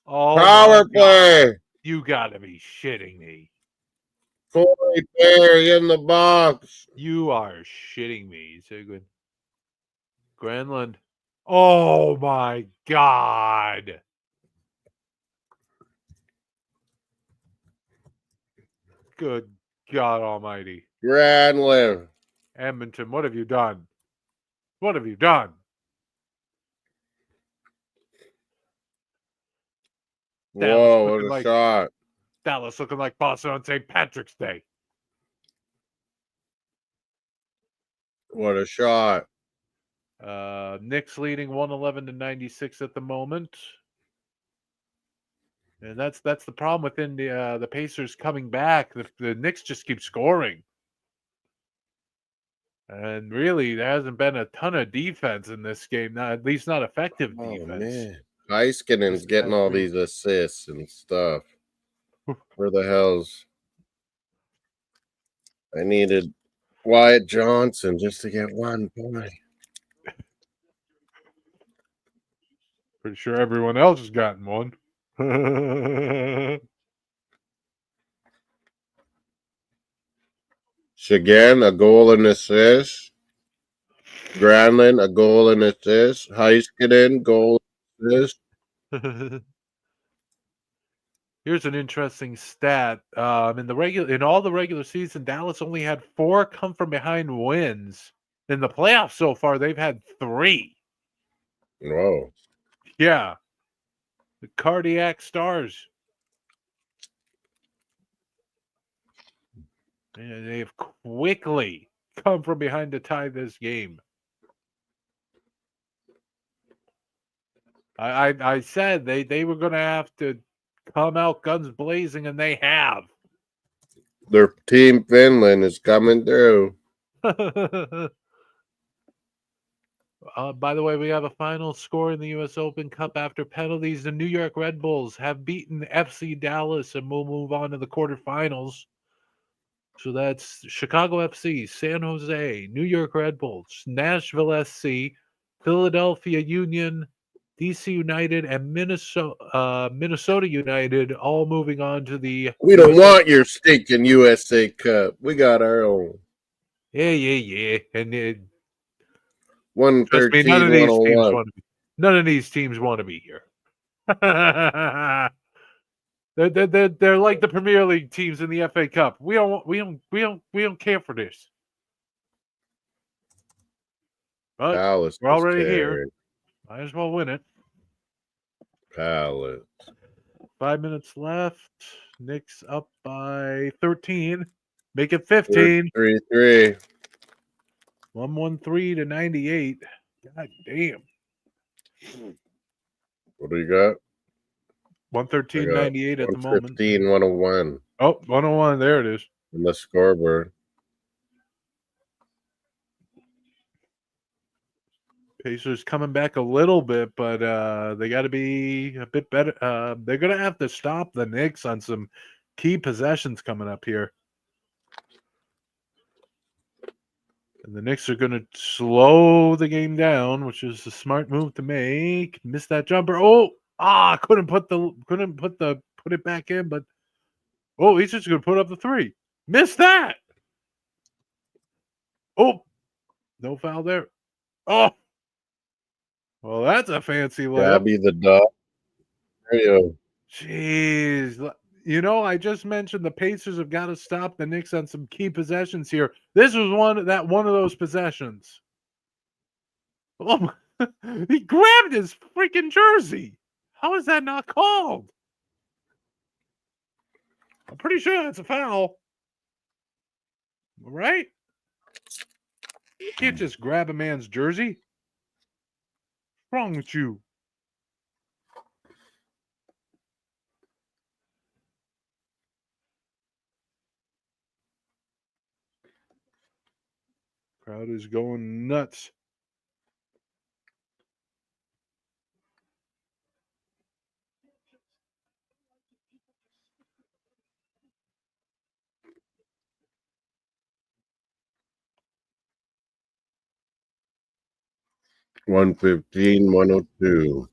Oh Power my God. play. You gotta be shitting me. Corey Perry in the box. You are shitting me, Sigrid. Granlund. Oh my God. Good God Almighty. Granlund. Edmonton, what have you done? What have you done? Dallas Whoa, looking what a like shot. Dallas looking like Boston on St. Patrick's Day. What a shot. Knicks leading 111-96 at the moment. And that's the problem within the Pacers coming back. The Knicks just keep scoring. And really, there hasn't been a ton of defense in this game. Not, at least not effective Oh, defense. man. Heiskanen's getting all these assists and stuff. Where the hell's... I needed Wyatt Johnson just to get 1 point. Pretty sure everyone else has gotten one. Shagan, a goal and assist. Granlund, a goal and assist. Heiskanen, goal and assist. Here's an interesting stat. In all the regular season, Dallas only had 4 come from behind wins. In the playoffs so far, they've had 3. Whoa. Yeah. The Cardiac Stars. And they have quickly come from behind to tie this game. I said they were going to have to come out guns blazing, and they have. Their team Finland is coming through. By the way, we have a final score in the U.S. Open Cup after penalties. The New York Red Bulls have beaten FC Dallas, and we'll move on to the quarterfinals. So that's Chicago FC, San Jose, New York Red Bulls, Nashville SC, Philadelphia Union, DC United, and Minnesota United, all moving on to the. We don't want your stinking USA Cup. We got our own. Yeah. And 113, trust me, none of these teams 101. want to be. None of these teams want to be here. They're like the Premier League teams in the FA Cup. We don't care for this. But Palace we're is already here. carrying. Might as well win it. Palace. 5 minutes left. Knicks up by 13. Make it 15. 3-3. 113-98. God damn. What do you got? 113-98 at the moment. 115, 101 Oh, 101. There it is. in the scoreboard. Pacers coming back a little bit, but they got to be a bit better. They're going to have to stop the Knicks on some key possessions coming up here. And the Knicks are going to slow the game down, which is a smart move to make. Missed that jumper. Couldn't put it back in, but he's just going to put up the 3. Missed that. Oh, no foul there. Oh, well, that's a fancy layup. Gabby the Dog. There you Jeez. I just mentioned the Pacers have got to stop the Knicks on some key possessions here. This was one of those possessions. Oh, he grabbed his freaking jersey. How is that not called? I'm pretty sure that's a foul. Right? You can't just grab a man's jersey. What's wrong with you? Crowd is going nuts. 115, 102.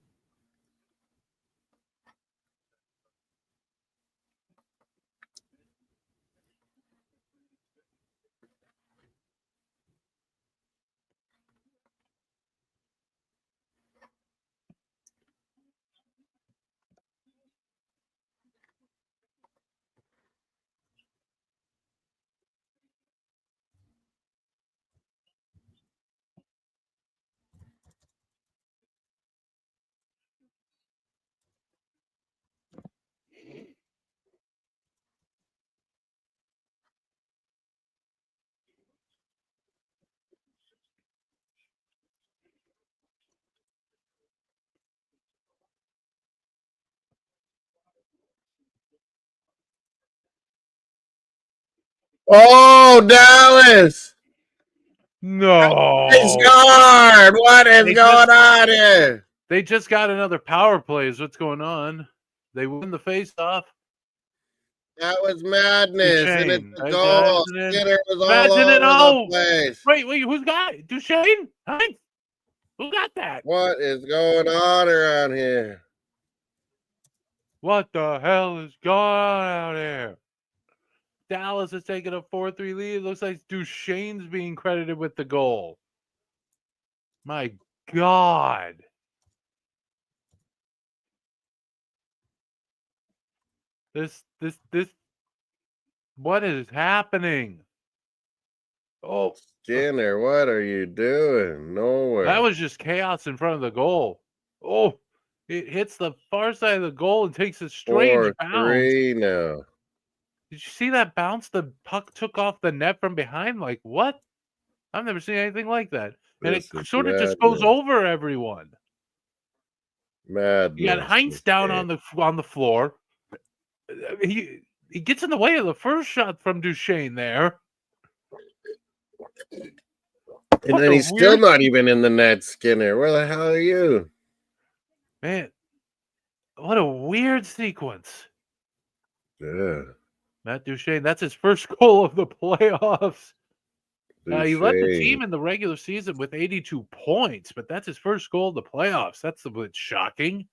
Oh, Dallas! They No. scored! What is They going just- on here? They just got another power play is what's going on. They win the face-off. That was madness, and it's Duchesne. a goal. Skinner was all Imagine it. over the Oh, place. wait, who's got it? Duchesne? Huh? Who got that? What is going on around here? What the hell is going on out here? Dallas is taking a 4-3 lead. It looks like Duchesne's being credited with the goal. My God. This, what is happening? Oh, Skinner, what are you doing? Nowhere. that was just chaos in front of the goal. Oh, it hits the far side of the goal and takes a strange bounce. 4-3 now. Did you see that bounce? The puck took off the net from behind. Like, what? I've never seen anything like that. And This it is sort of just goes madness. over everyone. Madness. You got Heinz down on the floor. He gets in the way of the first shot from Duchesne there. And then he's still not even in the net, Skinner. Where the hell are you? Man, what a weird sequence. Yeah. Matt Duchesne, that's his first goal of the playoffs. He led the Duchesne. team in the regular season with 82 points, but that's his first goal of the playoffs. That's a bit shocking.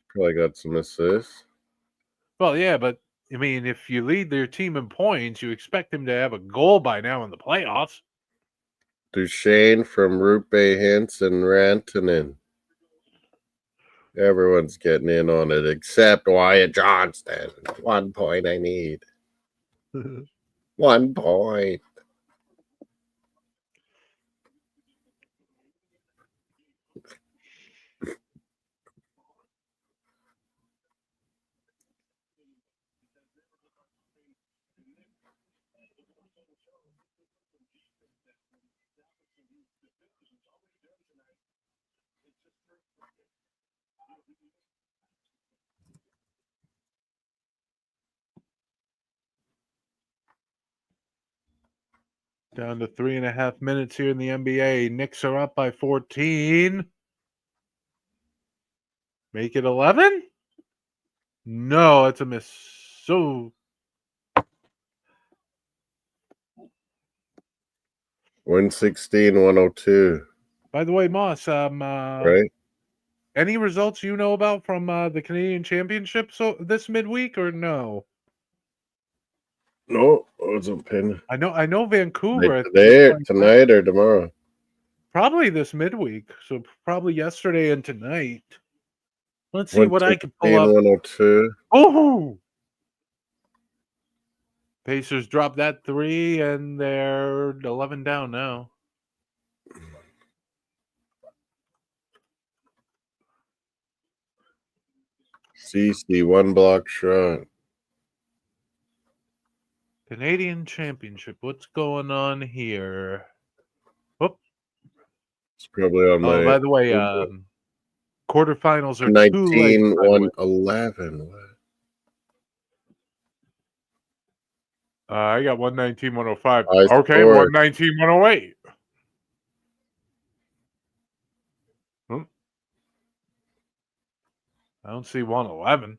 Probably got some assists. Well, yeah, but I mean, if you lead your team in points, you expect him to have a goal by now in the playoffs. Duchesne from Rupe Hintz and Rantanen. Everyone's getting in on it except Wyatt Johnston. 1 point I need. 1 point. Down to 3.5 minutes here in the NBA. Knicks are up by 14. Make it 11? No, it's a miss. So 116, 102. by the way, Moss, Right? any results you know about from the Canadian Championship this midweek or no? No, it was a pin. I know Vancouver. I think, Today, tonight, or tomorrow? probably this midweek. So probably yesterday and tonight. Let's see what I can pull up. 102. Oh! Pacers dropped that 3 and they're 11 down now. CC, 1 block shot. Canadian Championship. What's going on here? Whoop. It's probably on my. Oh, by the way, quarterfinals are 19, 2 legs. 111. I got 119, 105. I Okay, scored. 119, 108. I don't see 111.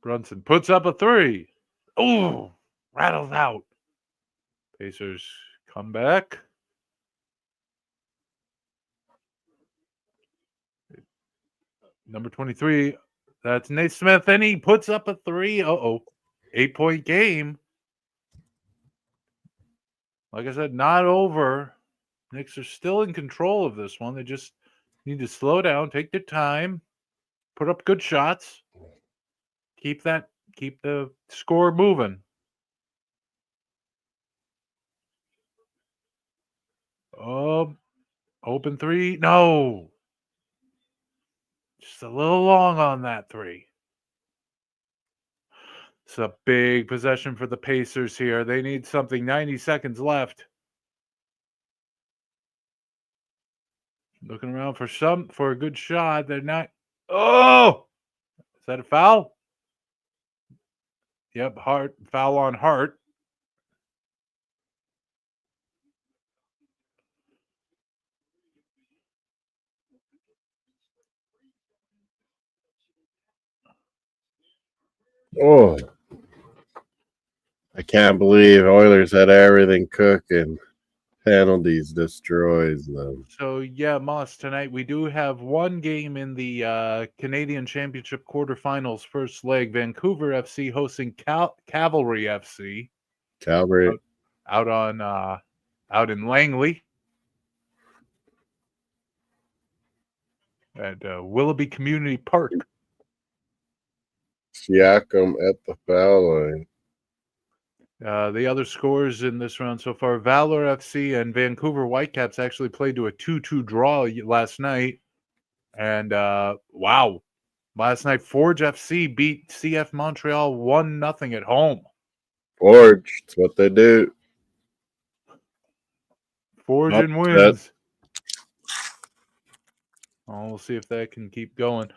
Brunson puts up a three. Oh, rattles out. Pacers come back. Number 23, that's Nate Smith, and he puts up a three. 8-point game. Like I said, not over. Knicks are still in control of this one. They just need to slow down, take their time, put up good shots, keep the score moving. Open three. No. Just a little long on that three. It's a big possession for the Pacers here. They need something. 90 seconds left. Looking around for a good shot. They're not. Oh! Is that a foul? Yep, Hart. Foul on Hart. Oh, I can't believe Oilers had everything cooking. Penalties destroys them. So, yeah, Moss, tonight we do have one game in the Canadian Championship quarterfinals first leg. Vancouver FC hosting Cavalry FC. Calgary. Out in Langley at Willoughby Community Park. Siakam at the foul line. The other scores in this round so far, Valor FC and Vancouver Whitecaps actually played to a 2-2 draw last night. And wow, last night Forge FC beat CF Montreal 1-0 at home. Forge, it's what they do. Forge and wins. Oh, we'll see if that can keep going.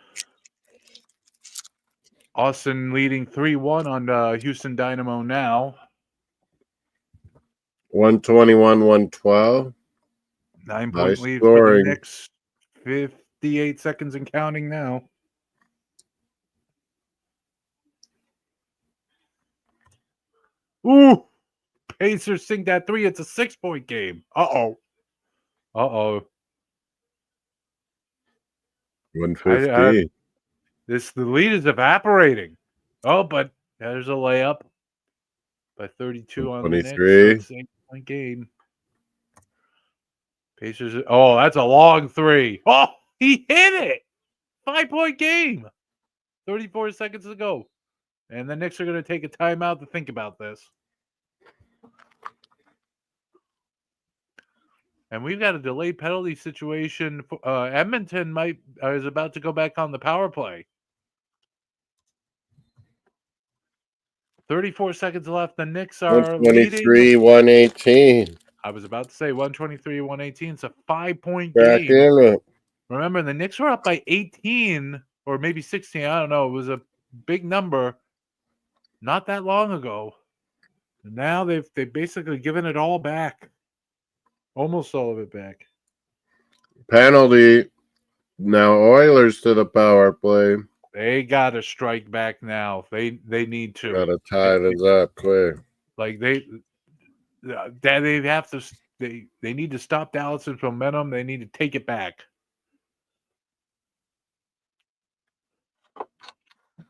Austin leading 3-1 on Houston Dynamo now. 121, 112. 9-point lead scoring. for the Knicks. 58 seconds and counting now. Ooh! Pacers sink that three. It's a 6-point game. Uh-oh. 150. The lead is evaporating. Oh, but there's a layup by 32 on the Knicks. So 23. it's an 8-point game. Pacers. Oh, that's a long three. Oh, he hit it. 5-point game. 34 seconds to go. And the Knicks are going to take a timeout to think about this. And we've got a delayed penalty situation. Edmonton is about to go back on the power play. 34 seconds left. The Knicks are 123, leading. 118. I was about to say 123, 118. It's a 5-point Back game. in it. Remember, the Knicks were up by 18 or maybe 16. I don't know. It was a big number not that long ago. Now they've basically given it all back. Almost all of it back. Penalty. Now Oilers to the power play. They got to strike back now. They need to. Got to tie this up quick. Like they have to. They need to stop Dallas's momentum. They need to take it back.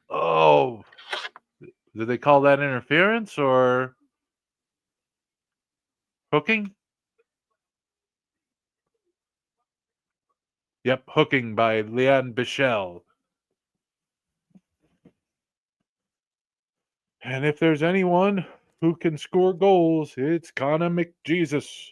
Oh, did they call that interference or hooking? Yep, hooking by Leon Bichelle. And if there's anyone who can score goals, it's Connor McJesus.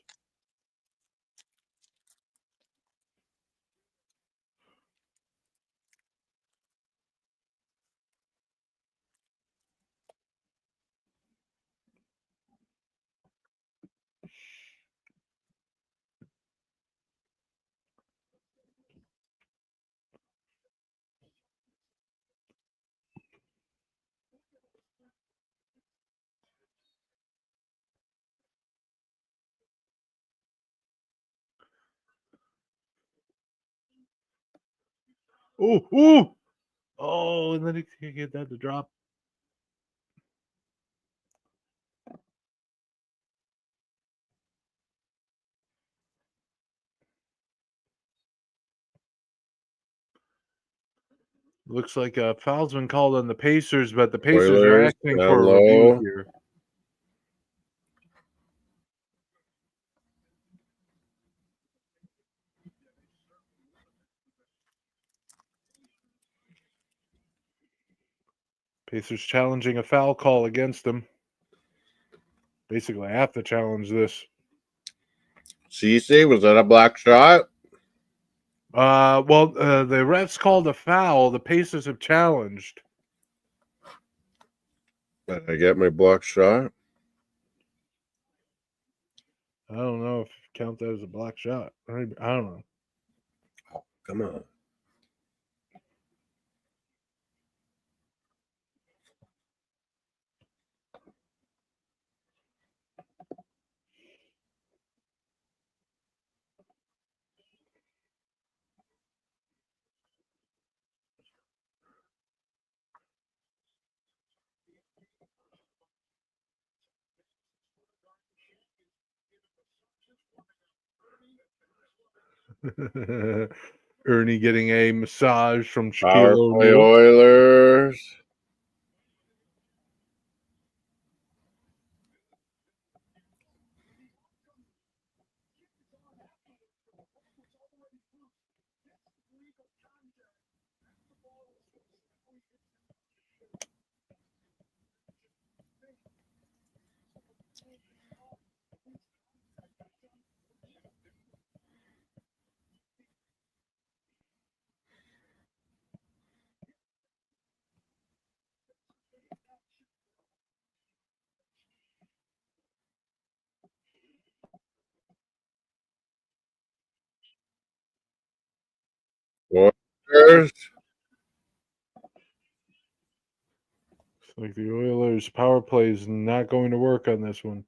Ooh. Oh, and then he get that to drop. Looks like a foul's been called on the Pacers, but the Pacers are Oilers asking down for a review low. here. Pacers challenging a foul call against them. Basically, have to challenge this. Cece, was that a block shot? The refs called a foul. The Pacers have challenged. Did I get my block shot? I don't know if you count that as a block shot. I don't know. Come on. Ernie getting a massage from Power Shaquille play O'Neal. Oilers. Oilers. Like the Oilers' power play is not going to work on this one.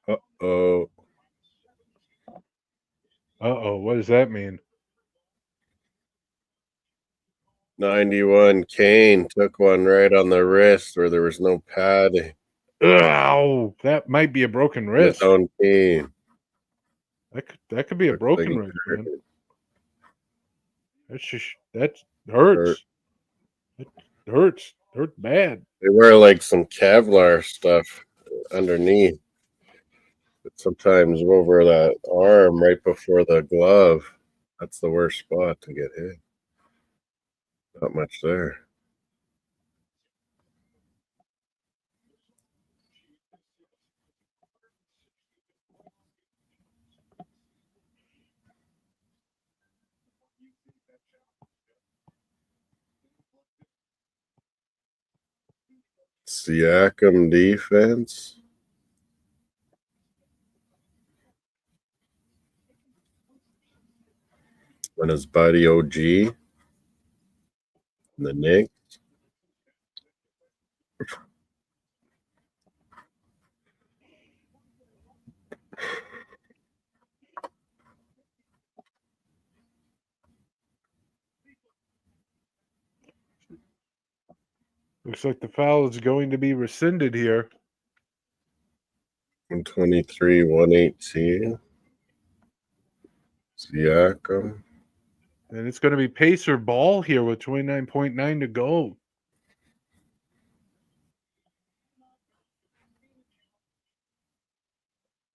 Uh-oh. What does that mean? 91 Kane took one right on the wrist where there was no padding. Ow! That might be a broken His wrist. own team. That could be a Looks broken like wrist, it man. That hurts. It hurts. Hurt bad. They wear like some Kevlar stuff underneath. But sometimes over that arm right before the glove. That's the worst spot to get hit. Not much there. Siakam defense. And his buddy OG. The Knicks. Looks like the foul is going to be rescinded here. 123, 118. Siakam. And it's going to be Pacer ball here with 29.9 to go.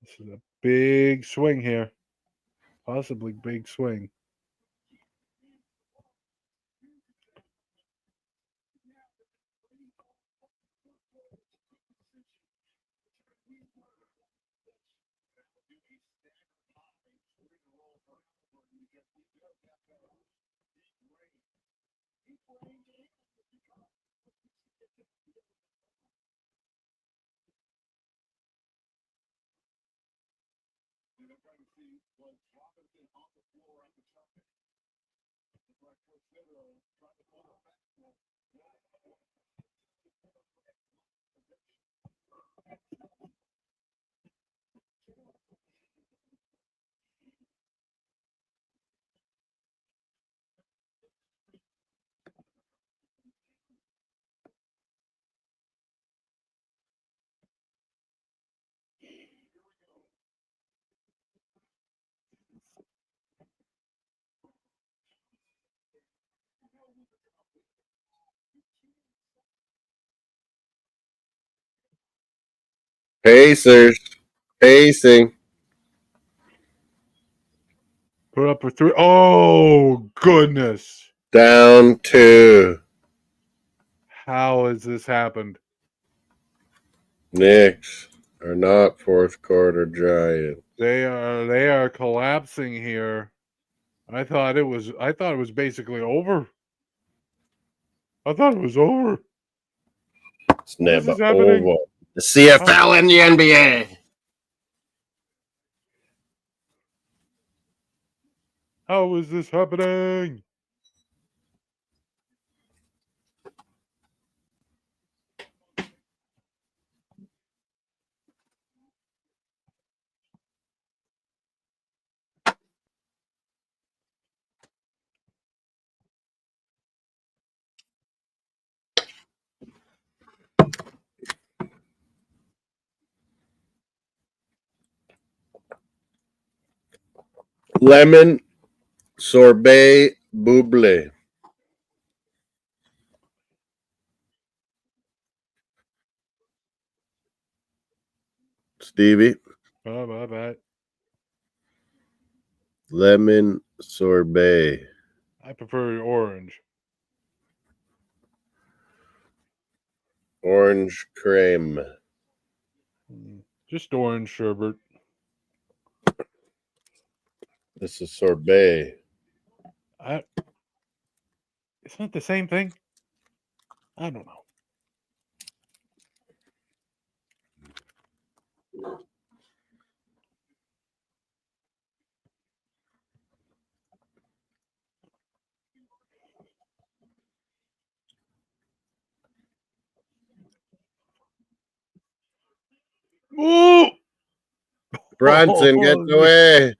This is a big swing here. Possibly big swing. Pacers. Pacing. Put up for 3. Oh, goodness. Down 2. How has this happened? Knicks are not fourth quarter giant. They are collapsing here. I thought it was basically over. I thought it was over. It's How is never this happening? over. The CFL and the NBA. How is this happening? Lemon sorbet buble. Stevie. Oh, my bad. Lemon sorbet. I prefer orange. Orange creme. Just orange sherbet. This is sorbet. Isn't it the same thing? I don't know. Ooh! Bronson gets away.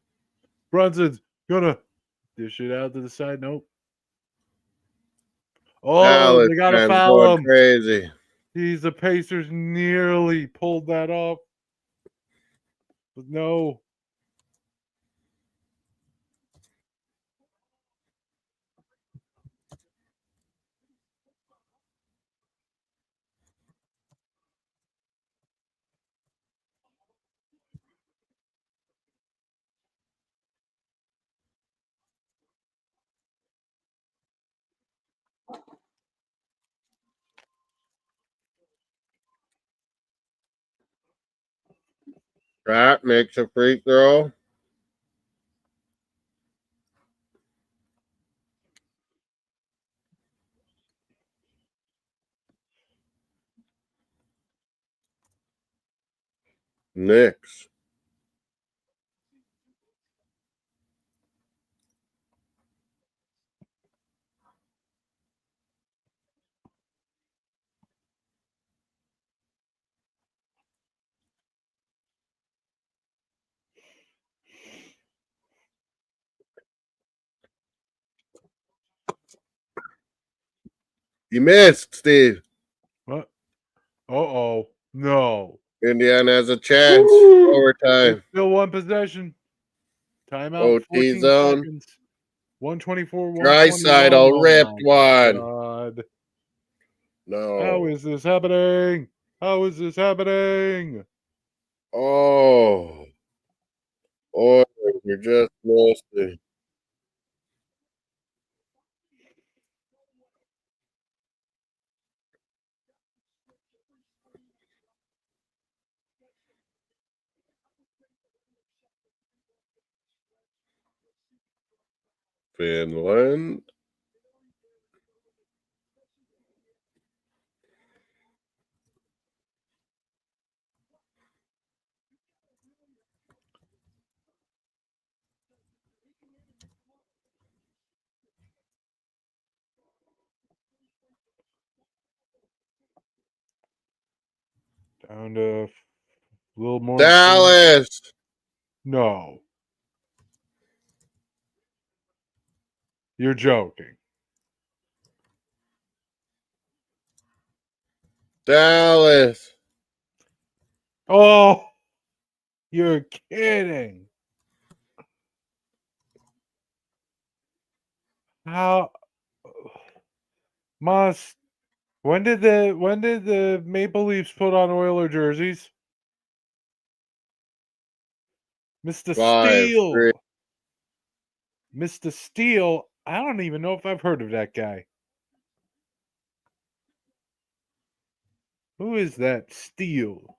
Brunson's gonna dish it out to the side. Nope. Oh, Dallas they gotta fans foul going him. crazy. The Pacers nearly pulled that off. But no. Pratt makes a free throw. Knicks. You missed, Steve. What? Uh-oh. No. Indiana has a chance. Woo! Overtime. Still one possession. Timeout, OT 14 zone. seconds. 124, 121. Drysdale Oh, ripped my one. God. No. How is this happening? How is this happening? Oh. Oh, you're just missing. Finland. Down to a little more. Than Dallas. no. You're joking. Dallas. Oh, you're kidding. How must when did the Maple Leafs put on Oiler jerseys? Mr. 5-3. Steele. Mr. Steele. I don't even know if I've heard of that guy. Who is that Steele?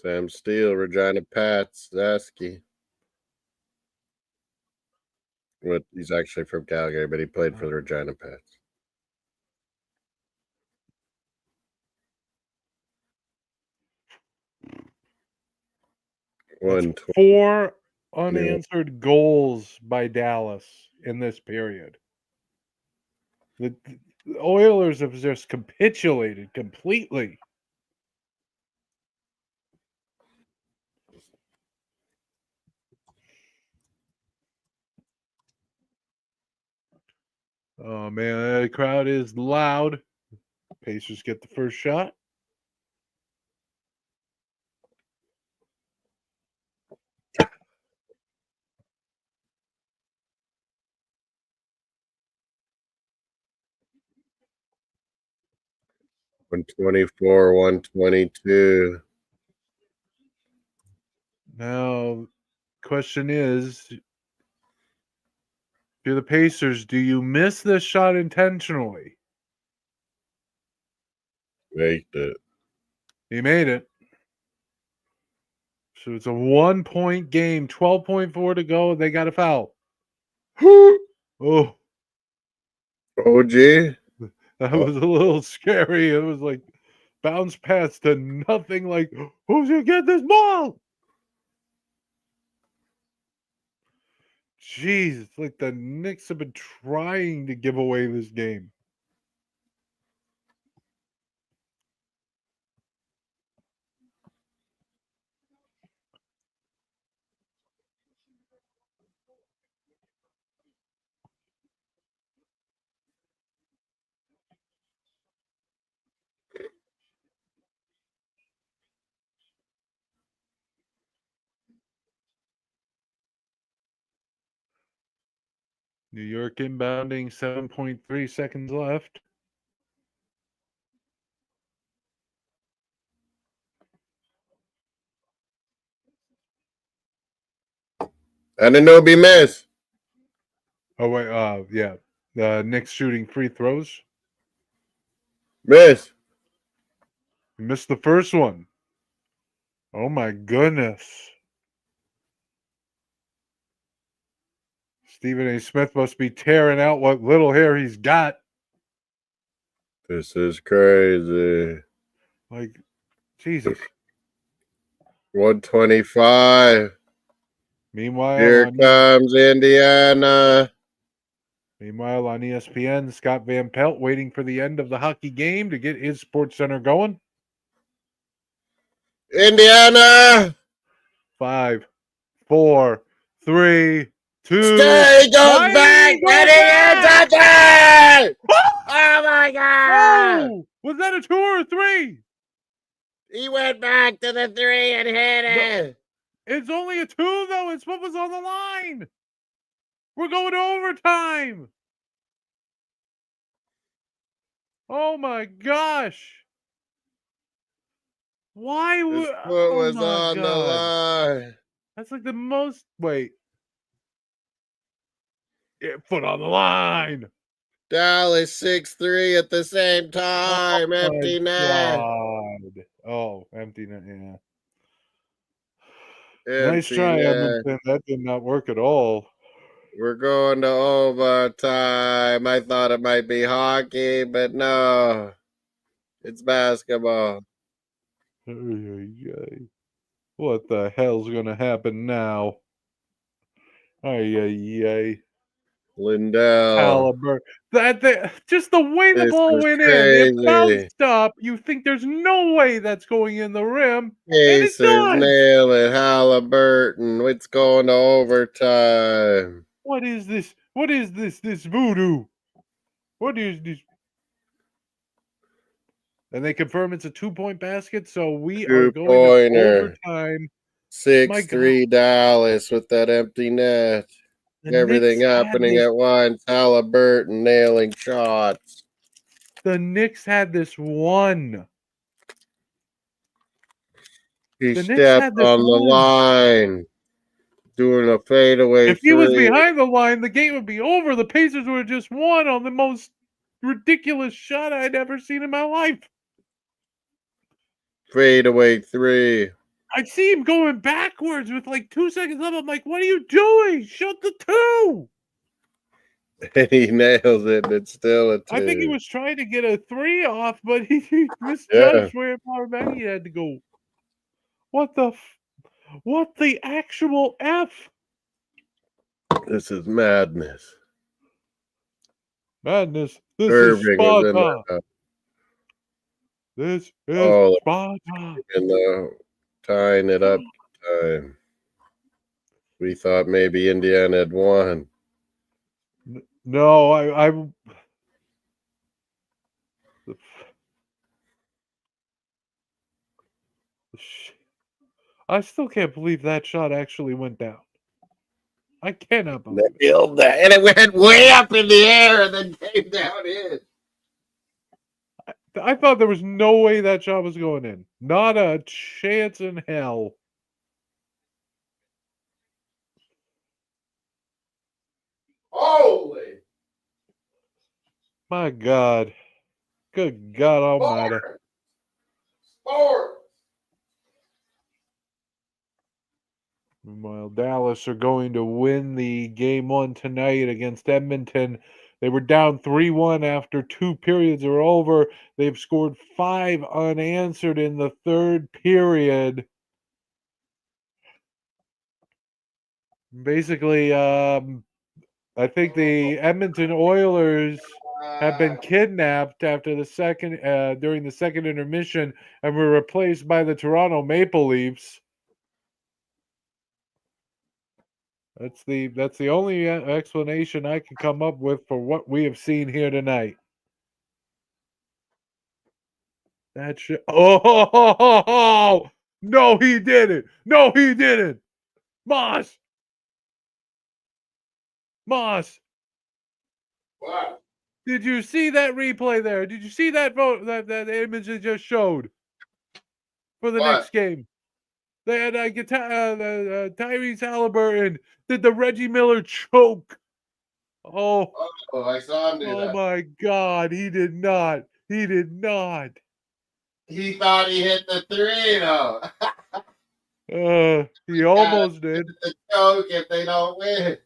Sam Steele, Regina Pats, Zasky. He's actually from Calgary, but he played for the Regina Pats. That's 4 unanswered goals by Dallas in this period. The Oilers have just capitulated completely. Oh man, the crowd is loud. Pacers get the first shot. $124, $122. Now, question is, do the Pacers, do you miss this shot intentionally? Made it. He made it. So it's a 1-point game, 12.4 to go. They got a foul. Oh, OG? that was a little scary. It was like bounce pass to nothing. Like, who's going to get this ball? Jeez, it's like the Knicks have been trying to give away this game. New York inbounding, 7.3 seconds left. Anunoby miss. Oh, wait, yeah. The Knicks shooting free throws. Miss. You missed the first one. Oh, my goodness. Stephen A. Smith must be tearing out what little hair he's got. This is crazy. Like, Jesus. 125. Meanwhile, Here comes Indiana. Meanwhile, on ESPN, Scott Van Pelt waiting for the end of the hockey game to get his Sports Center going. Indiana. 5, 4, 3, 2. Stay goes back. And he ends it. Oh my God. Oh, was that a 2 or a 3? He went back to the 3 and hit it. It's only a 2, though. It's what was on the line. We're going to overtime. Oh, my gosh. Why His would... foot was on the line. That's like the most... Wait. Yeah, foot on the line. Dallas 6-3 at the same time. Empty net. God. Oh, empty net, yeah. Empty Nice try, net. Edmonton. That did not work at all. We're going to overtime. I thought it might be hockey, but no. It's basketball. What the hell's going to happen now? Lindell. Halliburton. Just the way the This ball is went in. crazy. It bounced up. You think there's no way that's going in the rim. Pacers And it does. nail it. Halliburton. It's going to overtime. What is this? What is this? This voodoo? What is this? And they confirm it's a 2-point basket, so we are going to overtime. 6-3 Dallas with that empty net. Everything happening at once. Halliburton nailing shots. The Knicks had this one. He stepped on the line. doing a fadeaway If he was three. behind the line, the game would be over. The Pacers would have just won on the most ridiculous shot I'd ever seen in my life. Fadeaway three. I see him going backwards with like 2 seconds left. I'm like, what are you doing? Shoot the two. And he nails it, and it's still a two. I think he was trying to get a three off, but he misjudged where far back he had to go. What the actual F? This is madness. Madness. This Irving is was in Sparta. This is Oh, Sparta. in the tying it up time. We thought maybe Indiana had won. No, I still can't believe that shot actually went down. I cannot believe it. Nailed that. And it went way up in the air and then came down in. I thought there was no way that shot was going in. Not a chance in hell. Holy! My God. Good God Almighty. Sport! Meanwhile, Dallas are going to win the game one tonight against Edmonton. They were down 3-1 after 2 periods are over. They've scored 5 unanswered in the third period. Basically, I think the Edmonton Oilers have been kidnapped after the second during the second intermission and were replaced by the Toronto Maple Leafs. That's the only explanation I can come up with for what we have seen here tonight. That shit. Oh, no, he didn't. No, he didn't. Moss. What? Did you see that replay there? Did you see that vote that image it just showed for the next game? They had Tyrese Halliburton did the Reggie Miller choke. Oh, I saw him do oh that. my God, he did not. He did not. He thought he hit the three, though. He almost did. The choke if they don't win.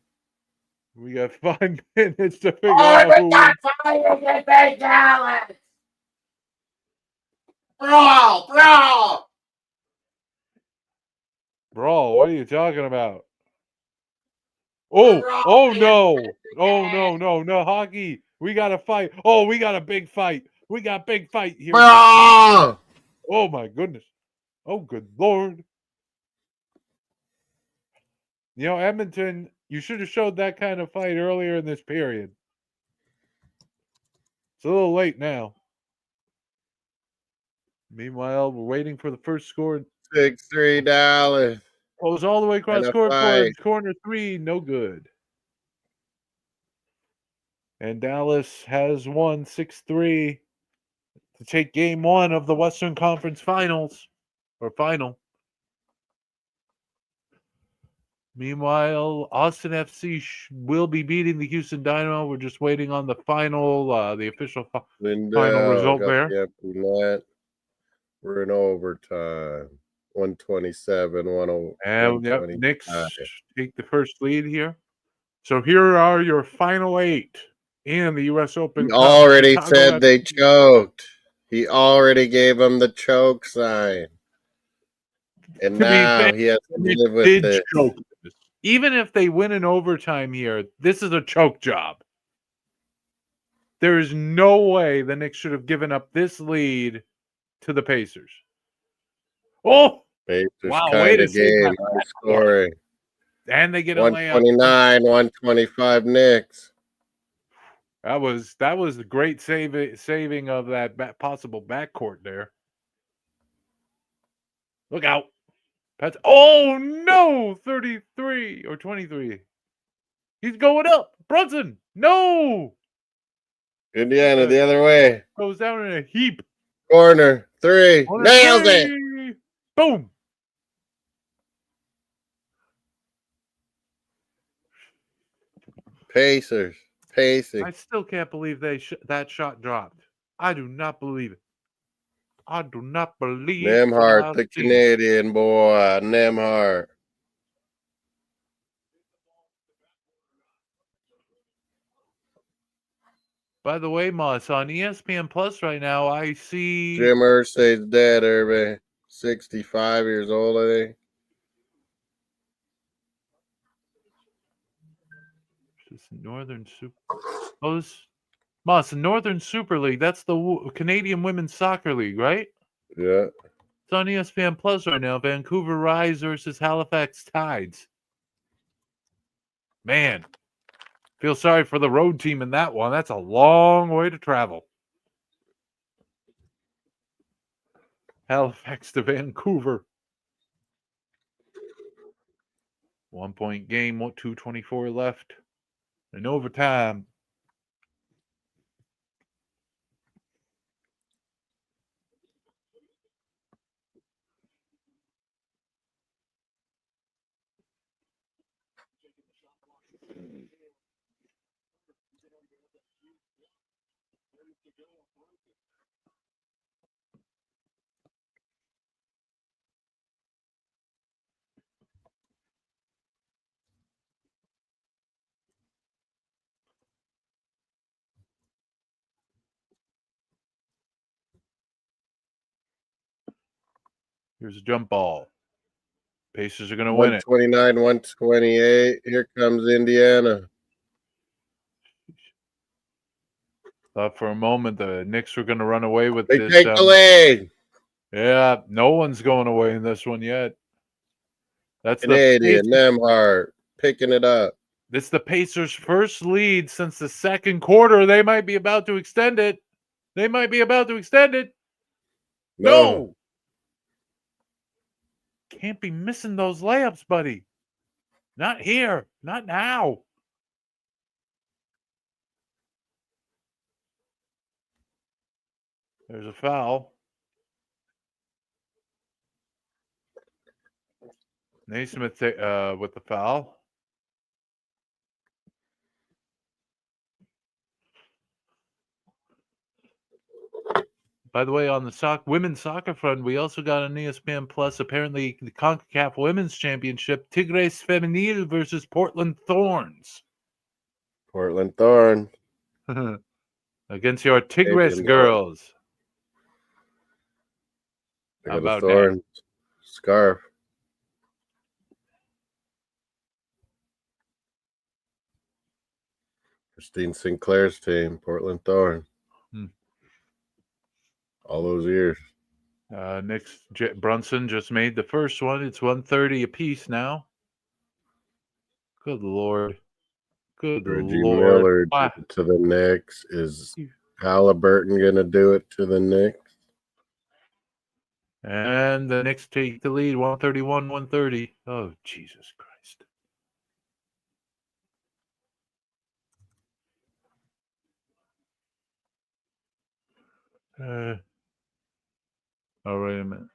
We got 5 minutes to figure out who wins. Dallas! Brawl! Bro, what are you talking about? Oh no, hockey. We got to fight. Oh, we got a big fight. We got big fight here. Brawl! Oh my goodness. Oh, good Lord. You know, Edmonton, you should have showed that kind of fight earlier in this period. It's a little late now. Meanwhile, we're waiting for the first score. 6-3 Dallas. Goes all the way across And a court fight. for corner 3. No good. And Dallas has won 6-3 to take game 1 of the Western Conference Finals. Or final. Meanwhile, Austin FC will be beating the Houston Dynamo. We're just waiting on the final, the official final result there. The empty net. We're in overtime. 127, 10. And yep, Knicks take the first lead here. So here are your final 8 in the U.S. Open. He already said they choked. He already gave them the choke sign. And now he has to live with this. Even if they win in overtime here, this is a choke job. There is no way the Knicks should have given up this lead to the Pacers. Oh! Pacers wow, kind of game. Scoring. And they get a 129, 125 Knicks. That was the great saving of that possible backcourt there. Look out. Oh, no! 33 or 23. He's going up. Brunson, no! Indiana the other way. Goes down in a heap. Corner 3. Nails it. Boom. Pacers. Pacing. I still can't believe that shot dropped. I do not believe it. I do not believe Nemhart, what the I've seen. Canadian boy. Nemhart. By the way, Moss, on ESPN Plus right now, I see Jim Irsay's dead, Irving. 65 years old, I think. this Northern Super. Oh, Moss, Northern Super League. That's the Canadian Women's Soccer League, right? Yeah. It's on ESPN Plus right now. Vancouver Rise versus Halifax Tides. Man, feel sorry for the road team in that one. That's a long way to travel. Halifax to Vancouver. 1 point game, 2:24 left. In overtime. Here's a jump ball. Pacers are going to win it. 129, 128. Here comes Indiana. Thought for a moment the Knicks were going to run away with They this. take the lead. Yeah, no one's going away in this one yet. That's Canadian, Nemhart, picking it up. It's the Pacers' first lead since the second quarter. They might be about to extend it. No! Can't be missing those layups, buddy. Not here. Not now. There's a foul. Naismith with the foul. By the way, on the women's soccer front, we also got on ESPN Plus, apparently, the CONCACAF Women's Championship, Tigres Femenil versus Portland Thorns. Portland Thorn. Against your Tigres girls. They How got a about Thorn scarf. Christine Sinclair's team, Portland Thorn. All those years. Nick's Brunson just made the first one. It's 130 apiece now. Good Lord. Good Reggie Lord. Miller to the Knicks. Is Halliburton going to do it to the Knicks? And the Knicks take the lead, 131-130. Oh, Jesus Christ. Oh, wait a minute.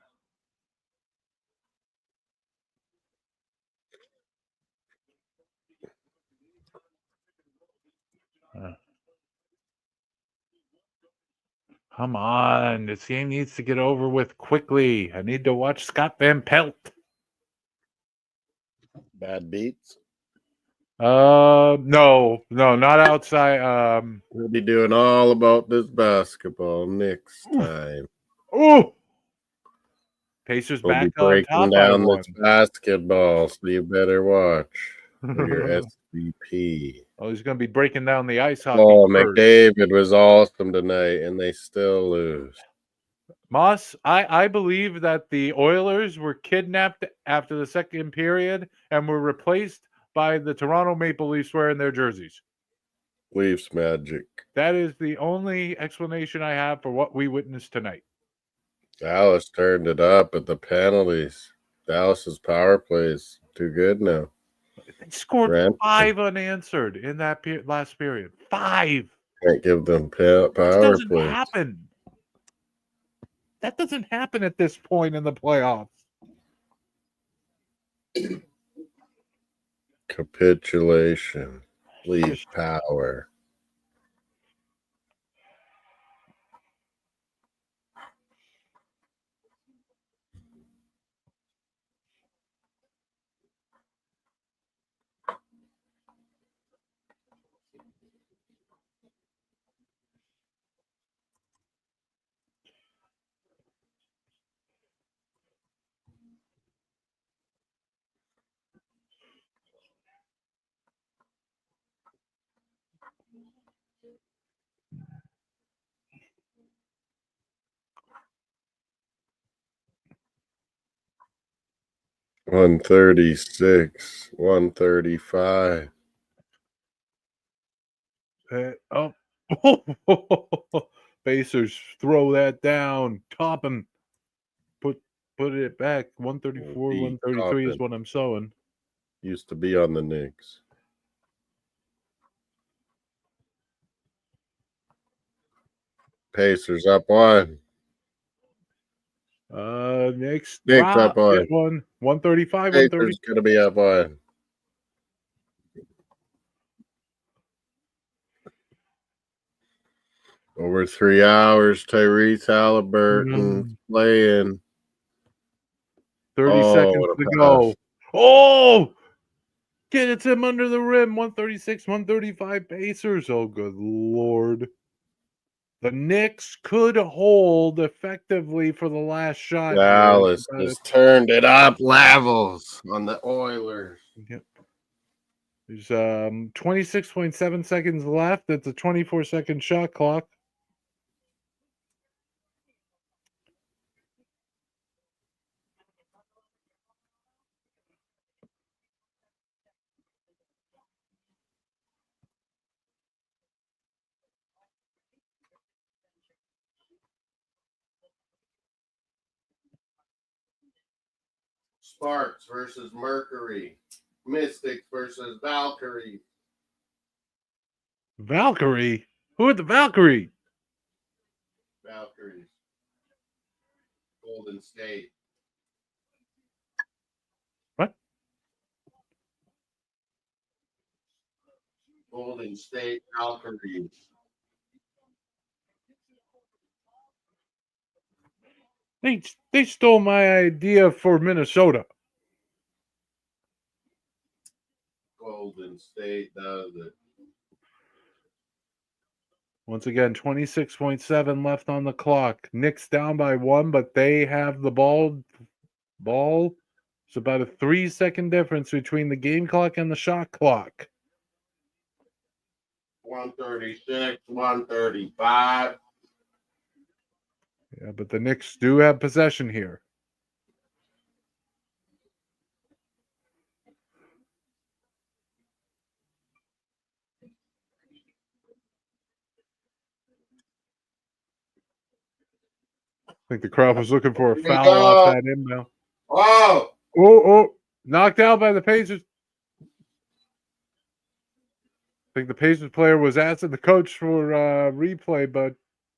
Come on. This game needs to get over with quickly. I need to watch Scott Van Pelt. Bad beats? No, not outside. We'll be doing all about this basketball next time. Oh, Pacers We'll back be on breaking top by down one. this basketball, so you better watch for your SVP. Oh, he's going to be breaking down the ice hockey. Oh, first. McDavid was awesome tonight, and they still lose. Moss, I believe that the Oilers were kidnapped after the second period and were replaced by the Toronto Maple Leafs wearing their jerseys. Leafs magic. That is the only explanation I have for what we witnessed tonight. Dallas turned it up at the penalties. Dallas's power play is too good now. They scored 5 unanswered in that last period. 5. Can't give them power That doesn't plays. happen. That doesn't happen at this point in the playoffs. Capitulation. Leaf power. One 136, 135. Oh, Pacers throw that down. Toppin. Put it back. 134, 133 is what I'm showing. Used to be on the Knicks. Pacers up one. Knicks up one. Get one. 135, Pacers 130. going to be up one. Over 3 hours, Tyrese Halliburton playing. 30 seconds to go. Oh! Gets him under the rim. 136, 135 Pacers. Oh, good Lord. The Knicks could hold effectively for the last shot. Dallas just turned it up levels on the Oilers. Yep. There's 26.7 seconds left. It's a 24-second shot clock. Sparks versus Mercury. Mystics versus Valkyrie. Valkyrie? Who are the Valkyrie? Valkyries. Golden State. What? Golden State Valkyries. They stole my idea for Minnesota. Golden State does it. Once again, 26.7 left on the clock. Knicks down by 1, but they have the ball. It's about a 3-second difference between the game clock and the shot clock. 136, 135. Yeah, but the Knicks do have possession here. I think the crowd was looking for a foul off that inbound. Oh! Knocked out by the Pacers. I think the Pacers player was asking the coach for replay, but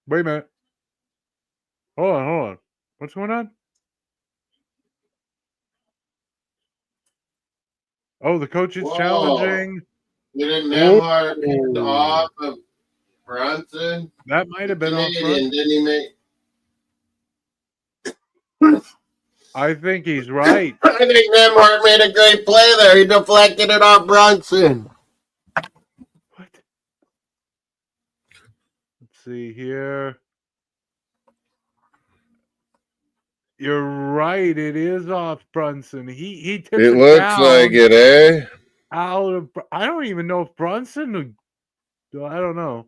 wait a minute. Hold on. What's going on? Oh, the coach is challenging. Didn't Nemhard get off of Brunson? That might have been off Canadian, didn't he make? I think he's right. I think Nemhard made a great play there. He deflected it off Brunson. What? Let's see here. You're right. It is off Brunson. He tips it looks down like it, eh? Out of. I don't even know if Brunson. I don't know.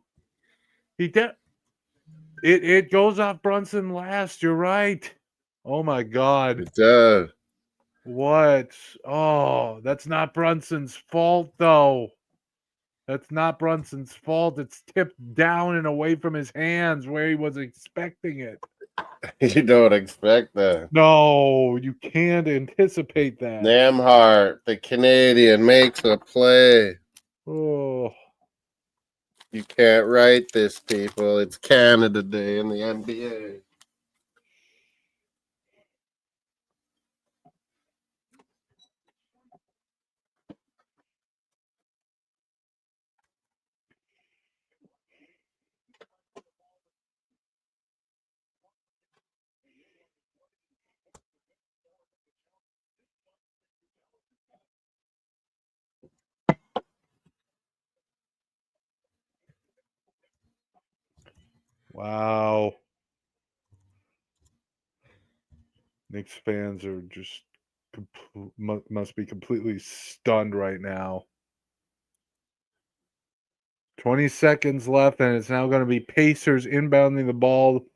It goes off Brunson last. You're right. Oh my God. It does. What? Oh, that's not Brunson's fault, though. That's not Brunson's fault. It's tipped down and away from his hands where he was expecting it. You don't expect that. No, you can't anticipate that. Nemhard, the Canadian, makes a play. Oh. You can't write this, people. It's Canada Day in the NBA. Wow. Knicks fans are just must be completely stunned right now. 20 seconds left, and it's now going to be Pacers inbounding the ball.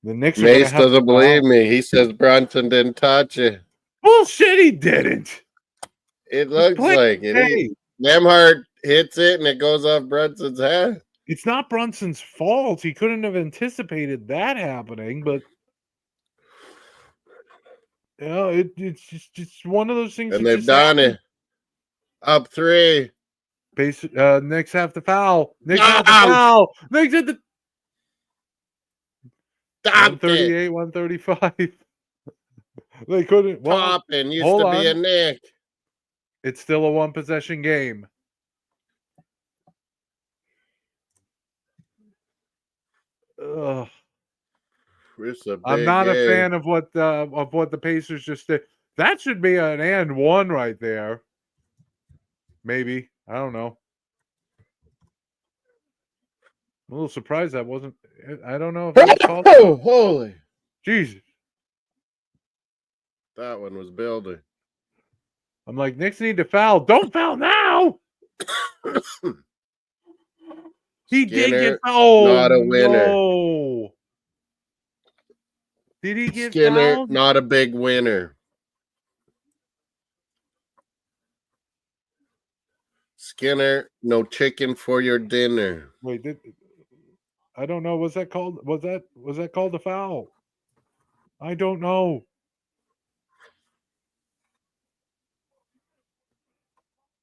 The Knicks are going to Mace have to doesn't believe foul. me. He says Brunson didn't touch it. Bullshit, he didn't. It looks like it. Hey, Nemhart hits it and it goes off Brunson's head. it's not Brunson's fault. He couldn't have anticipated that happening, but you know, it's just one of those things. And that they've just done happen. it. Up 3. Knicks have to foul. Knicks No! have to foul. Knicks at the Stopped it. 138, 135. They couldn't. Well, Toppin used hold to be a on. Nick. It's still a one possession game. Ugh. It's a big I'm not game. a fan of what the Pacers just did. That should be an and one right there. Maybe. I don't know. I'm a little surprised that wasn't. I don't know if it was called. Oh, holy. Jesus. That one was building. I'm like, Knicks need to foul. Don't foul now. He did get. Oh, not a winner. no. Did he get Skinner, fouled? not a big winner. Skinner, no chicken for your dinner. Wait, I don't know. Was that called? Was that called a foul? I don't know.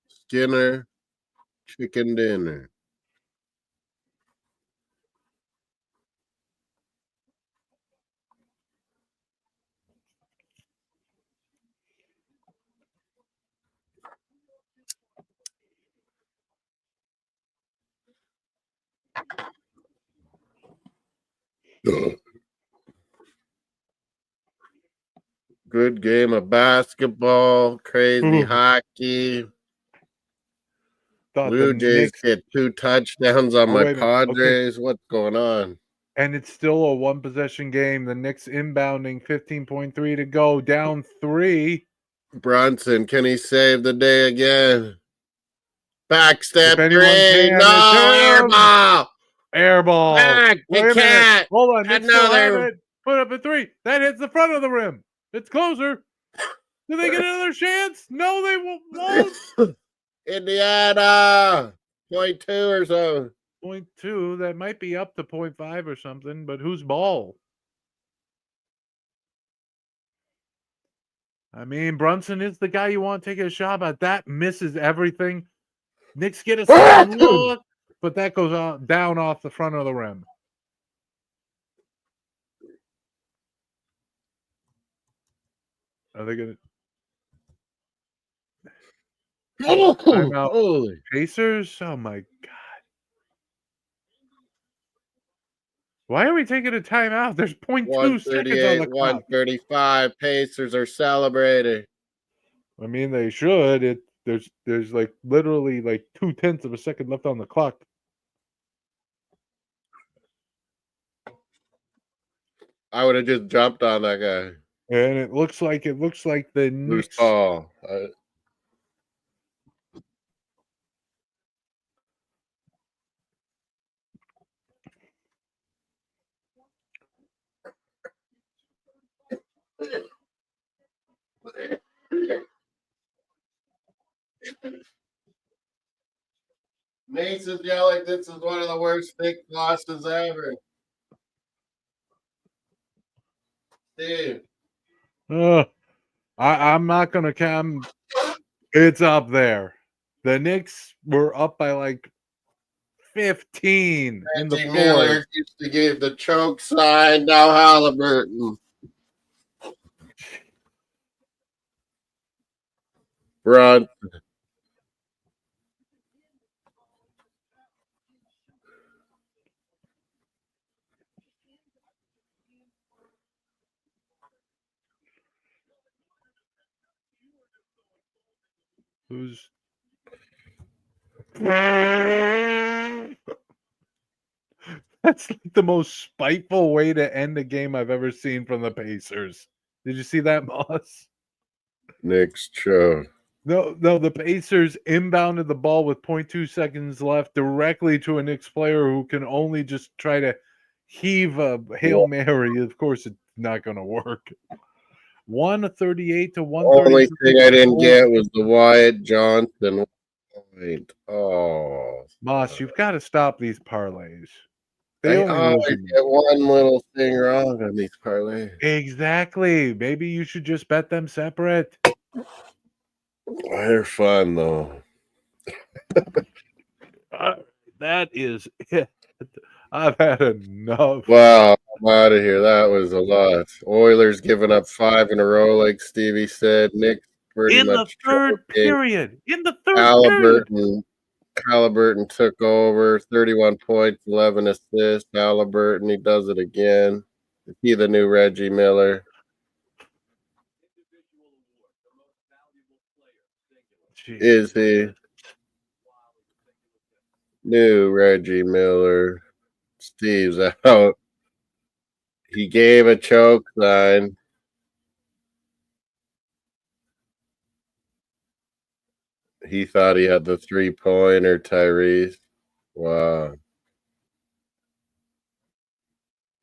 Skinner, chicken dinner. Good game of basketball, crazy hockey. Blue Jays get 2 touchdowns on my Padres. Okay. What's going on? And it's still a one possession game. The Knicks inbounding, 15.3 to go, down 3. Brunson, can he save the day again? Backstep 3. Can, No, airball. Airball. Back, Wait a minute. Hold on. Knicks still have it. Put up a 3. That hits the front of the rim. It's closer. Do they get another chance? No, they won't. Indiana. 0.2 or so. 0.2. That might be up to 0.5 or something, but whose ball? I mean, Brunson is the guy you want to take a shot at. That misses everything. Knicks get a second look, but that goes down off the front of the rim. Are they going to? Holy. Pacers? Oh, my God. Why are we taking a timeout? There's 0.2 seconds on the clock. 135. Pacers are celebrating. I mean, they should. There's like literally like 0.2 of a second left on the clock. I would have just jumped on that guy. And it looks like the Loose Knicks. ball. Mason's yelling, this is one of the worst Nick losses ever. Steve. I'm not going to come. It's up there. The Knicks were up by like 15 in the fourth. Miller used to give the choke sign. Now Halliburton. Run. Who's That's like the most spiteful way to end a game I've ever seen from the Pacers. Did you see that, Moss? Knicks show. No, the Pacers inbounded the ball with 0.2 seconds left directly to a Knicks player who can only just try to heave a Hail Mary. Of course, it's not going to work. 138 to 130. Only thing I didn't get was the Wyatt Johnson point. Oh, Moss, you've got to stop these parlays. I always get one little thing wrong on these parlays. Exactly. Maybe you should just bet them separate. They're fun though. That is it. I've had enough. Wow, I'm out of here. That was a lot. Oilers giving up 5 in a row, like Stevie said. Knicks pretty In the much third period. In the third period. Halliburton took over, 31 points, 11 assists. Halliburton, he does it again. Is he the new Reggie Miller? Is he? New Reggie Miller. Steve's out. He gave a choke sign. He thought he had the 3-pointer, Tyrese. Wow.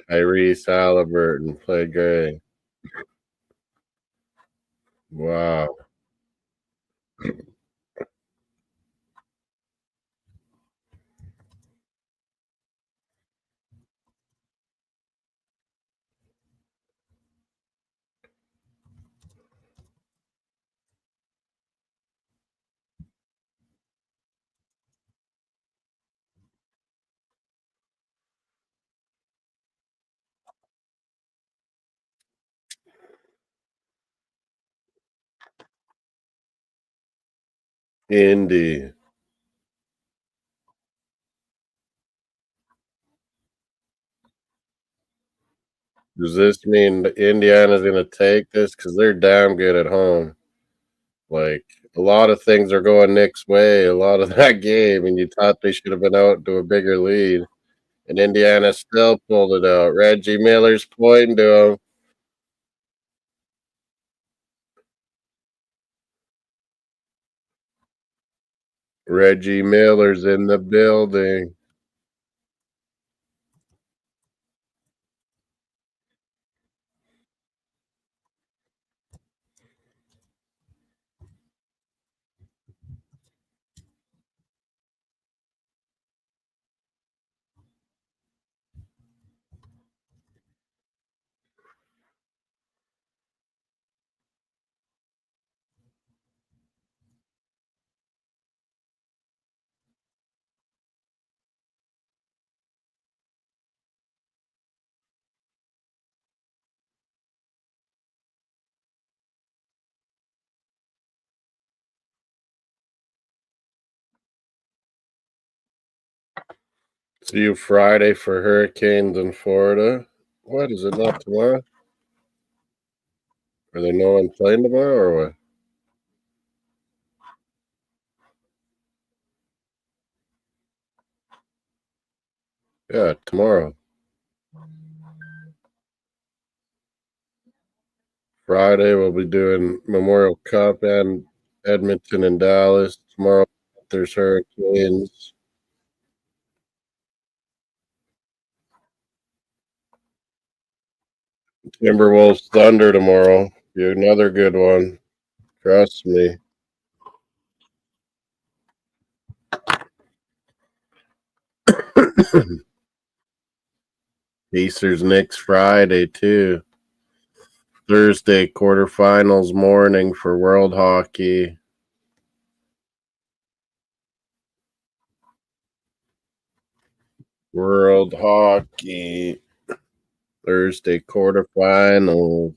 Tyrese Halliburton played great. Wow. Indy. Does this mean Indiana's going to take this? Because they're damn good at home. Like, a lot of things are going Nick's way, a lot of that game, and you thought they should have been out to a bigger lead. And Indiana still pulled it out. Reggie Miller's pointing to him. Reggie Miller's in the building. See you Friday for hurricanes in Florida. What is it, not tomorrow? Are there no one playing tomorrow or what? Yeah, tomorrow. Friday we'll be doing Memorial Cup and Edmonton and Dallas. Tomorrow there's Hurricanes. Timberwolves Thunder tomorrow. Be another good one. Trust me. Pacers Knicks Friday too. Thursday quarterfinals morning for World Hockey. World Hockey. Thursday quarterfinals.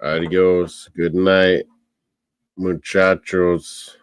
Adios. Good night, muchachos.